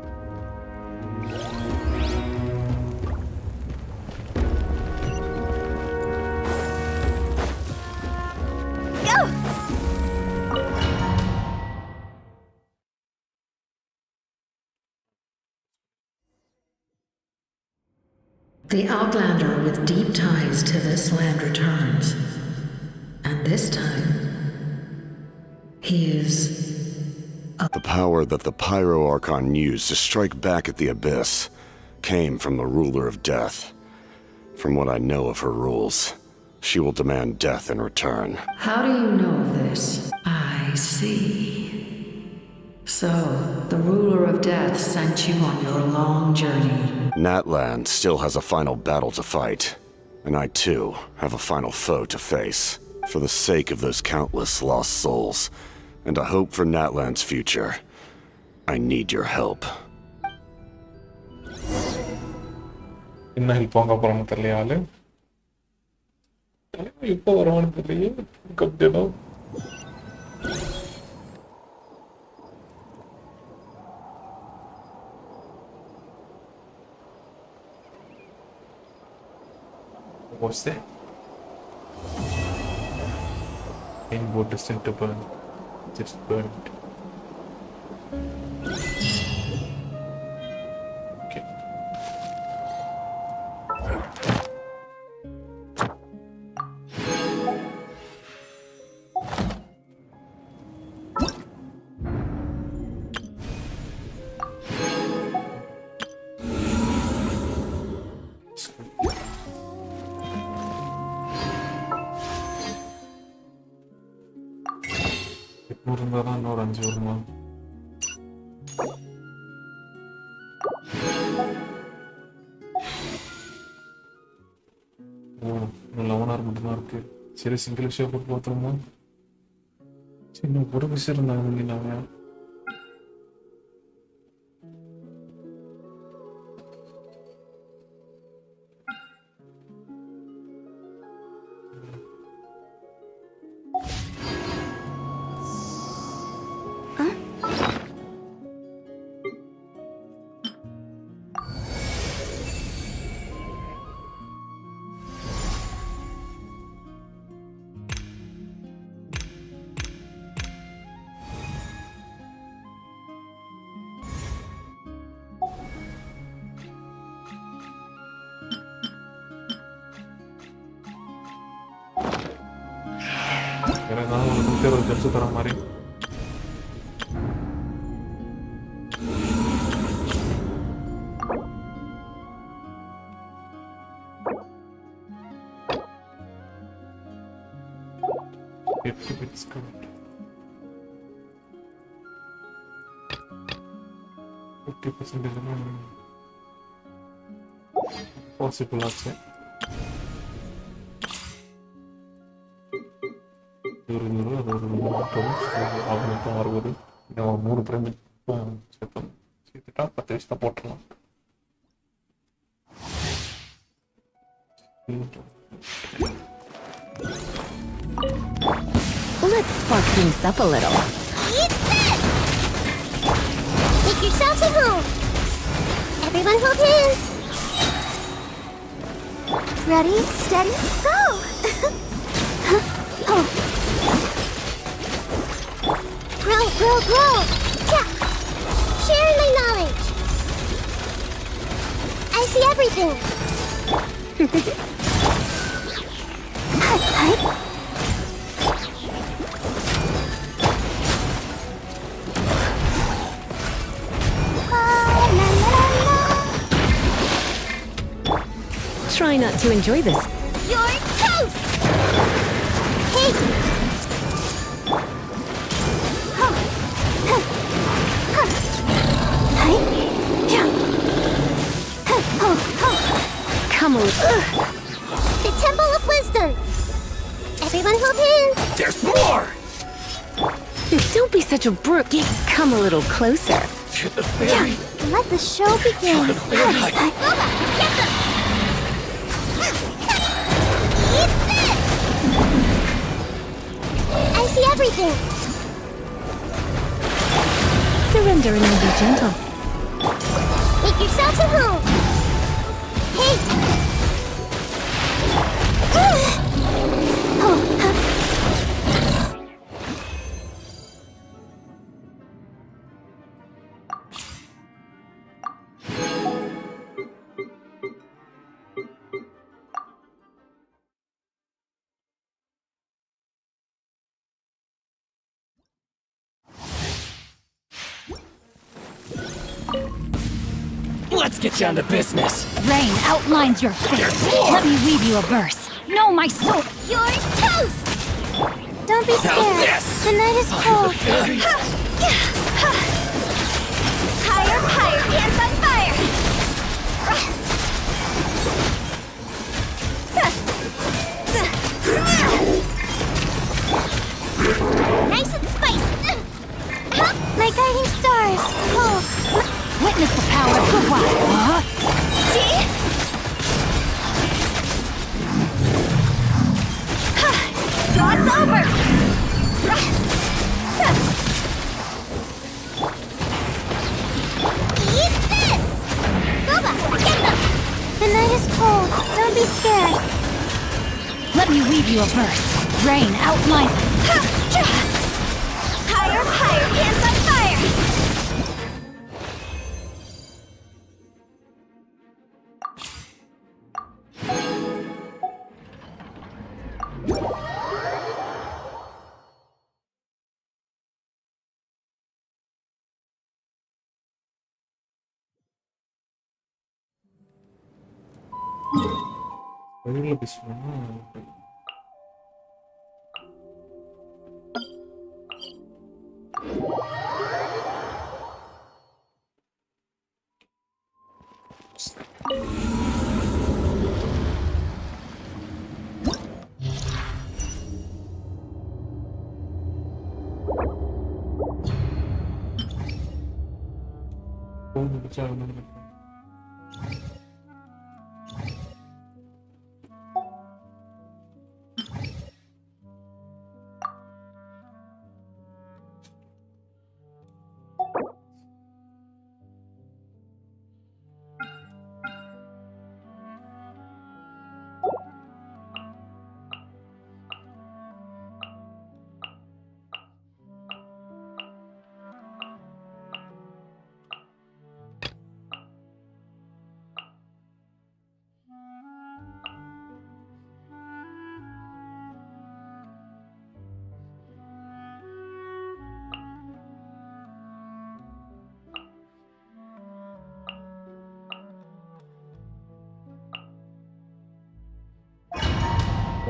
The Outlander with deep ties to this land returns. And this time, he is... The power that the Pyro Archon used to strike back at the Abyss came from the Ruler of Death. From what I know of her rules, she will demand death in return. How do you know this? I see. So, the Ruler of Death sent you on your long journey. Natlan still has a final battle to fight, and I too have a final foe to face. For the sake of those countless lost souls, and a hope for Natlan's future, I need your help. என்ன help வாங்க போறான்னு தெரியல ஆளு இப்போ வருவான்னு தெரியல கப்டேனோ What's that? Rainbow destined to burn. Just burned. Okay. இன்னொரு 5 வருமா லவனார் மட்டும்தான் இருக்கு சரி சிங்கிள் விஷயம் போட்டு பார்த்துருமா சின்ன ஒரு விஷயம் இருந்தாங்க நாங்கள் தர மாதிரி பாசிபிள் ஆச்சு அவனுக்கும் 60 இன்னும் 3 பிரேம் சேர்த்துட்டா 10 வயசு தான் போட்டுடலாம் Let's spark things up a little. Eat this! Make yourselves at home. Everyone hold hands. Ready, steady, go! Oh. Grow! Yeah. Sharing my knowledge. I see everything. Try not to enjoy this. You're toast! Hey! Come on. The Temple of Wisdom. Everyone hold hands. There's more! Don't be such a brook. Come a little closer. To the fairy. Let the show begin. Loba, get them! Eat this! I see everything. Surrender and be gentle. Make yourselves at home. Hey! Let's get down to business. Rain outlines your fate. Let me weave you a verse. No, my soul. You're toast! Don't be scared. this? The night is cold. Higher, higher, hands on fire! Nice and spicy! My guiding stars! Oh. Witness the power of the wild. See? Draw's over! Eat this! Boba, get them! The night is cold. Don't be scared. Let me weave you a verse. Rain outlines. Higher, higher, hands on fire! வெளியில பேசுவோமா? Phone முடிச்சா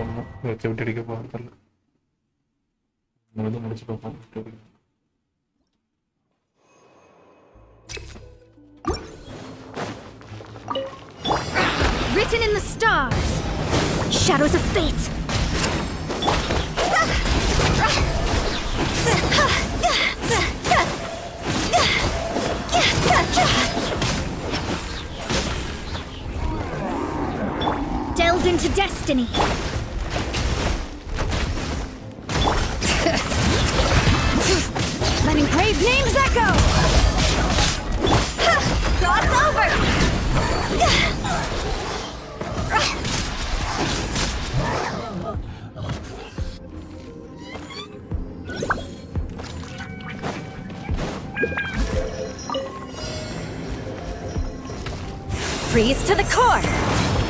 ஒண்ணும் வச்சு விட்டு அடிக்க போகிறதில்ல. நம்ம முடிச்சு பார்ப்போம். Written in the stars. Shadows of fate. Delved into destiny. Letting brave names echo. Cross over! Freeze to the core.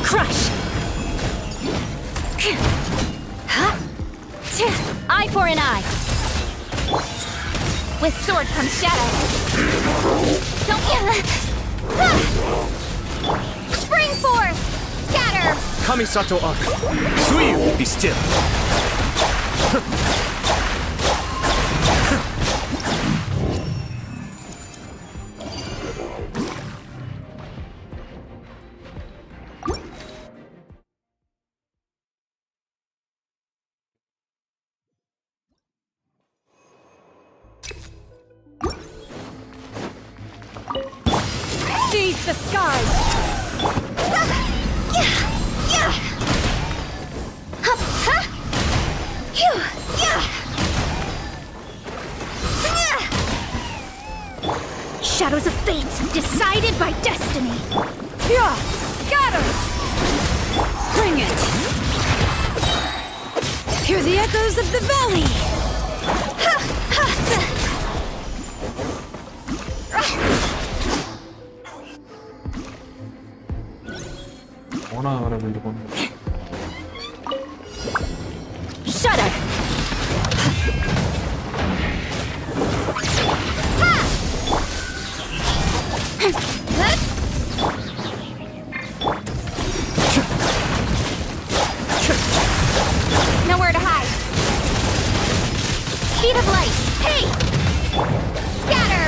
Crush. Eye for an eye. With sword comes shadow. Don't spring forth! Scatter! Kamisato up. Suyu, be still. Seize the skies! Shadows of fate, decided by destiny. Scatter! Bring it! Hear the echoes of the valley! போனா வர வேண்டும். Shudder! of light! Hey! Scatter!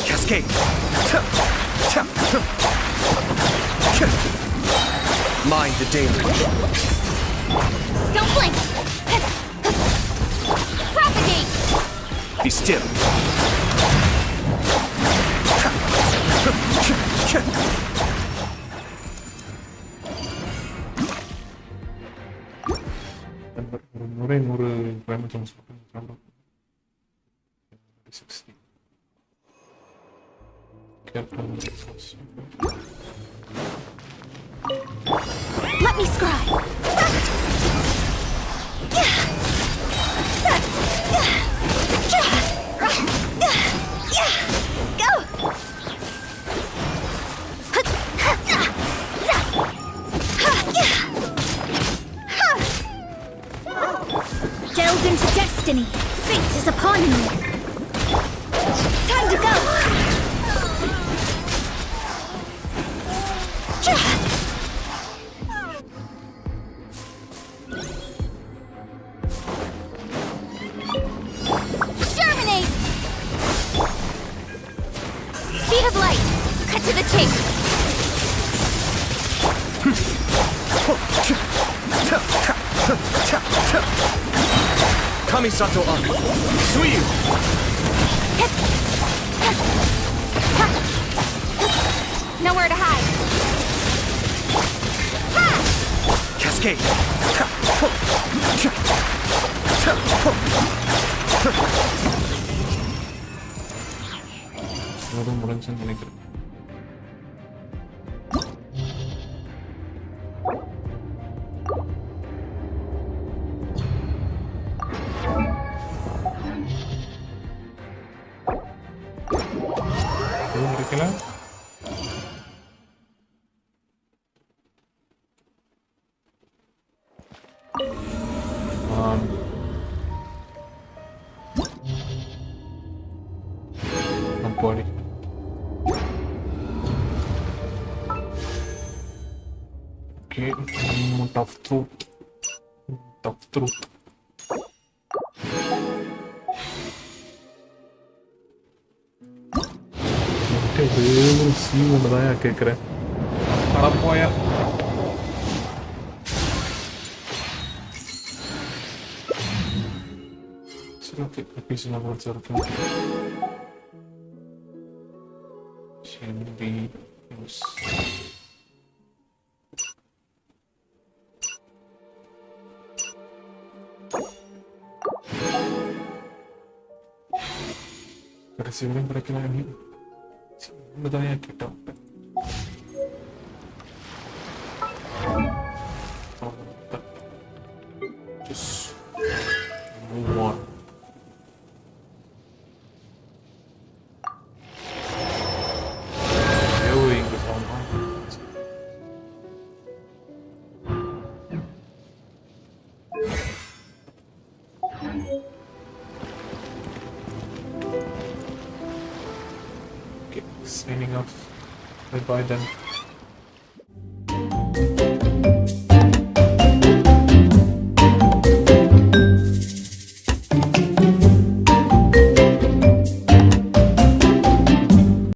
Cascade! Mind the deluge. Don't blink! Propagate! Be still. முறை 100 கிராமத்தில் 60. Let me scribe! Go! Delve into destiny. Fate is upon me. Time to go. Germinate. Speed of light. Cut to the chase. Kamisato up. Suyu. Nowhere to hide. Ha! Cascade. முடிஞ்சுன்னு நினைக்கிறேன். Body. Okay, tough truth. Tough truth. See one தான் கேக்குறேன். அட போயா. சரி okay, piece number இருக்கு. Can be used. Receiving breaking line here. बताया कितना just move on. Signing off. Bye bye then.